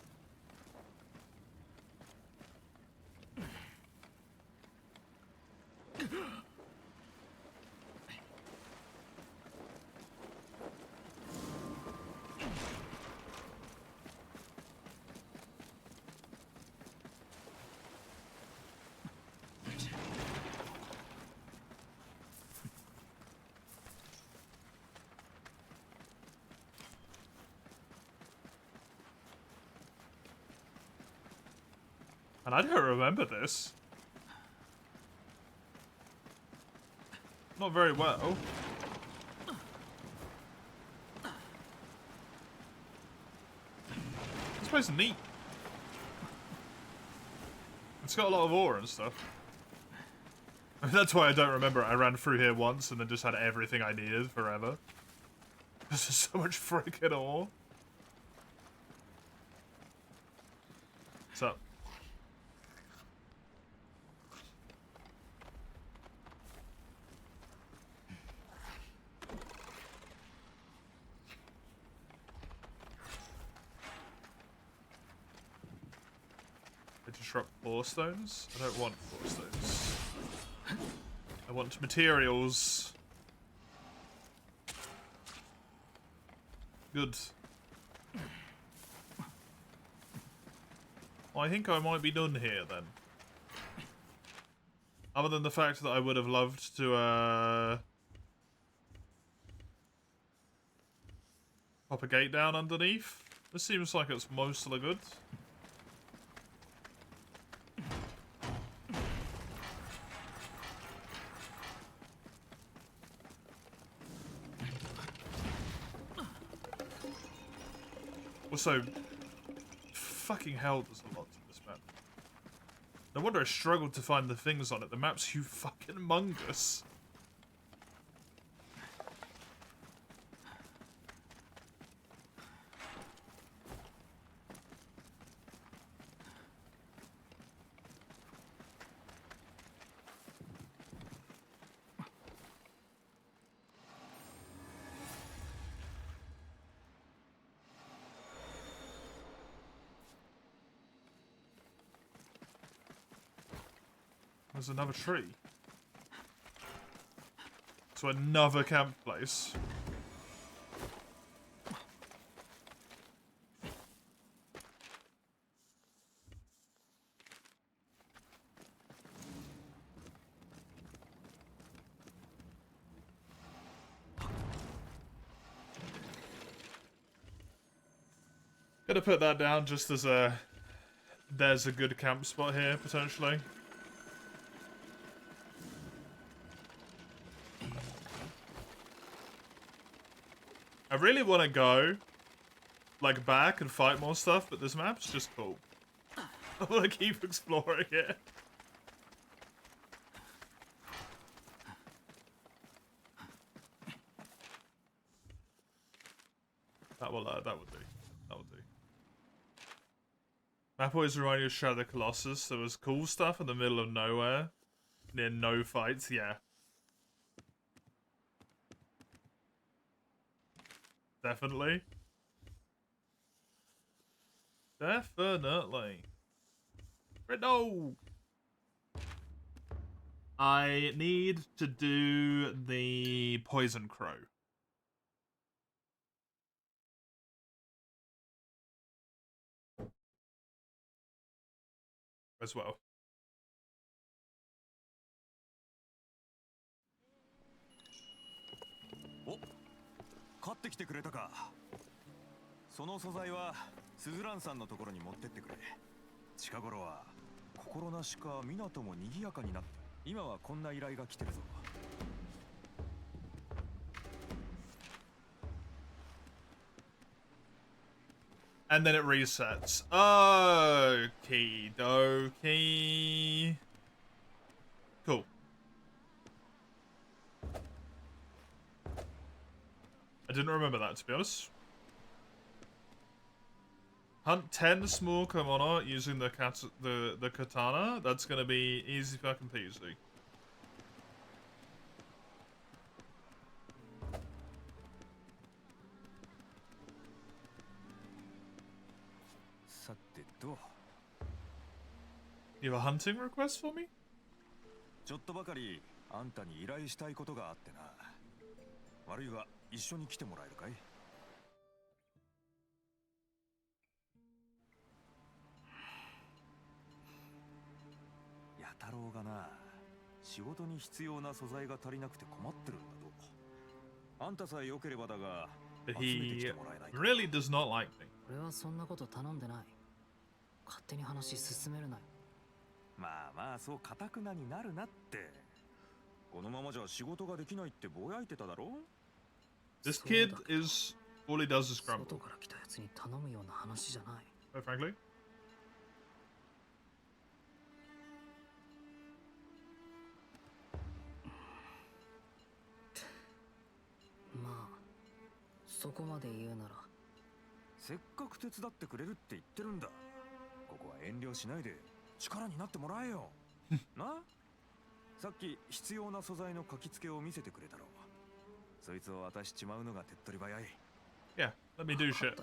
And I don't remember this. Not very well. This place is neat. It's got a lot of ore and stuff. That's why I don't remember it. I ran through here once and then just had everything I needed forever. There's so much freaking ore. What's up? Disrupt ore stones? I don't want ore stones. I want materials. Good. Well, I think I might be done here then. Other than the fact that I would have loved to pop a gate down underneath. This seems like it's mostly good. Also, fucking hell, there's a lot to this map. No wonder I struggled to find the things on it. The map's huge fucking humongous. There's another tree. To another camp place. Gonna put that down just as a... There's a good camp spot here, potentially. I really want to go, like, back and fight more stuff, but this map's just cool. I want to keep exploring it. That will do. That will do. Map always reminded me of Shadow of the Colossus. There was cool stuff in the middle of nowhere, near no fights. Yeah. Definitely. Definitely. No! I need to do the Poison Crow. As well. Oh, 買ってきてくれたか。その素材はスズランさんのところに持ってってくれ。近頃は心なしか港も賑やかになって、今はこんな依頼が来てるぞ。And then it resets. Okie dokie. Cool. didn't remember that, to be honest. Hunt 10 small kimono using the katana. That's gonna be easy fucking peasy. さてと You have a hunting request for me? ちょっとばかりあんたに依頼したいことがあってな。悪いが一緒に来てもらえるかい？弥太郎がな、仕事に必要な素材が足りなくて困ってるんだと。あんたさえ良ければだが、 But 集めてき he てもらえないか？ really does not like me. 俺はそんなこと頼んでない。勝手に話進めるなよ。まあまあ、そう堅くなになるなって。このままじゃ仕事ができないってぼやいてただろ？ This kid is all he does is 外 grumble. から来たやつに頼むような話じゃない。 Quite frankly. まあそこまで言うなら。せっかく手伝ってくれるって言ってるんだ。ここは遠慮しないで力になってもらえよ。な？さっき必要な素材の書き付けを見せてくれたろ。そいつを渡しちまうのが手っ取り早い。 Yeah, let me do shit.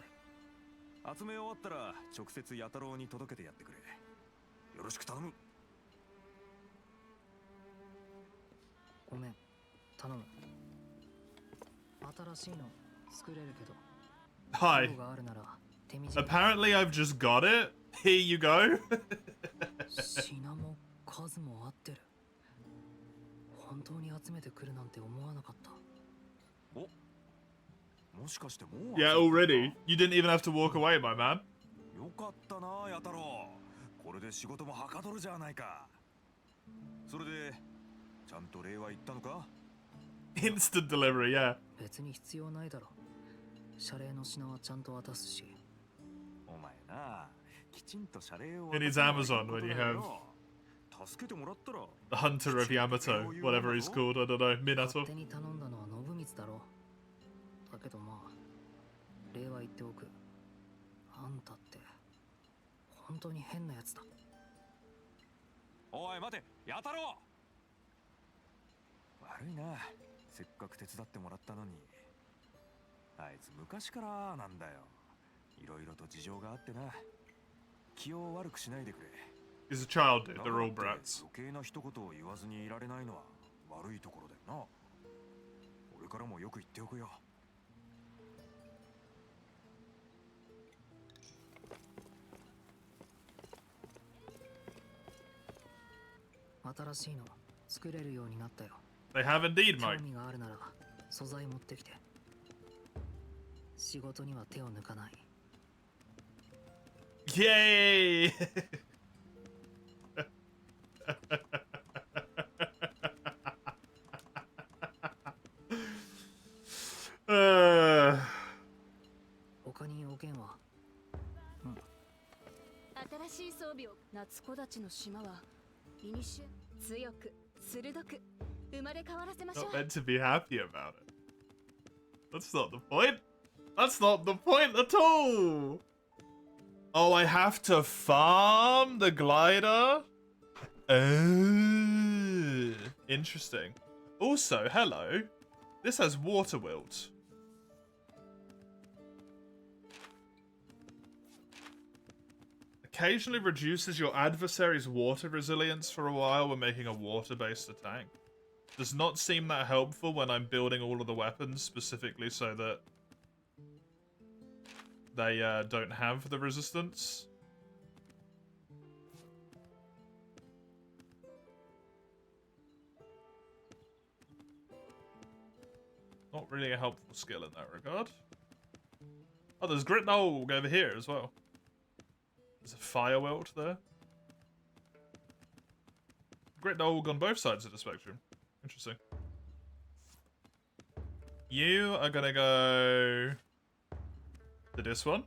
集め終わったら直接弥太郎に届けてやってくれ。よろしく頼む。ごめん、頼む。新しいの作れるけど。 Hi. 用があるなら手短に。 Apparently I've just got it. Here you go. 品も数も合ってる。本当に集めてくるなんて思わなかった。お、もしかしてもう Yeah, already. You didn't even have to walk away, my man. よかったな、弥太郎。これで仕事もはかどるじゃないか。それでちゃんと礼は言ったのか？ Instant delivery, yeah. 別に必要ないだろ。謝礼の品はちゃんと渡すし。お前な、きちんと謝礼を It is Amazon when you have 助けてもらったら the hunter of Yamato, whatever he's called. I don't know. 勝 Minato. 手に頼んだのは信光だろ。だけどまあ礼は言っておく。あんたって本当に変なやつだ。おい待て、弥太郎。悪いな、せっかく手伝ってもらったのに。あいつ昔からなんだよ。いろいろと事情があってな。気を悪くしないでくれ。 He's a child, dude. だ They're から all って brats. 余計な一言を言わずにいられないのは悪いところだよな。俺からもよく言っておくよ。新しいの作れるようになったよ。 They have indeed, 興 mate. 味があるなら素材持ってきて。仕事には手を抜かない。 Yay! uh, 他に要件は？新しい装備を夏子たちの島はイニシエ強く鋭く生まれ変わらせましょ not う。 meant to be happy about it. That's not the point. That's not the point at all. Oh, I have to farm the glider? Oh, interesting. Also, hello. This has water wilt. Occasionally reduces your adversary's water resilience for a while when making a water-based attack. Does not seem that helpful when I'm building all of the weapons specifically so that they don't have the resistance. Not really a helpful skill in that regard. Oh, there's Grit Nog over here as well. There's a Fire Wilt there. Grit Nog on both sides of the spectrum. Interesting. You are gonna go to this one.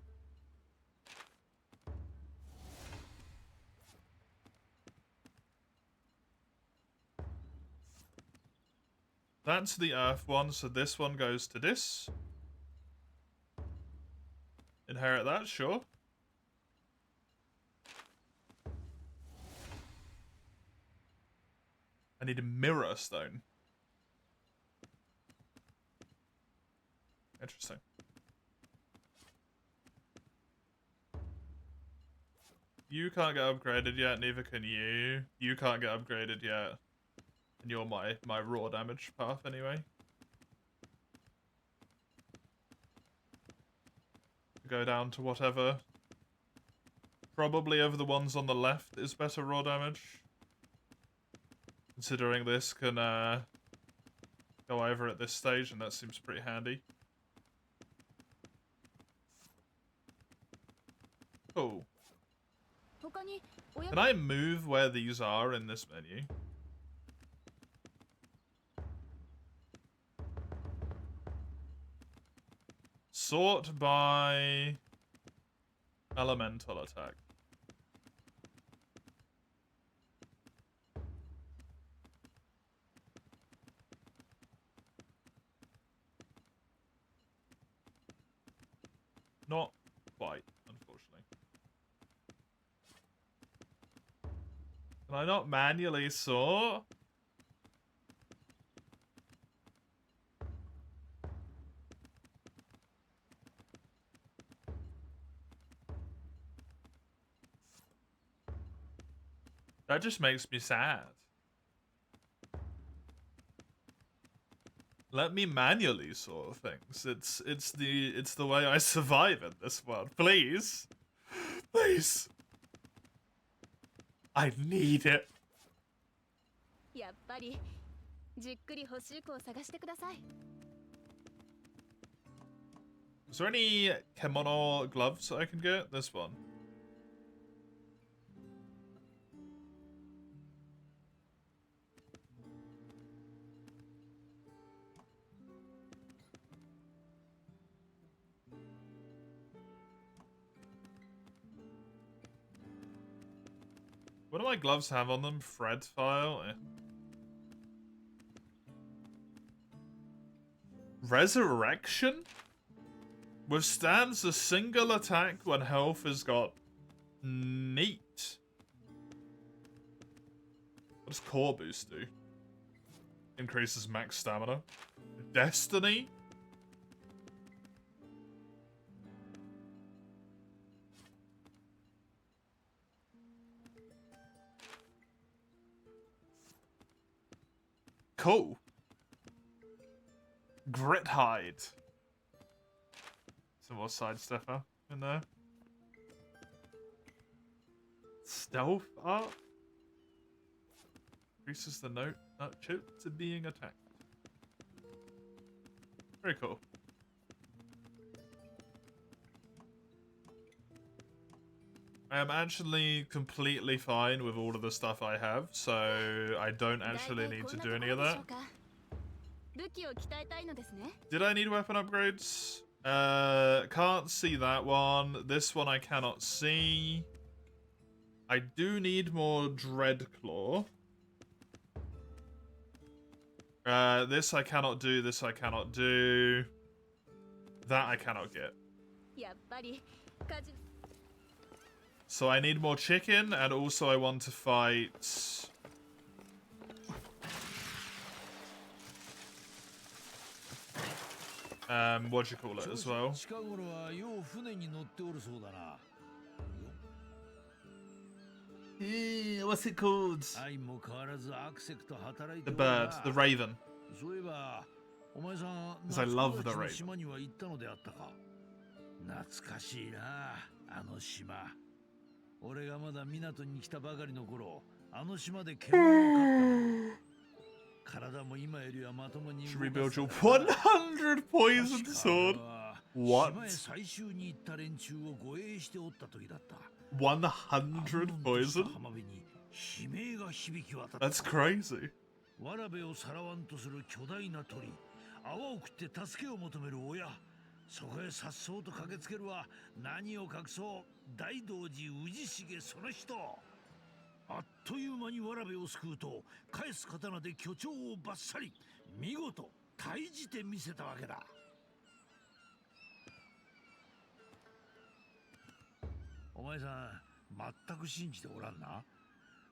That's the earth one, so this one goes to this. inherit that, sure. I need a mirror stone. Interesting. You can't get upgraded yet, neither can you. You can't get upgraded yet. And you're my raw damage path anyway. Go down to whatever. Probably over the ones on the left is better raw damage. Considering this can go over at this stage, and that seems pretty handy. Cool. Can I move where these are in this menu? Sort by elemental attack. Not quite, unfortunately. Can I not manually sort? That just makes me sad. Let me manually sort things. It's the way I survive in this world. Please. Please. I need it. やっぱりじっくり欲しい子を探してください。 Is there any kimono gloves I can get? This one. What do my gloves have on them? Fred file? Eh. Resurrection? Withstands a single attack when health is got. Neat. What does core boost do? Increases max stamina. Destiny? Cool. Grit hide. Some more sidestepper in there. Stealth up. Increases the note chip to being attacked. Very cool. I am actually completely fine with all of the stuff I have, so I don't actually need to do any of that. Did I need weapon upgrades? Can't see that one. This one I cannot see. I do need more Dreadclaw. This I cannot do, this I cannot do. That I cannot get. So I need more chicken, and also I want to fight... what do you call it as well? What's it called? The bird, the raven. Because I love the raven. Should rebuild your 100 poison sword. What? 100 poison? That's crazy. わらべをさらわんとする巨大な鳥、泡を食って助けを求める親、そこへ颯爽と駆けつけるは何を隠そう大道寺氏重その人。あっという間にわらべを救うと返す刀で巨鳥をバッサリ、見事退じてみせたわけだ。前さん全く信じておらんな。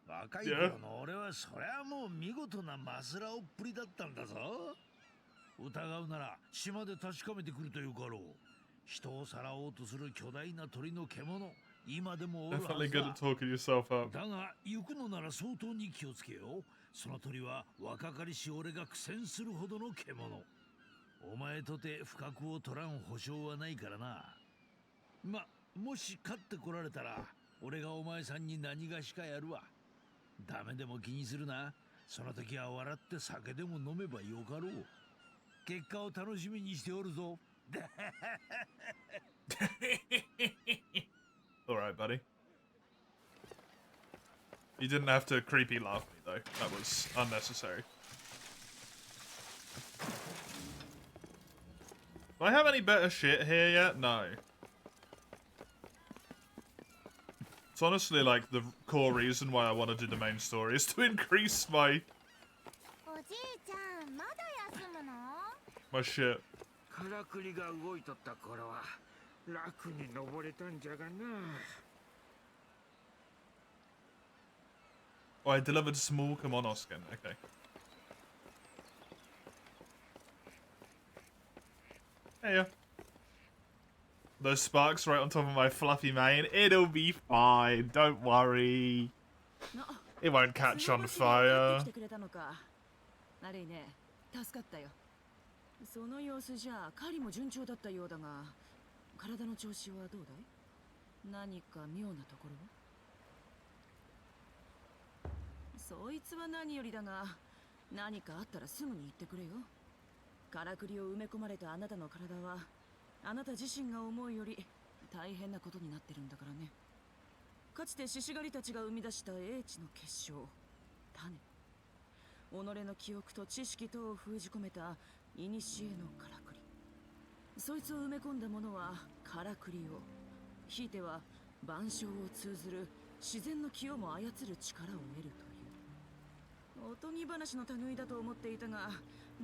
若い頃の俺はそりゃもう見事なマスラオっぷりだったんだぞ。疑うなら島で確かめてくるというかろう。人をさらおうとする巨大な鳥の獣、今でもおるは Definitely ず good だ。 at talking yourself up. だが行くのなら相当に気をつけよう。その鳥は若かりし俺が苦戦するほどの獣。お前とて不覚を取らん保証はないからな。もし勝ってこられたら俺がお前さんに何がしかやるわ。ダメでも気にするな。その時は笑って酒でも飲めばよかろう。結果を楽しみにしておるぞ。Alright, buddy. You didn't have to creepy laugh me, though. That was unnecessary. Do I have any better shit here yet? No. It's honestly like the core reason why I want to do the main story is to increase my おじいちゃんまだ休むの？ my shit. からくりが動いとった頃は楽に登れたんじゃがな。 Oh, I delivered small kimono skin. Okay. Hey, yeah. Those sparks right on top of my fluffy mane. It'll be fine. Don't worry. It won't catch on fire. 悪いね、助かったよ。その様子じゃ狩りも順調だったようだが、体の調子はどうだい？何か妙なところは？そいつは何よりだが、何かあったらすぐに言ってくれよ。からくりを埋め込まれたあなたの体は、あなた自身が思うより大変なことになってるんだからね。かつて獅子狩りたちが生み出した英知の結晶、種。己の記憶と知識等を封じ込めた古のからくり。そいつを埋め込んだ者はからくりを、ひいては万象を通ずる自然の気をも操る力を得るという。おとぎ話の類だと思っていたが、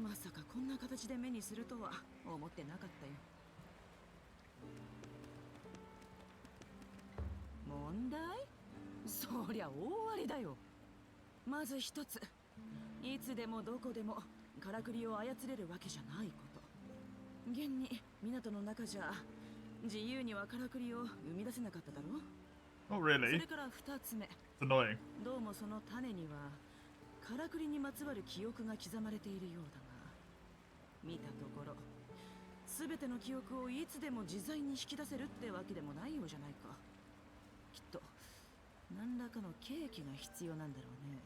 まさかこんな形で目にするとは思ってなかったよ。問題？そりゃ大ありだよ。まず一つ、いつでもどこでもからくりを操れるわけじゃないこと。現に港の中じゃ自由にはからくりを生み出せなかっただろう。 Oh, そ really? れから二つ目、 It's annoying. どうもその種にはからくりにまつわる記憶が刻まれているようだが、見たところ全ての記憶をいつでも自在に引き出せるってわけでもないようじゃないか。きっと何らかの契機が必要なんだろうね。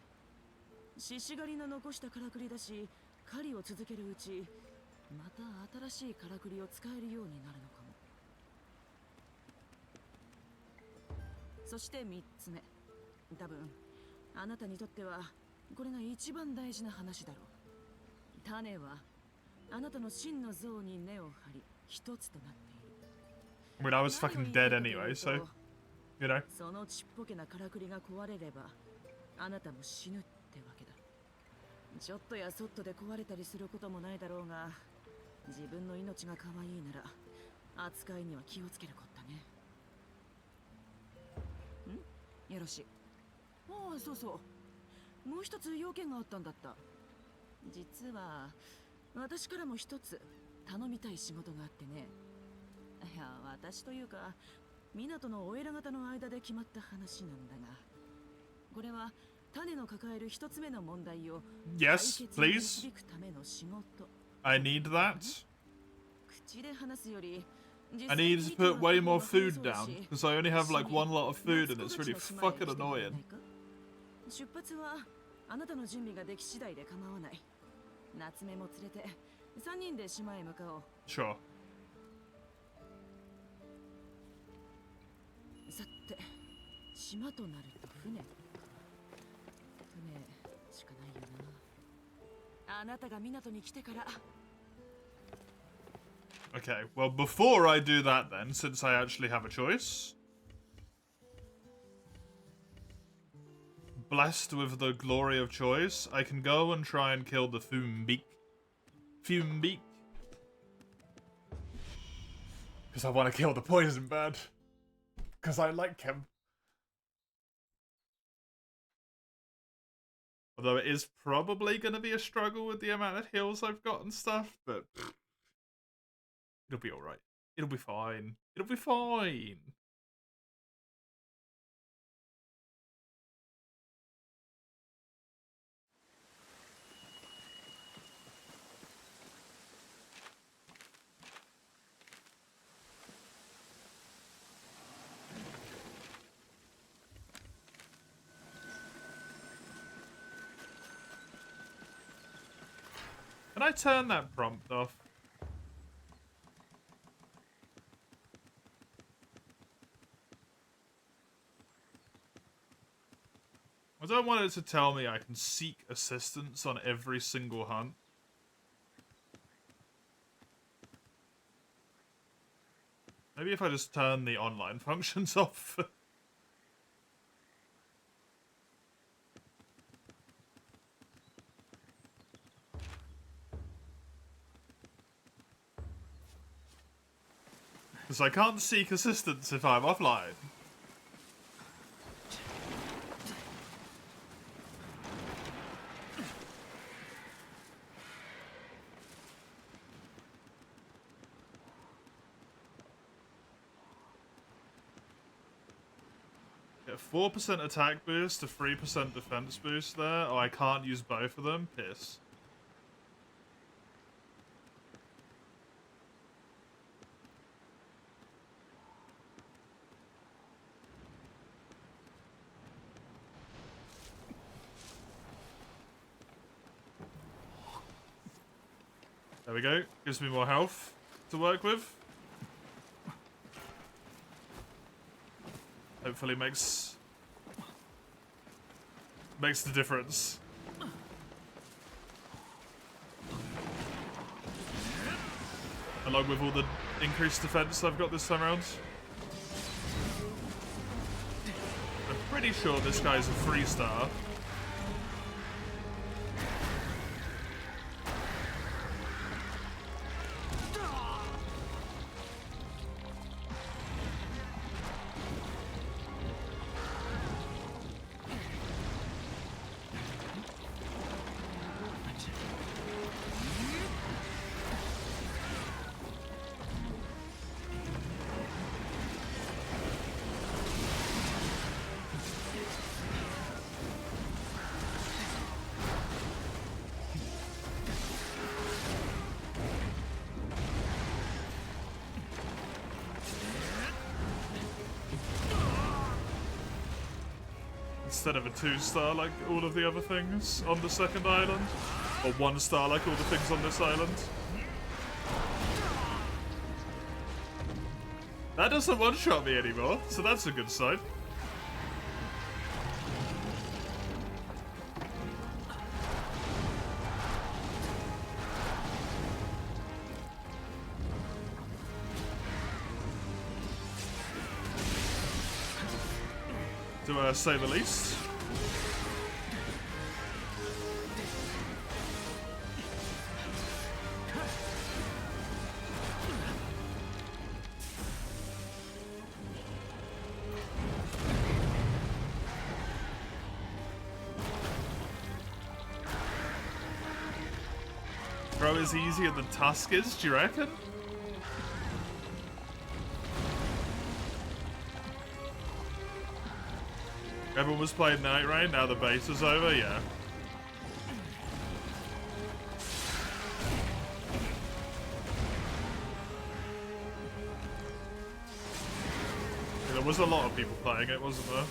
獅子狩りの残したからくりだし、狩りを続けるうちまた新しいからくりを使えるようになるのかも。そして三つ目、多分あなたにとってはこれが一番大事な話だろう。種はあなたの真の像に根を張り一つとなっている。 I mean, I was fucking dead anyway, so, you know. そのちっぽけなからくりが壊れればあなたも死ぬってわけだ。ちょっとやそっとで壊れたりすることもないだろうが、自分の命が可愛いなら扱いには気をつけるこったね。よろしい。ああ、そうそう。もう一つ要件があったんだった。実は私からも一つ頼みたい仕事があってね。いや、私というか港のお偉方の間で決まった話なんだが、これは種の抱える一つ目の問題を Yes, 解決に please. 導くための仕事。 I need that. 口で話すより I need to put way more food down, because I only have like one lot of food and it's really fucking annoying. 出発はあなたの準備ができ次第で構わない。夏目も連れて3人で島へ向かおう。 Sure. さて、島となると船しかないよな。あなたが港に来てから。 Okay, well, before I do that then, since I actually have a choice. Blessed with the glory of choice, I can go and try and kill the Fumbeak. Fumbeak. Because I want to kill the poison bird. Because I like him. Although it is probably going to be a struggle with the amount of heals I've got and stuff, but it'll be alright. It'll be fine. It'll be fine. Can I turn that prompt off? I don't want it to tell me I can seek assistance on every single hunt. Maybe if I just turn the online functions off. Because I can't seek assistance if I'm offline. Get 4% attack boost, a 3% defense boost there. Oh, I can't use both of them? Piss. There we go. Gives me more health to work with. Hopefully makes the difference. Along with all the increased defense I've got this time around. I'm pretty sure this guy's a 3-star. Instead of a 2-star like all of the other things on the second island. Or 1-star like all the things on this island. That doesn't one-shot me anymore, so that's a good sign. To say the least. Bro is easier than Tusk is, do you reckon? Everyone was playing Night Rain, now the base is over, yeah. There was a lot of people playing it, wasn't there?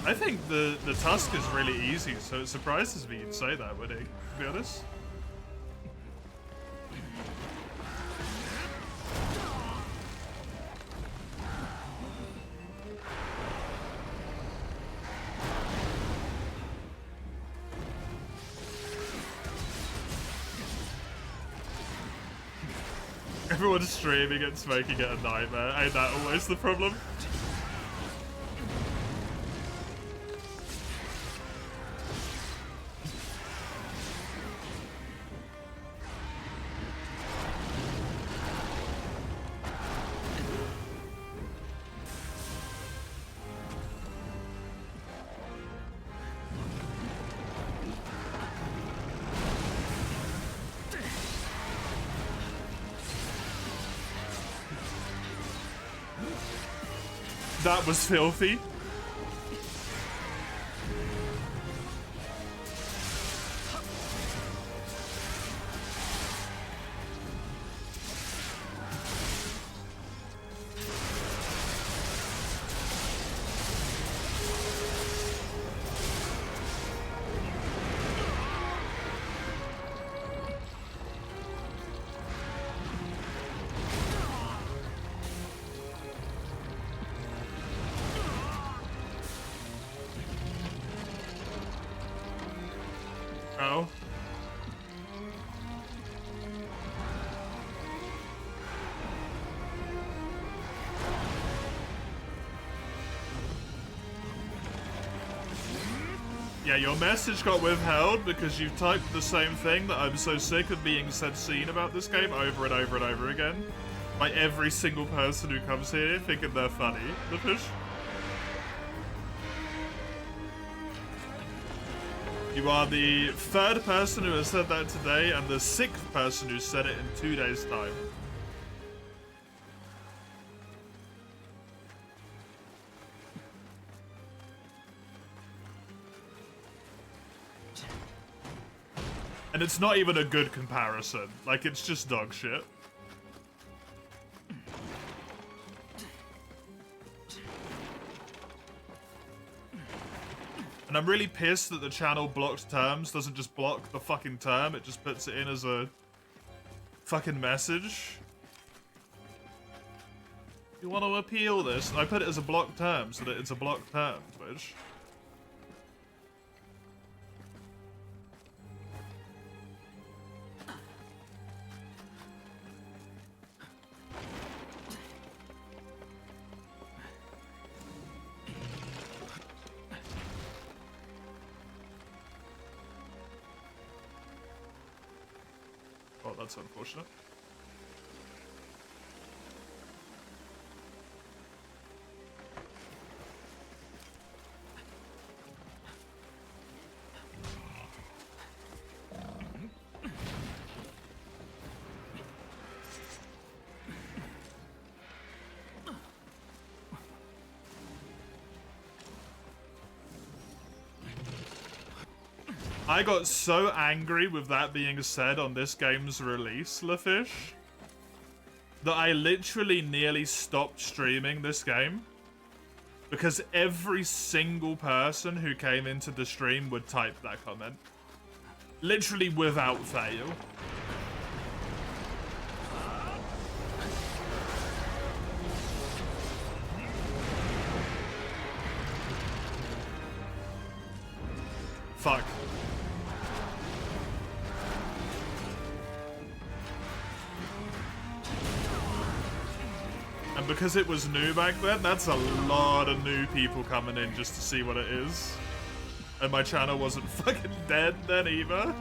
I think the Tusk is really easy, so it surprises me you'd say that, Winnie, to be honest. Everyone streaming it's making it a nightmare. Ain't that always the problem? That was filthy. Oh. Yeah, your message got withheld because you typed the same thing that I'm so sick of being said seen about this game over and over and over again by every single person who comes here thinking they're funny. The fish. You are the third person who has said that today and the sixth person who said it in 2 days' time. And it's not even a good comparison. Like, it's just dog shit. And I'm really pissed that the channel blocked terms doesn't just block the fucking term, it just puts it in as a fucking message. You want to appeal this? I put it as a blocked term so that it's a blocked term, Twitch. Oh, that's unfortunate. I got so angry with that being said on this game's release, LaFish, that I literally nearly stopped streaming this game because every single person who came into the stream would type that comment. Literally without fail. Fuck. And because it was new back then, that's a lot of new people coming in just to see what it is. And my channel wasn't fucking dead then either.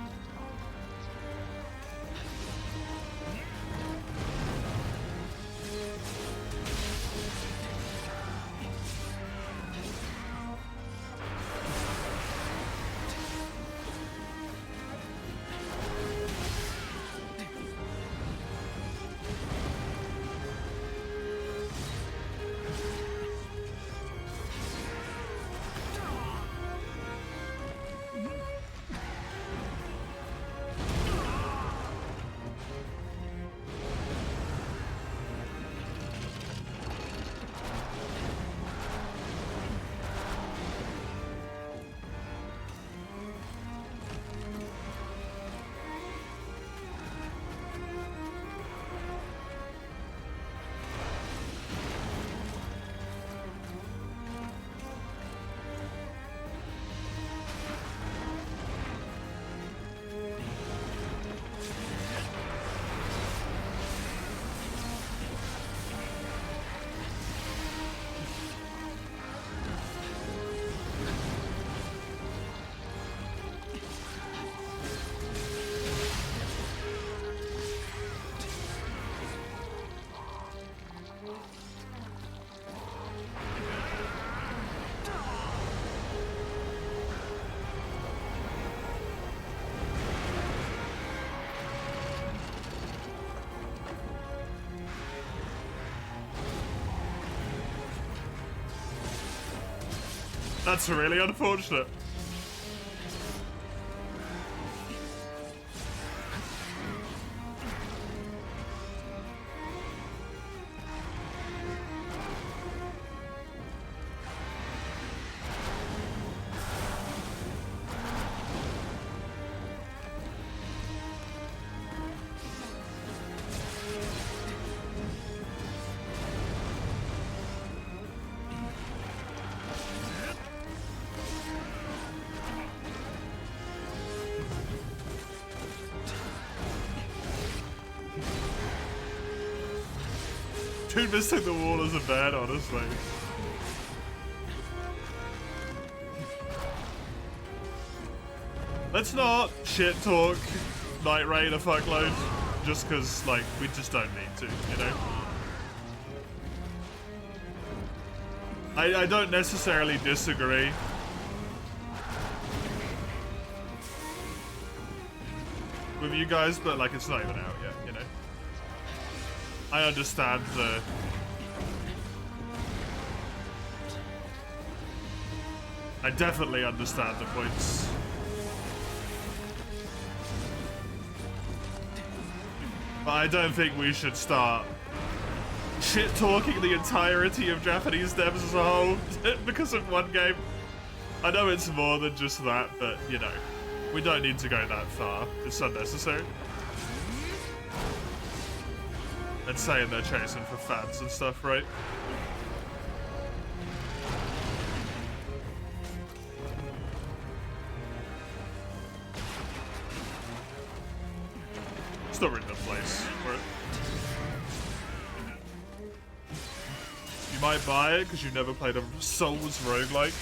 That's really unfortunate. Dude, missing the wall isn't bad, honestly. Let's not shit talk Knight Raid a fuckload, just because, like, we just don't need to, you know? I don't necessarily disagree. With you guys, but, like, it's not even out yet, you know? I understand the... I definitely understand the points. But I don't think we should start shit-talking the entirety of Japanese devs as a whole because of one game. I know it's more than just that, but, you know, we don't need to go that far. It's unnecessary. And saying they're chasing for fans and stuff, right? It's not really the place for it. You might buy it because you've never played a Souls roguelike.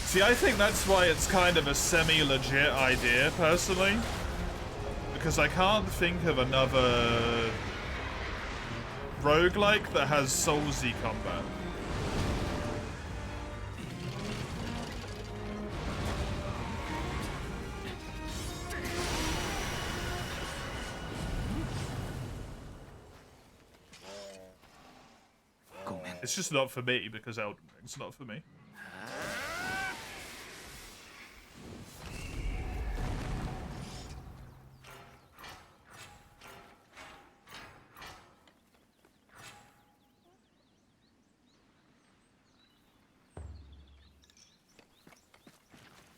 See, I think that's why it's kind of a semi-legit idea, personally. Because I can't think of another roguelike that has Soulsy combat. It's just not for me because Elden Ring's not for me.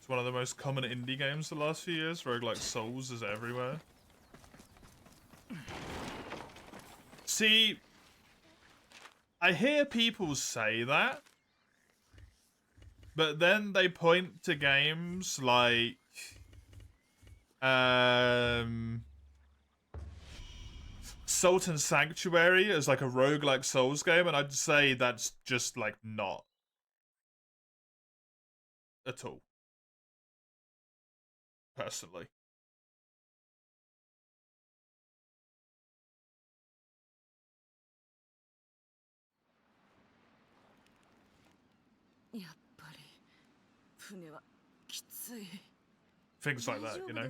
One of the most common indie games the last few years. Roguelike Souls is everywhere. See, I hear people say that, but then they point to games like Sultan Sanctuary as like a roguelike Souls game, and I'd say that's just like not at all. Personally. Things like that, you know?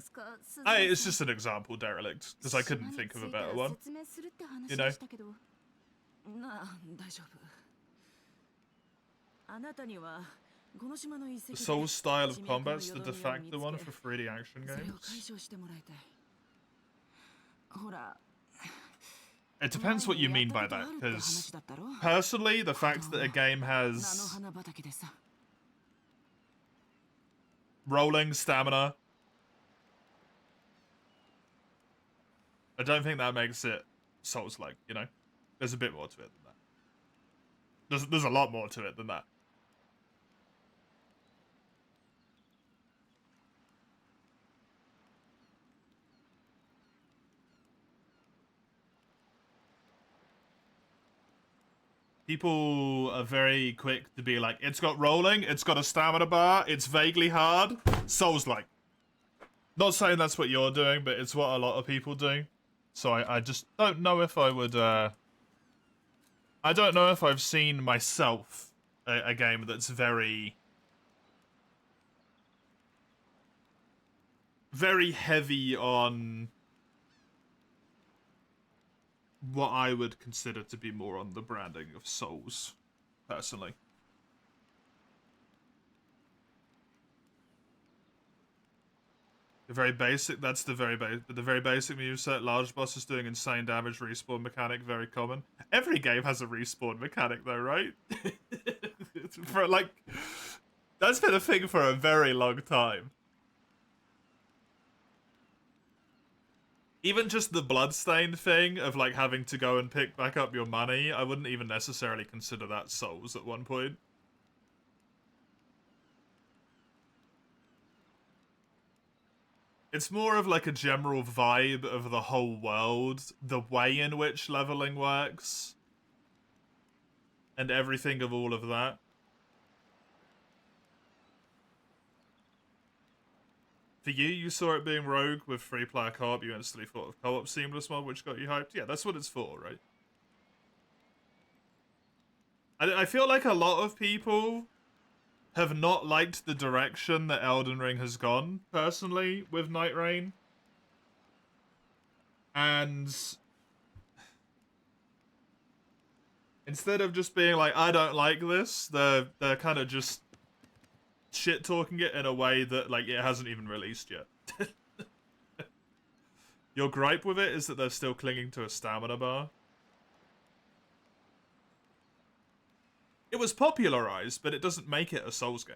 It's just an example, Derelict, because I couldn't think of a better one. You know? The Souls style of combat's the de facto one for 3D action games. It depends what you mean by that, because personally, the fact that a game has rolling stamina, I don't think that makes it Souls-like, you know? There's a bit more to it than that. There's a lot more to it than that. People are very quick to be like, it's got rolling, it's got a stamina bar, it's vaguely hard. Souls-like. Not saying that's what you're doing, but it's what a lot of people do. So I just don't know if I would, I don't know if I've seen myself a game that's very heavy on what I would consider to be more on the branding of Souls, personally. The very basic. That's the very basic moveset. Large bosses doing insane damage. Respawn mechanic very common. Every game has a respawn mechanic though, right? For like, that's been a thing for a very long time. Even just the Bloodstained thing of like having to go and pick back up your money, I wouldn't even necessarily consider that Souls at one point. It's more of like a general vibe of the whole world, the way in which leveling works, and everything of all of that. For you, you saw it being Rogue with free-player co-op, you instantly thought of co-op seamless mod, which got you hyped. Yeah, that's what it's for, right? I feel like a lot of people have not liked the direction that Elden Ring has gone, personally, with Night Rain. And instead of just being like, I don't like this, they're kind of just shit-talking it in a way that, like, it hasn't even released yet. Your gripe with it is that they're still clinging to a stamina bar. It was popularized, but it doesn't make it a Souls game.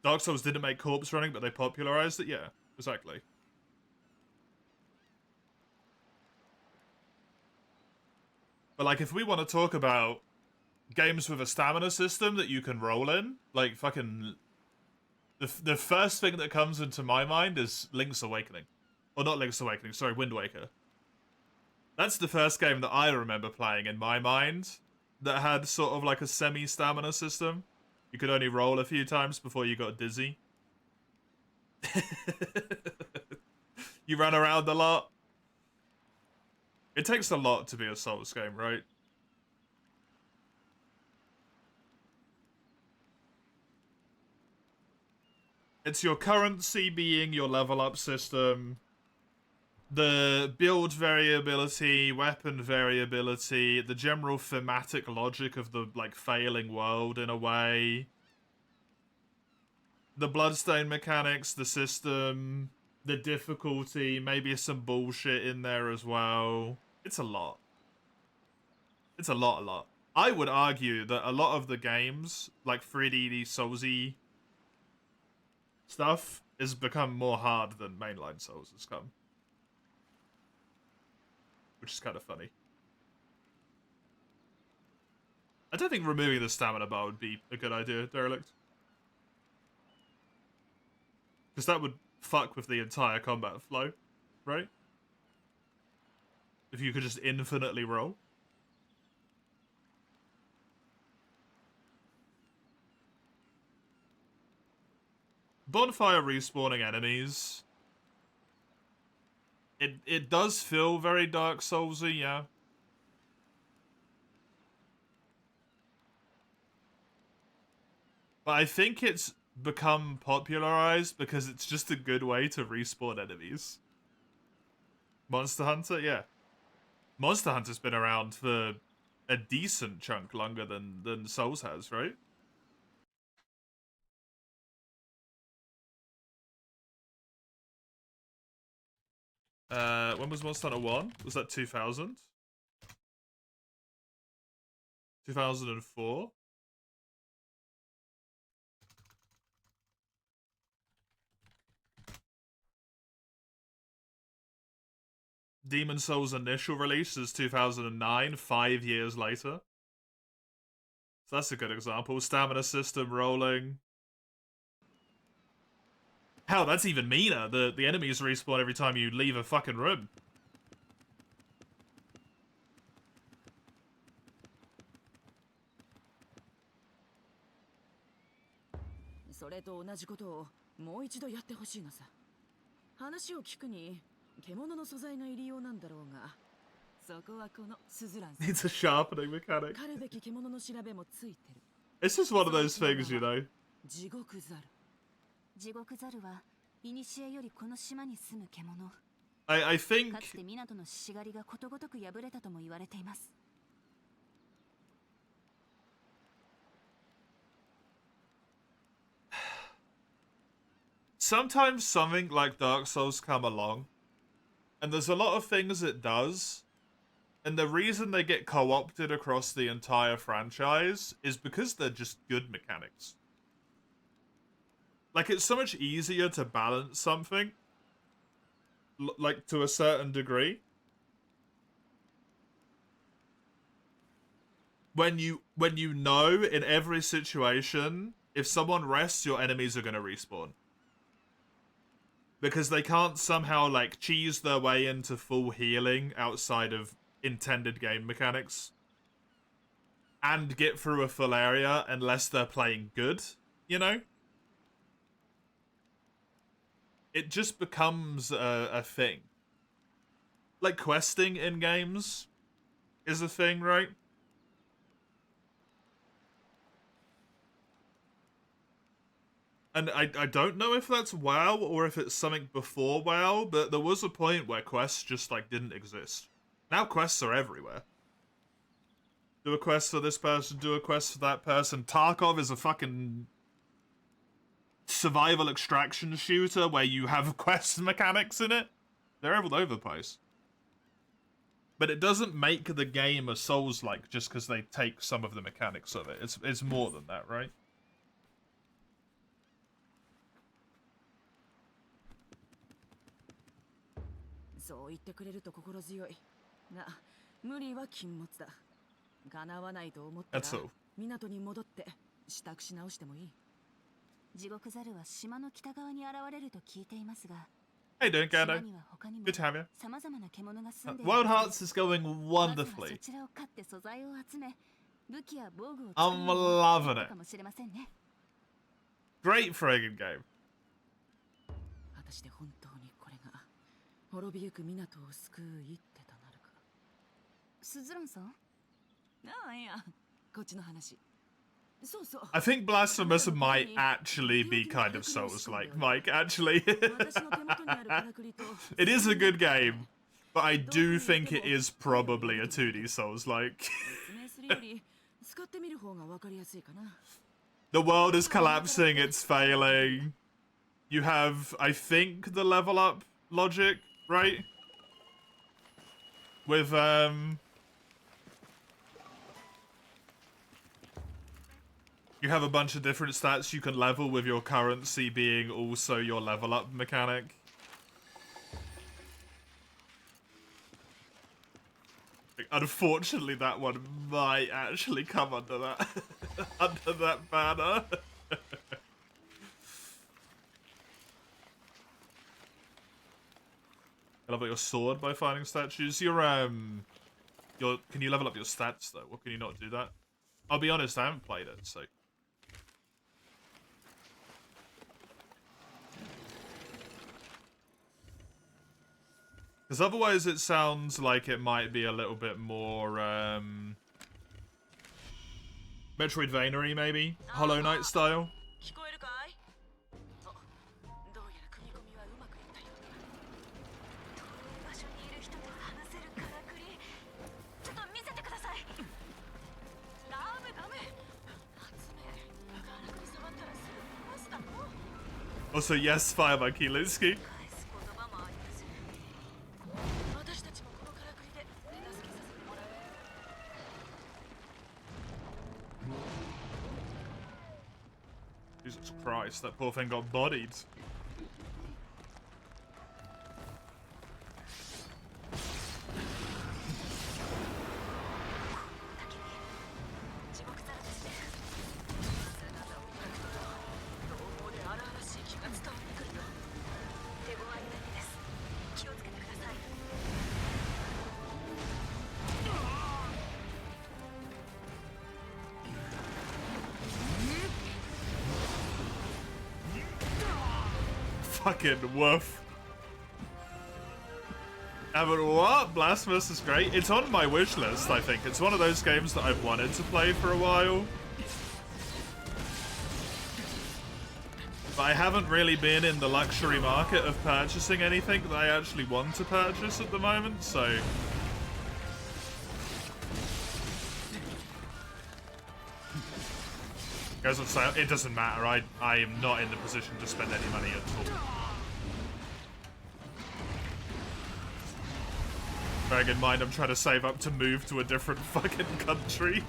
Dark Souls didn't make corpse running, but they popularized it? Yeah, exactly. But, like, if we want to talk about games with a stamina system that you can roll in, like, fucking... The first thing that comes into my mind is Link's Awakening. Or not Link's Awakening, sorry, Wind Waker. That's the first game that I remember playing in my mind that had sort of like a semi-stamina system. You could only roll a few times before you got dizzy. You ran around a lot. It takes a lot to be a Souls game, right? It's your currency being your level up system. The build variability, weapon variability, the general thematic logic of the, like, failing world in a way. The bloodstain mechanics, the system, the difficulty, maybe some bullshit in there as well. It's a lot. It's a lot. I would argue that a lot of the games, like 3D Soulsy stuff, has become more hard than mainline Souls has come. Which is kind of funny. I don't think removing the stamina bar would be a good idea, Derelict. Because that would fuck with the entire combat flow, right? If you could just infinitely roll. Bonfire respawning enemies. It does feel very Dark Soulsy, yeah. But I think it's become popularized because it's just a good way to respawn enemies. Monster Hunter, yeah. Monster Hunter's been around for a decent chunk longer than Souls has, right? When was Monster Hunter 1? Was that 2000? 2004? Demon Souls' initial release is 2009, 5 years later. So that's a good example. Stamina system rolling. Hell, that's even meaner. The enemies respawn every time you leave a fucking room.それと同じことをもう一度やってほしいのさ。話を聞くに獣の素材が入りようなんだろうが、そこはこのスズランさん。It's a sharpening mechanic. 狩るべき獣の調べもついてる。It's just one of those things, you know. 地獄ザル。地獄ザルは古よりこの島に住む獣。I think かつて港の獅子狩りがことごとく敗れたとも言われています。sometimes something like Dark Souls come along, and there's a lot of things it does, and the reason they get co-opted across the entire franchise is because they're just good mechanics. Like, it's so much easier to balance something, like, to a certain degree, when you know in every situation, if someone rests, your enemies are going to respawn. Because they can't somehow, like, cheese their way into full healing outside of intended game mechanics. And get through a full area unless they're playing good, you know? It just becomes a thing. Like, questing in games is a thing, right? And I don't know if that's WoW or if it's something before WoW, but there was a point where quests just, like, didn't exist. Now quests are everywhere. Do a quest for this person, do a quest for that person. Tarkov is a fucking survival extraction shooter where you have quest mechanics in it. They're all over the place. But it doesn't make the game a Souls-like just because they take some of the mechanics of it. It's more than that, right?そう言ってくれると心強い。が、無理は禁物だ。叶わないと思ったら That's all. 港に戻って支度し直してもいい。地獄ザルは島の北側に現れると聞いていますが、 Hey, doing, 島 Gando? には他にも Good to have you. 様々な獣が住んでいる。 Wild Hearts is going まずは wonderfully. そちらを飼って素材を集め、武器や防具を I'm 作るのが loving いい it. かもしれませんね。 Great friggin' game. 果たして本当にこれが滅びゆく港を救う一手となるか。スズランさん？ああいや、こっちの話。そうそう。 I think Blasphemous might actually be kind of Souls-like, Mike, actually. 私の手元にあるからくりと It is a good game, but I do think it is probably a 2D Souls-like. 説明するより使ってみる方がわかりやすいかな。 The world is collapsing, it's failing. You have, I think, the level up logic, right? With, you have a bunch of different stats you can level with your currency being also your level up mechanic. Unfortunately, that one might actually come under that under that banner. I level your sword by finding statues. Your can you level up your stats though? Or can you not do that? I'll be honest, I haven't played it, so. Because otherwise it sounds like it might be a little bit more, Metroidvania-y, maybe? Hollow Knight style? 聞こえるかい？あ、どうやら組み込みはうまくいったようだ。遠い場所にいる人と話せるからくり。ちょっと見せてください。ダメダメ。集め。からくり触ったらすぐ壊すだろ。 Also, yes, Fire Monkey Linsky. 返す言葉もあります。私たちもこのからくりで手助けさせてもらう。 Jesus Christ, that poor thing got bodied. Fucking woof. But what? Blasphemous is great. It's on my wish list, I think. It's one of those games that I've wanted to play for a while. But I haven't really been in the luxury market of purchasing anything that I actually want to purchase at the moment, so... Goes on sale. It doesn't matter. I am not in the position to spend any money at all. Bearing in mind, I'm trying to save up to move to a different fucking country.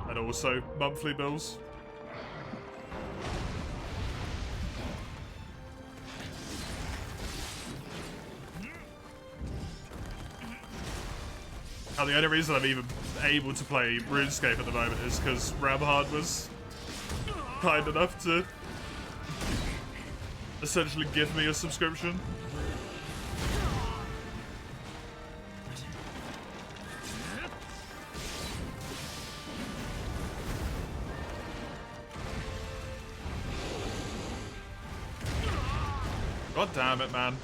And also monthly bills. Now, the only reason I'm even able to play RuneScape at the moment is because Ramhard was kind enough to essentially give me a subscription. God damn it, man.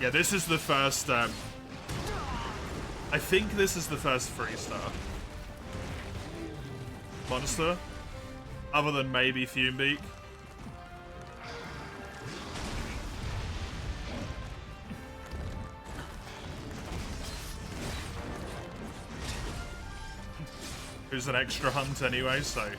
Yeah, this is the first, I think this is the first 3-star monster, other than maybe Fumebeak. Who's an extra hunt anyway, so...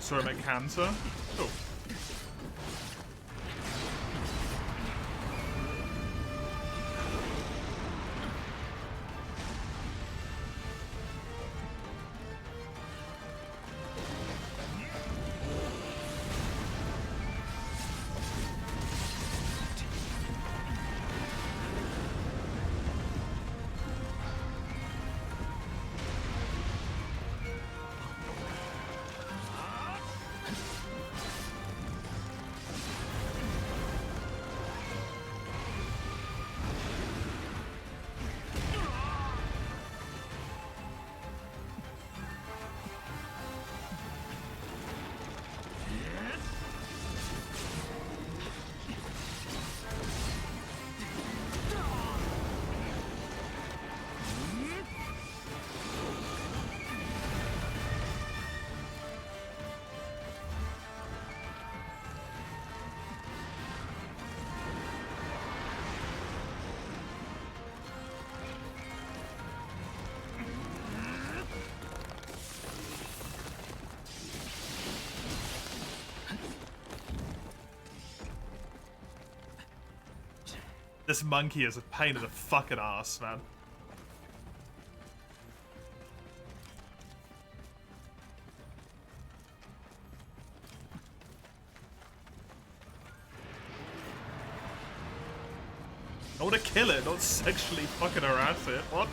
Saw him at Cancer. Cool. This monkey is a pain in the fucking ass, man. I want to kill it, not sexually fucking harass it. What?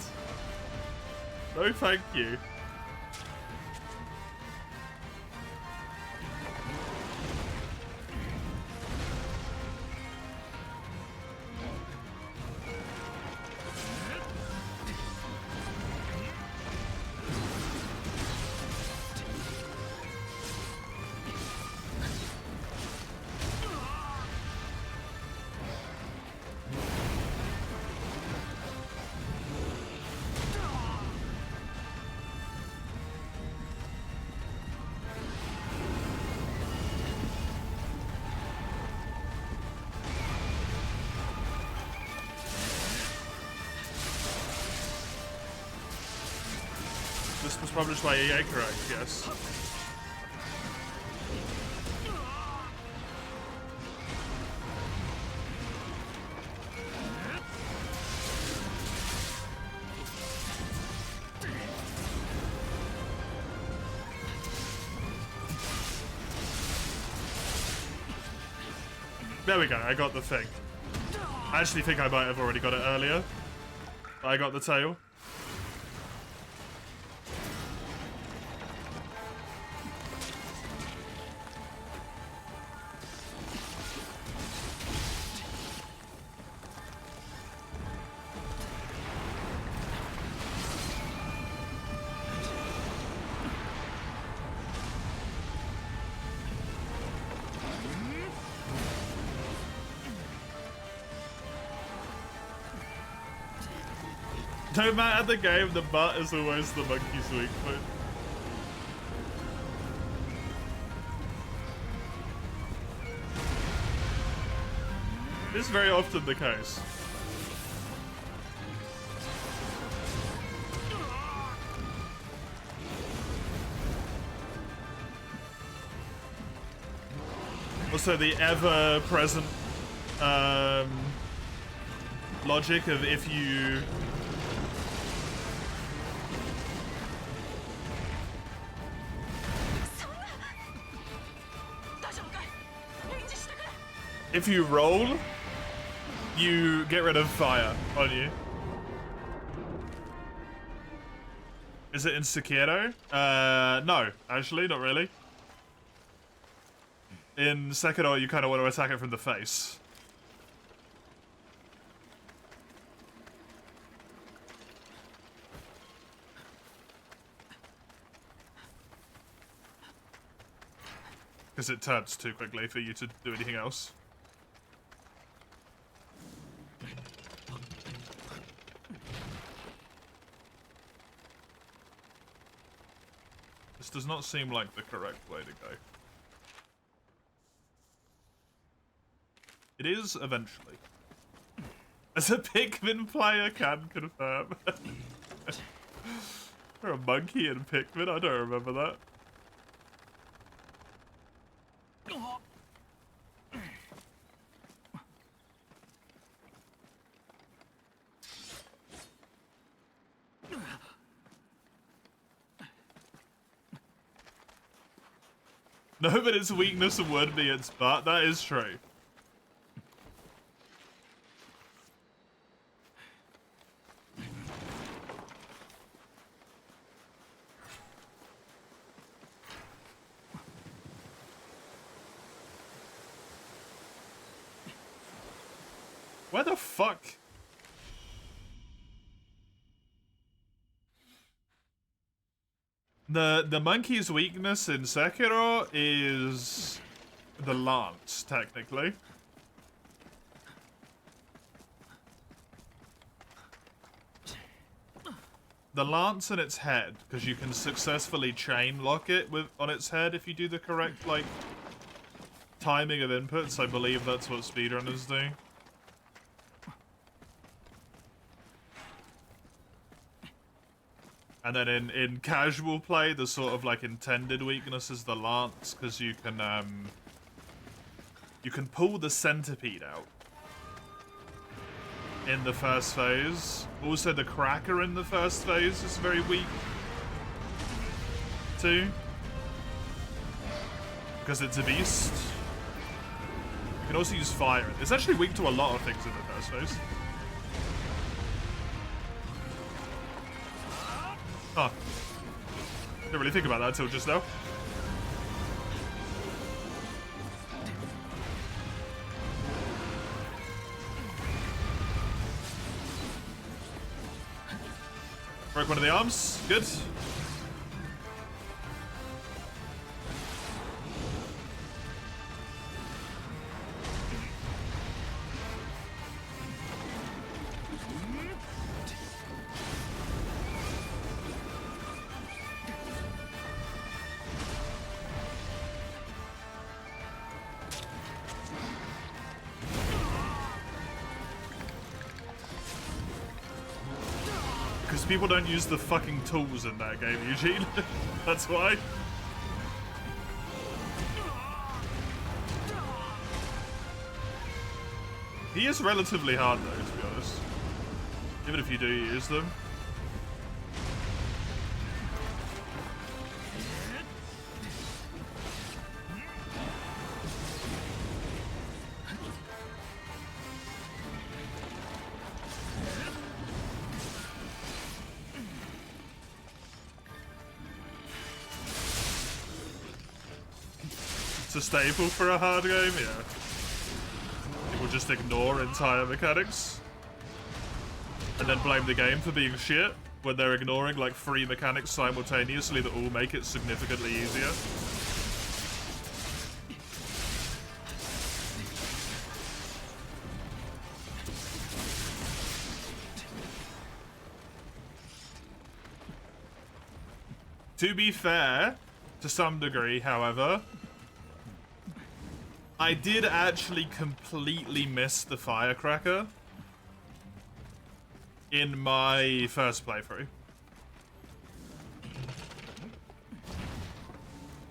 No, thank you. This was published by EA, correct? Yes. There we go, I got the thing. I actually think I might have already got it earlier. But I got the tail. No matter the game, the butt is always the monkey's weak point. It's very often the case. Also, the ever-present logic of if you roll, you get rid of fire on you. Is it in Sekiro? No, actually, not really. In Sekiro, you kind of want to attack it from the face. Because it turns too quickly for you to do anything else. This does not seem like the correct way to go. It is eventually. As a Pikmin player can confirm. Or a monkey in Pikmin, I don't remember that. No, but its weakness would be its butt. That is true. Where the fuck? The monkey's weakness in Sekiro is the lance, technically. The lance in its head, because you can successfully chain lock it on its head if you do the correct, like, timing of inputs. I believe that's what speedrunners do. And then in casual play, the sort of like intended weakness is the lance, because you can pull the centipede out in the first phase. Also, the cracker in the first phase is very weak too, because it's a beast. You can also use fire. It's actually weak to a lot of things in the first phase. Huh. Didn't really think about that until just now. Broke one of the arms. Good. People don't use the fucking tools in that game, Eugene. That's why. He is relatively hard though, to be honest. Even if you do use them. It's a staple for a hard game, yeah. People just ignore entire mechanics. And then blame the game for being shit when they're ignoring like 3 mechanics simultaneously that all make it significantly easier. To be fair, to some degree, however, I did actually completely miss the firecracker in my first playthrough.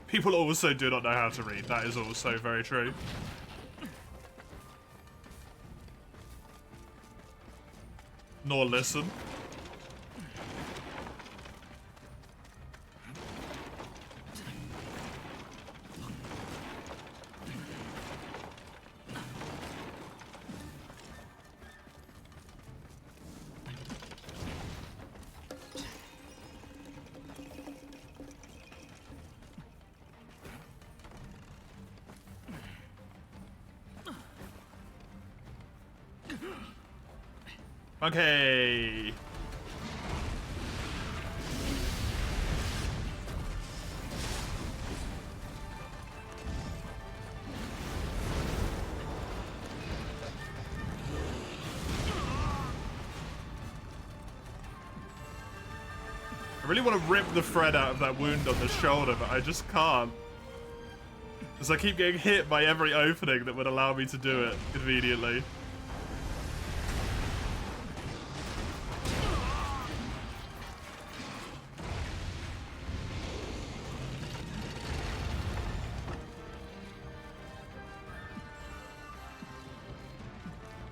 People also do not know how to read. That is also very true. Nor listen. Okay. I really want to rip the thread out of that wound on the shoulder, but I just can't. Because I keep getting hit by every opening that would allow me to do it immediately.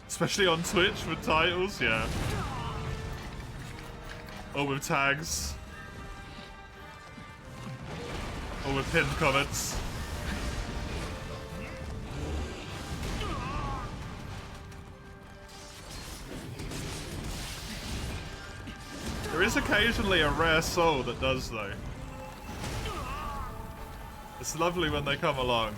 Especially on Twitch with titles, yeah. Or with tags. Or with pinned comments. There is occasionally a rare soul that does, though. It's lovely when they come along.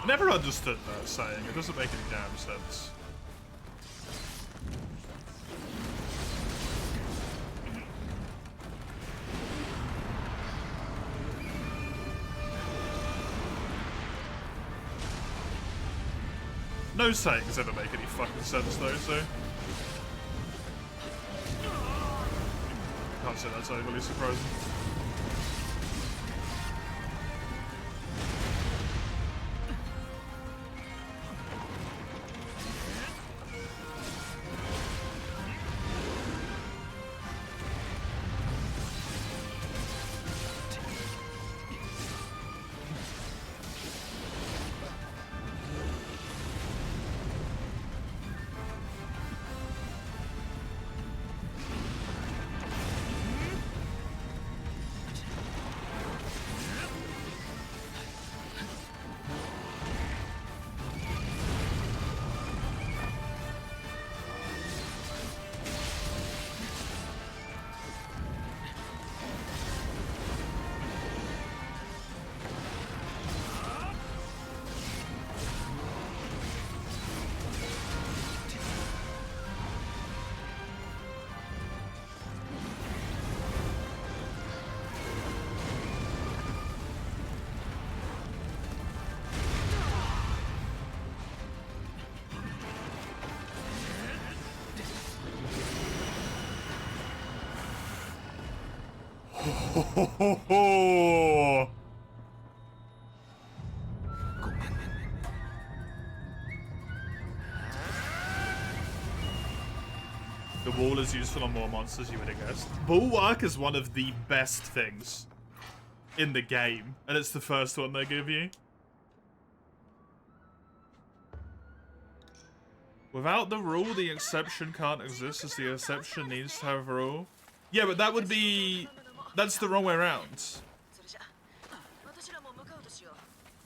I never understood that saying. It doesn't make any damn sense. No sayings ever make any fucking sense though, so... Can't say that's overly surprising. The wall is useful on more monsters, you would have guessed. Bulwark is one of the best things in the game, and it's the first one they give you. Without the rule, the exception can't exist, as the exception needs to have a rule. Yeah, but that would be... That's the wrong way around. それじゃ私らも向かうとしよう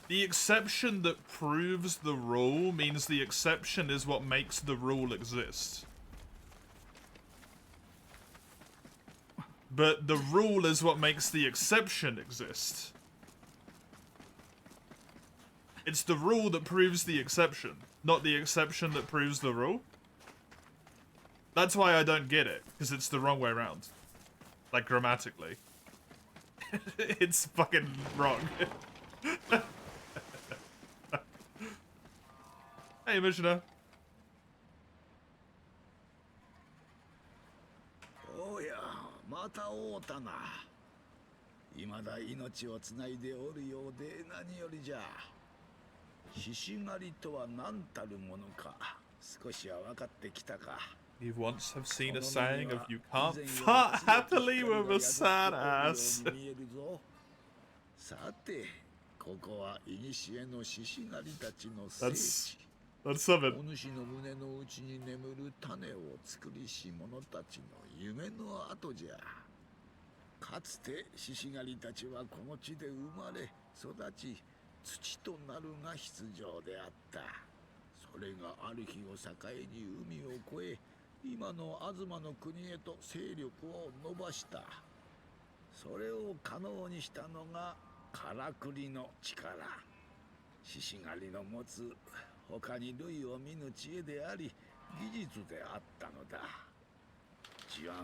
The exception that proves the rule means the exception is what makes the rule exist. But the rule is what makes the exception exist. It's the rule that proves the exception, not the exception that proves the rule. That's why I don't get it, because it's the wrong way around. Like, grammatically. It's fucking wrong. Hey, Missioner. おや、また会うたな。未だ命をつないでおるようで何よりじゃ。獅子狩りとは何たるものか、少しは分かってきたか。You once have seen a saying of you can't fart happily with a sad ass. さて、ここは古の獅子狩りたちの聖地。That's something. お主の胸の内に眠る種を作りし者たちの夢の跡じゃ。かつて獅子狩りたちはこの地で生まれ育ち、土となるが出場であった。それがある日を境に海を越え、今の東の国へと勢力を伸ばした。それを可能にしたのがからくりの力。獅子狩りの持つ他に類を見ぬ知恵であり技術であったのだ。じゃが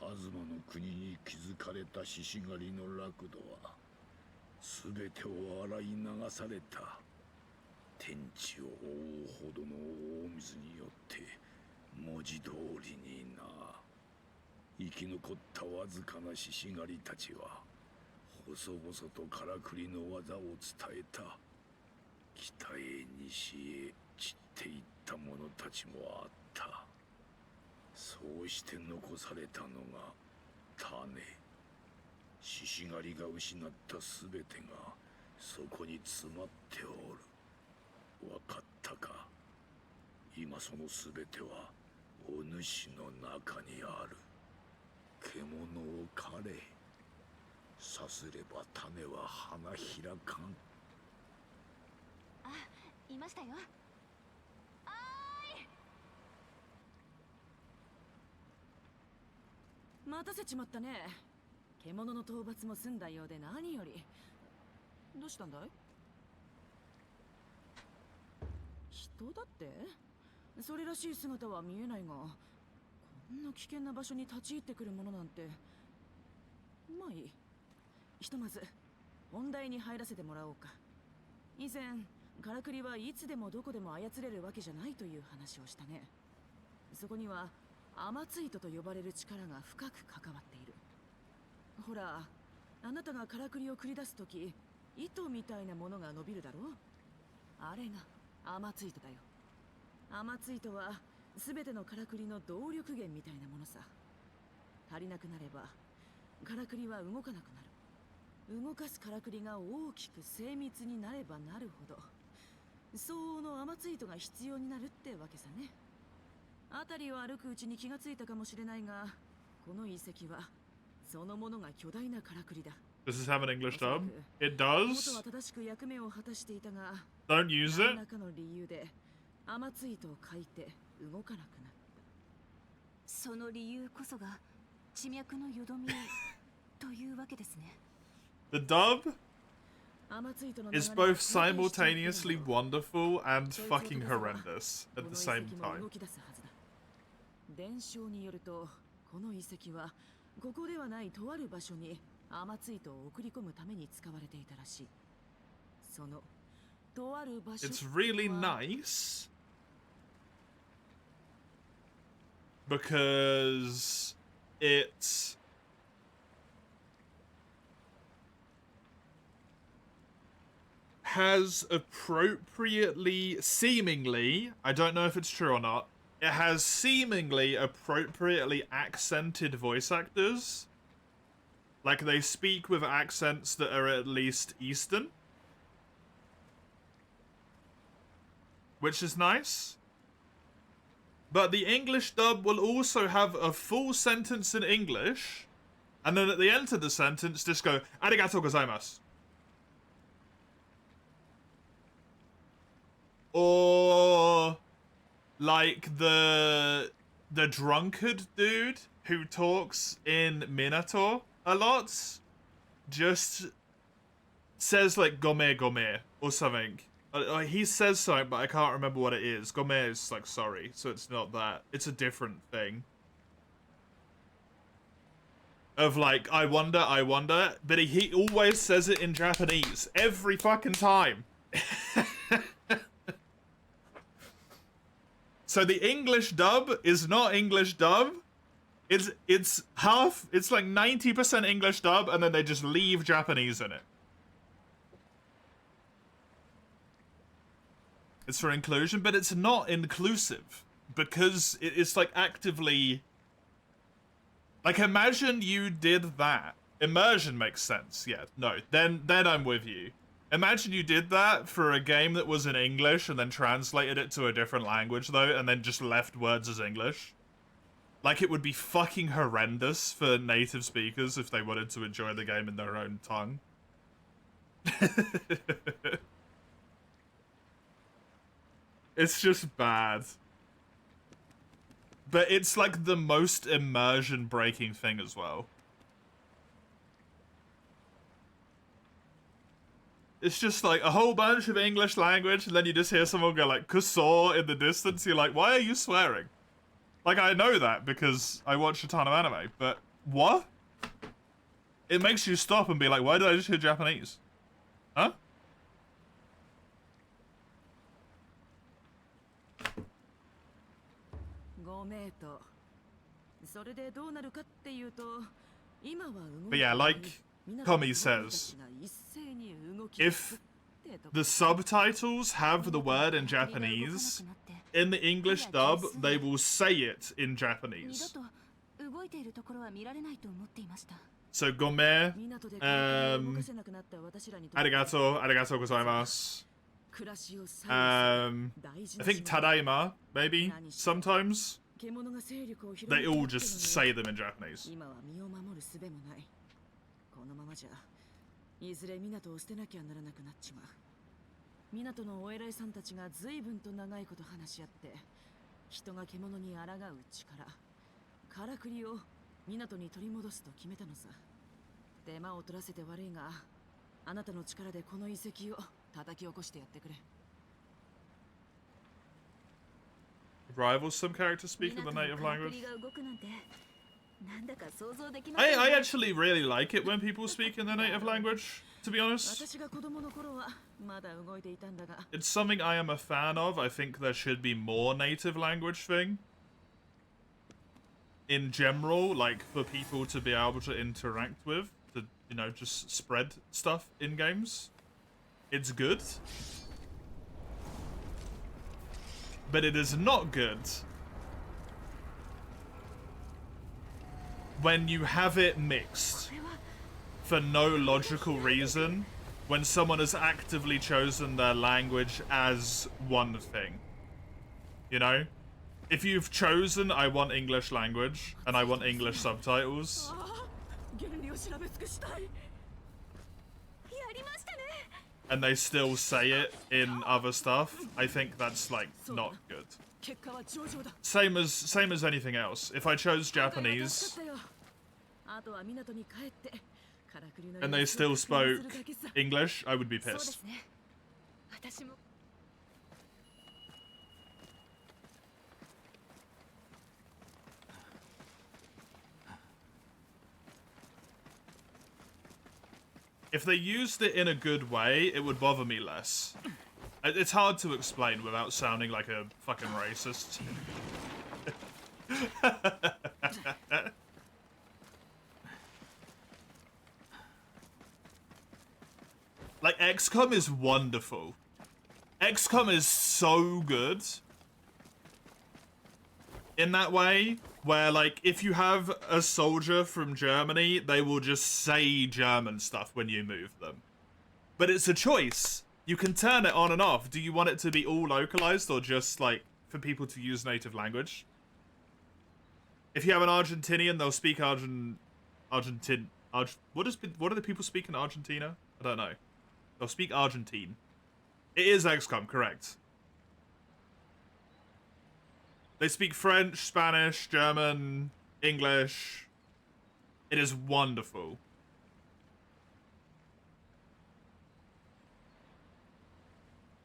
東の国に築かれた獅子狩りの楽土は全てを洗い流された。天地を覆うほどの大水によって文字通りにな。生き残ったわずかな獅子狩りたちは細々とからくりの技を伝えた。北へ西へ散っていった者たちもあった。そうして残されたのが種。獅子狩りが失ったすべてがそこに詰まっておる。わかったか。今そのすべてはお主の中にある。獣を狩れ。さすれば種は花開かん。あ、いましたよ。待たせちまったね。獣の討伐も済んだようで何より。どうしたんだい？人だって？それらしい姿は見えないが、こんな危険な場所に立ち入ってくるものなんて。まあいい。ひとまず本題に入らせてもらおうか。以前からくりはいつでもどこでも操れるわけじゃないという話をしたね。そこには雨つ糸と呼ばれる力が深く関わっている。ほら、あなたがからくりを繰り出すとき、糸みたいなものが伸びるだろう。あれが雨つ糸だよ。雨つ糸は全てのからくりの動力源みたいなものさ。足りなくなればからくりは動かなくなる。動かすからくりが大きく精密になればなるほど相応の雨つ糸が必要になるってわけさね。辺りを歩くうちに気がついたかもしれないが、この遺跡はそのものが巨大なからくりだ。 Does this have an English dub? It 元 does. は正しく役目を果たしていたが、 Don't use 何 it. らかの理由で雨つ糸を書いて動かなくなった。その理由こそが地脈のよどみというわけですね。The dub 雨つ糸の流れ is が both 停滞しちゃってるの simultaneously wonderful and そいつを fucking 飛ばせば horrendous こ at の the 遺 same 跡も time. 動き出すはずだ。伝承によると、この遺跡はここではないとある場所に雨つ糸を送り込むために使われていたらしい。そのとある場所 It's really は nice because it has appropriately, seemingly, I don't know if it's true or not, it has seemingly appropriately accented voice actors. Like, they speak with accents that are at least Eastern. Which is nice. But the English dub will also have a full sentence in English, and then at the end of the sentence, just go, "Arigatou gozaimasu." Or, like, the drunkard dude who talks in Minato a lot, just says, like, "Gome gome," or something. He says something, but I can't remember what it is. Gome is, like, sorry, so it's not that. It's a different thing. Of, like, I wonder, but he always says it in Japanese. Every fucking time. So the English dub is not English dub. It's half, it's like 90% English dub, and then they just leave Japanese in it. It's for inclusion, but it's not inclusive, because it's like actively... Like, imagine you did that. Immersion makes sense, yeah. No, then I'm with you. Imagine you did that for a game that was in English and then translated it to a different language, though, and then just left words as English. Like, it would be fucking horrendous for native speakers if they wanted to enjoy the game in their own tongue. It's just bad. But it's like the most immersion-breaking thing as well. It's just like a whole bunch of English language, and then you just hear someone go like, "Kuso" in the distance. You're like, why are you swearing? Like, I know that because I watch a ton of anime, but what? It makes you stop and be like, why did I just hear Japanese? Huh? But yeah, like Komi says, if the subtitles have the word in Japanese, in the English dub, they will say it in Japanese. So, gome, arigatou gozaimasu. I think tadaima, maybe, sometimes. They all just say them in Japanese. このままじゃいずれ港を捨てなきゃならなくなっちまう。港のお偉いさんたちが随分と長いこと話し合って人が獣に抗う力からくりを港に取り戻すと決めたのさ。手間を取らせて悪いがあなたの力でこの遺跡を叩き起こしてやってくれ。 Rivals some characters speak in the native language. I actually really like it when people speak in their native language, to be honest. It's something I am a fan of. I think there should be more native language thing. In general, like, for people to be able to interact with, to, you know, just spread stuff in games. It's good. But it is not good when you have it mixed for no logical reason, when someone has actively chosen their language as one thing. You know? If you've chosen, I want English language, and I want English subtitles, and they still say it in other stuff, I think that's, like, not good. Same as anything else. If I chose Japanese and they still spoke English, I would be pissed. If they used it in a good way, it would bother me less. It's hard to explain without sounding like a fucking racist. Like, XCOM is wonderful. XCOM is so good in that way, where, like, if you have a soldier from Germany, they will just say German stuff when you move them. But it's a choice. You can turn it on and off. Do you want it to be all localized or just, like, for people to use native language? If you have an Argentinian, they'll speak what do the people speak in Argentina? I don't know. They'll speak Argentine. It is XCOM, correct. They speak French, Spanish, German, English. It is wonderful.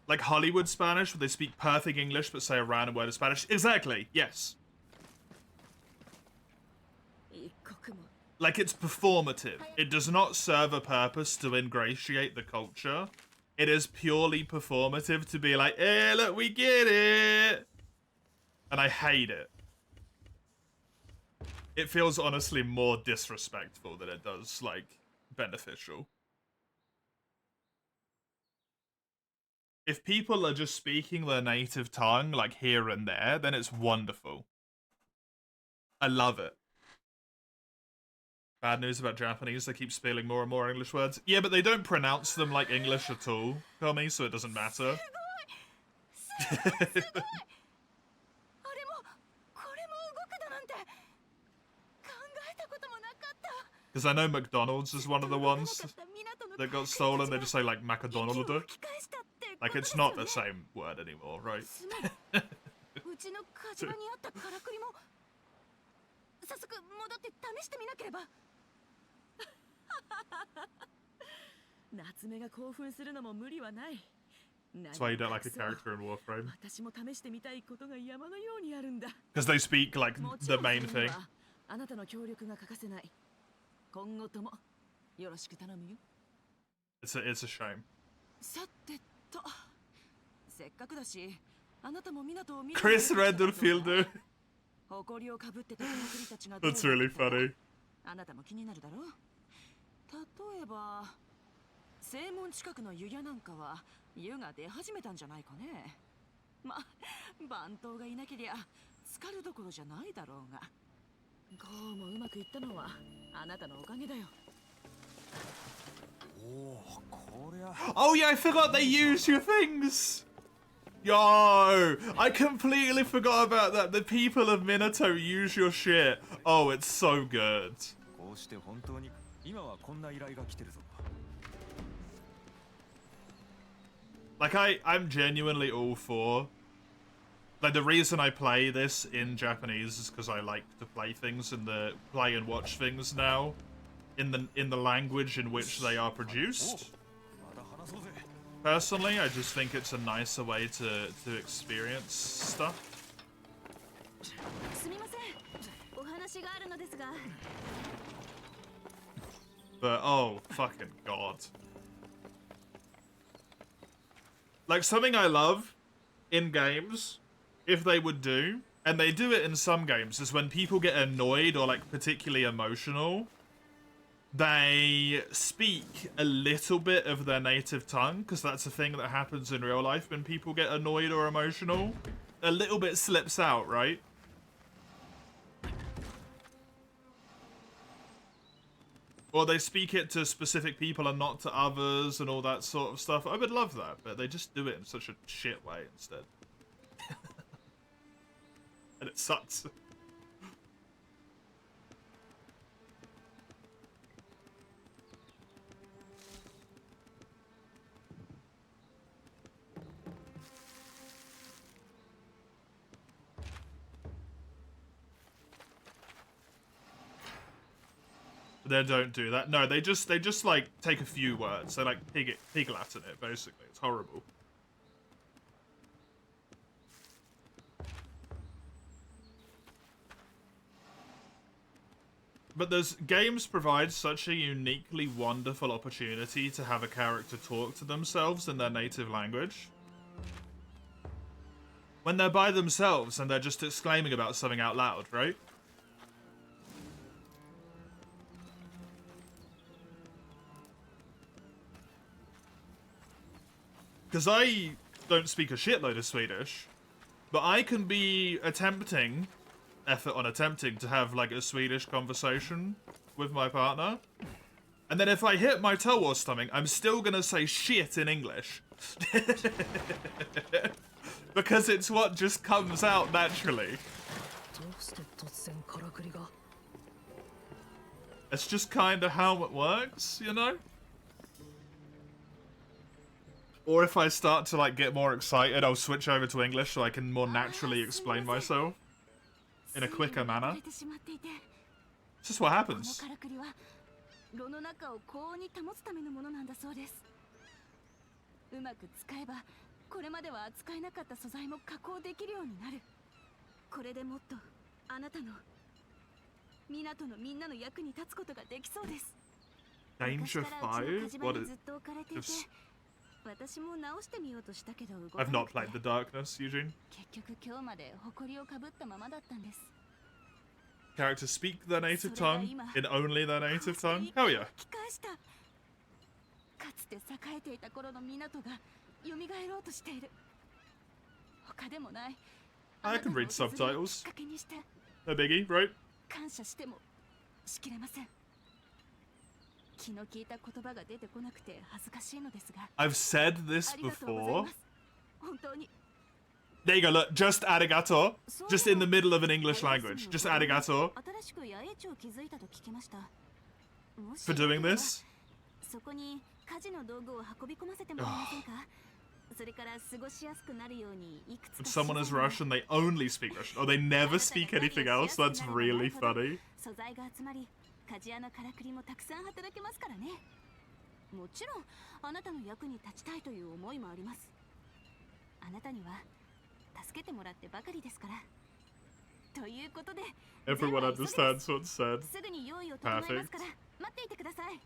Like Hollywood Spanish, where they speak perfect English but say a random word of Spanish. Exactly, yes. Like, it's performative. It does not serve a purpose to ingratiate the culture. It is purely performative to be like, hey, look, we get it. And I hate it. It feels honestly more disrespectful than it does, like, beneficial. If people are just speaking their native tongue, like, here and there, then it's wonderful. I love it. Bad news about Japanese, they keep spelling more and more English words. Yeah, but they don't pronounce them like English at all, Tommy, so it doesn't matter. Because I know McDonald's is one of the ones that got stolen. They just say, like, McDonald. Like, it's not the same word anymore, right? 夏目が興奮するのも無理はない。 That's why you don't like a character in Warframe. 私も試してみたいことが山のようにあるんだ。 Because they speak, like, the main thing. あなたの協力が欠かせない。今後ともよろしく頼むよ。 It's a shame. さてと、せっかくだし、あなたも港を見る。 Chris Redfield. 誇りをかぶってたカラクリたちが。 That's really funny. あなたも気になるだろう。例えば、正門近くの湯屋なんかは湯が出始めたんじゃないかね。ま、番頭がいなけりゃ浸かるどころじゃないだろうが。こうもうまくいったのはあなたのおかげだよ。 Oh yeah, I forgot they use your things. Yo, I completely forgot about that. The people of Minato use your shit. Oh, it's so good. こうして本当に今はこんな依頼が来てるぞ。 Like, I'm genuinely all for... Like, the reason I play this in Japanese is because I like to play things play and watch things now in the language in which they are produced. Personally, I just think it's a nicer way to experience stuff. すみません。お話があるのですが。 But, oh, fucking god. Like, something I love in games, if they would do, and they do it in some games, is when people get annoyed or, like, particularly emotional, they speak a little bit of their native tongue, because that's a thing that happens in real life when people get annoyed or emotional. A little bit slips out, right? Or they speak it to specific people and not to others and all that sort of stuff. I would love that, but they just do it in such a shit way instead. And it sucks. They don't do that. No, they just like take a few words. They like pig Latin it basically. It's horrible. But games provide such a uniquely wonderful opportunity to have a character talk to themselves in their native language. When they're by themselves and they're just exclaiming about something out loud, right? Because I don't speak a shitload of Swedish, but I can be attempting effort on attempting to have like a Swedish conversation with my partner. And then if I hit my toe or something, I'm still gonna say shit in English. Because it's what just comes out naturally. It's just kind of how it works, you know? Or if I start to like get more excited, I'll switch over to English so I can more naturally explain myself in a quicker manner. It's just what happens. 炉の中を高温に保つためのものなんだそうです。うまく使えばこれまでは扱えなかった素材も加工できるようになる。これでもっとあなたの港のみんなの役に立つことができそうです。 Danger 5? What is this? I've not played the Darkness, Eugene. 結局今日まで誇りをかぶったままだったんです。 Characters speak their native tongue in only their native tongue? Hell yeah. かつて栄えていた頃の港が蘇ろうとしている。他でもない。 I can read subtitles. No biggie, right? 感謝してもしきれません。気の利いた言葉が出てこなくて恥ずかしいのですが。 I've said this ありがとうござい before. ます。本当に。 There you go, look, just arigato. Just in the middle of an English language. Just arigato. 新しく野営地を築いたと聞きました。 For doing this. そこに家事の道具を運び込ませてもらえませんか？それから過ごしやすくなるようにいくつか。 When someone is Russian, they only speak Russian. Or they never speak anything else. That's really funny. 素材が集まり、鍛冶屋のからくりもたくさん働けますからね。もちろんあなたの役に立ちたいという思いもあります。あなたには助けてもらってばかりですから。ということで、 Everyone understands what's said. すぐに用意を整えますから待っていてください。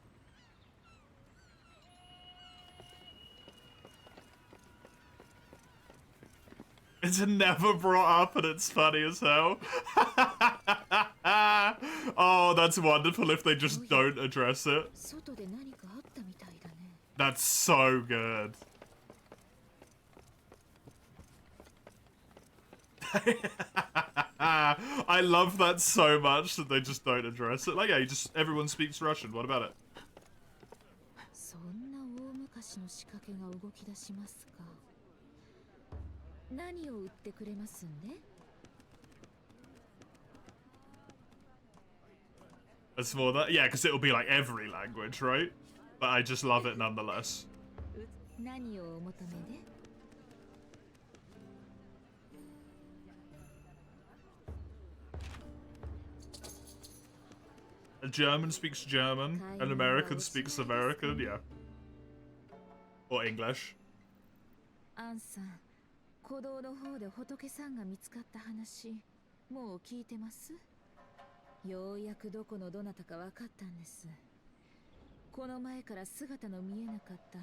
It's never brought up and it's funny as hell. Oh, that's wonderful if they just don't address it. 外で何かあったみたいだね。 That's so good. I love that so much that they just don't address it. Like, yeah, everyone speaks Russian. What about it? そんな大昔の仕掛けが動き出しますか。何を売ってくれますんで？ It's more that, yeah, because it'll be like every language, right? But I just love it nonetheless. 何をお求めで？ A German speaks German, an American speaks American, yeah. Or English. アンさん、鼓動の方で仏さんが見つかった話、もう聞いてます？ようやくどこのどなたか分かったんです。この前から姿の見えなかった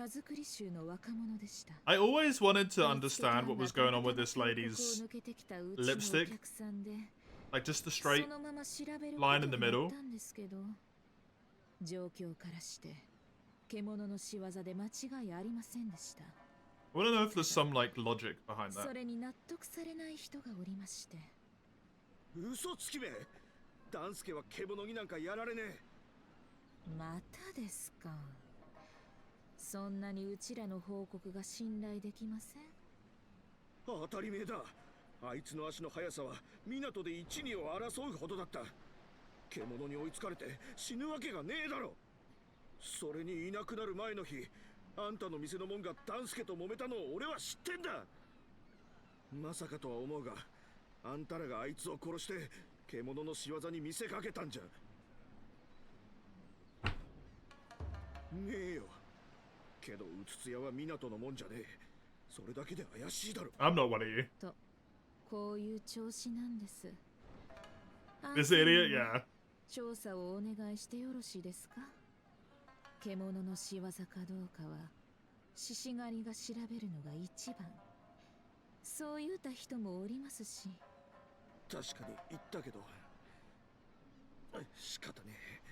田作り衆の若者でした。 I always wanted to understand what was going on with this lady's lipstick. Like just the straight line in the middle. 状況からして獣の仕業で間違いありませんでした。 I want to know if there's some like logic behind that. それに納得されない人がおりまして。嘘つきめ。ダンスケは獣になんかやられねえ。またですか。そんなにうちらの報告が信頼できません。当たり前だ。あいつの足の速さは港で一二を争うほどだった。獣に追いつかれて死ぬわけがねえだろ。それにいなくなる前の日、あんたの店のもんがダンスケと揉めたのを俺は知ってんだ。まさかとは思うが、あんたらがあいつを殺して獣の仕業に見せかけたんじゃねえよ。けどうつつ屋は港のもんじゃねえ。それだけで怪しいだろ。 I'm not one of you. と、こういう調子なんです。 This idiot, yeah. 調査をお願いしてよろしいですか？獣の仕業かどうかは獅子狩りが調べるのが一番。そう言うた人もおりますし。確かに言ったけど仕方ねえ。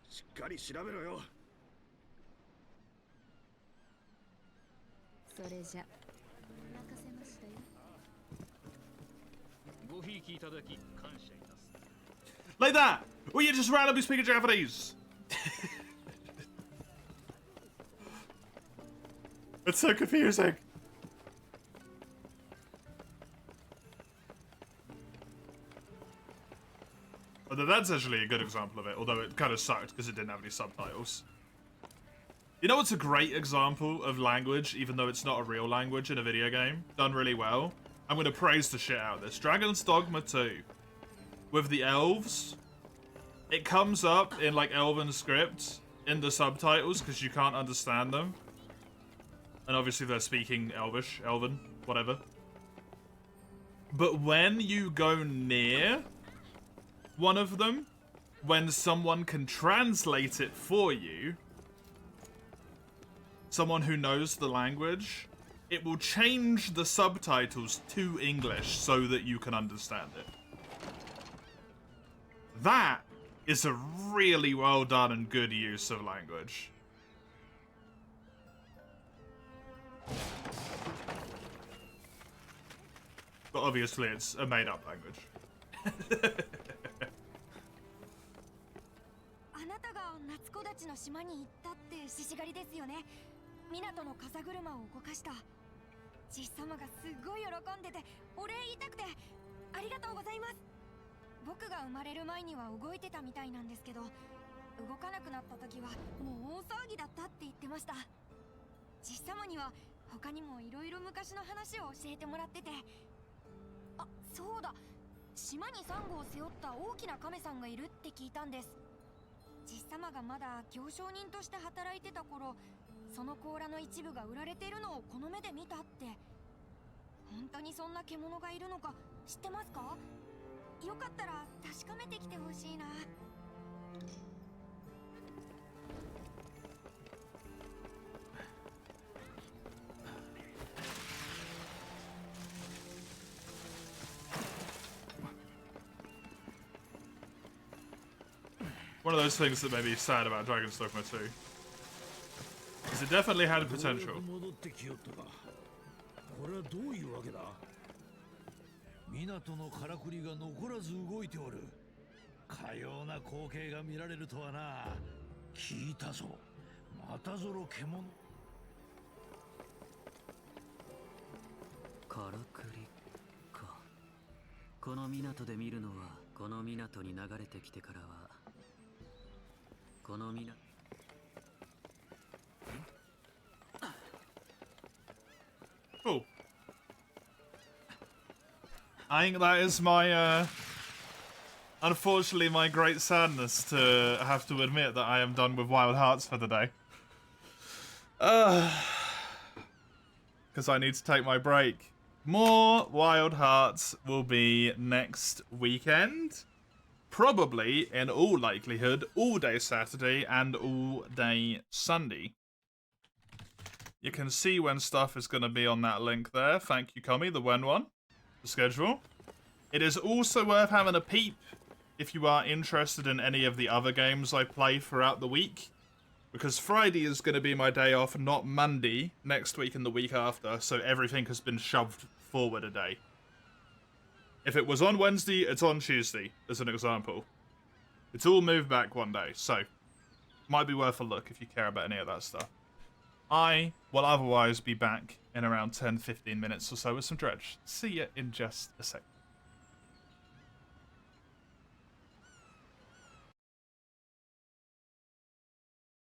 しっかり調べろよ。それじゃ任せましたよ。ご Like that! Or you just randomly speaking Japanese! It's so confusing. Although that's actually a good example of it, although it kind of sucked because it didn't have any subtitles. You know what's a great example of language, even though it's not a real language in a video game? Done really well. I'm going to praise the shit out of this. Dragon's Dogma 2. With the elves, it comes up in like Elven script in the subtitles because you can't understand them. And obviously they're speaking Elvish, Elven, whatever. But when you go near one of them, when someone can translate it for you, someone who knows the language, it will change the subtitles to English so that you can understand it. That is a really well done and good use of language. But obviously it's a made-up language. あなたが夏子たちの島に行ったって獅子狩りですよね。港の風車を動かした。じい様がすっごい喜んでてお礼言いたくてありがとうございます。僕が生まれる前には動いてたみたいなんですけど、動かなくなった時はもう大騒ぎだったって言ってました。じい様には他にもいろいろ昔の話を教えてもらってて、あ、そうだ、島にサンゴを背負った大きな亀さんがいるって聞いたんです。じい様がまだ行商人として働いてた頃、その甲羅の一部が売られているのをこの目で見たって。本当にそんな獣がいるのか知ってますか？よかったら確かめてきてほしいな。One of those things that made me sad about Dragon's Dogma 2 is it definitely had potential. これはどういうわけだ？港のからくりが残らず動いておる。かような光景が見られるとはな。聞いたぞ。またぞろ獣。からくりか。この港で見るのはこの港に流れてきてからはこの港。Cool. I think that is my, unfortunately my great sadness to have to admit that I am done with Wild Hearts for the day. Because I need to take my break. More Wild Hearts will be next weekend. Probably, in all likelihood, all day Saturday and all day Sunday. You can see when stuff is going to be on that link there. Thank you, Kami, the when one. The schedule. It is also worth having a peep if you are interested in any of the other games I play throughout the week. Because Friday is going to be my day off, not Monday, next week and the week after. So everything has been shoved forward a day. If it was on Wednesday, it's on Tuesday, as an example. It's all moved back one day, so might be worth a look if you care about any of that stuff. I will otherwise be back in around 10-15 minutes or so with some Dredge. See you in just a sec.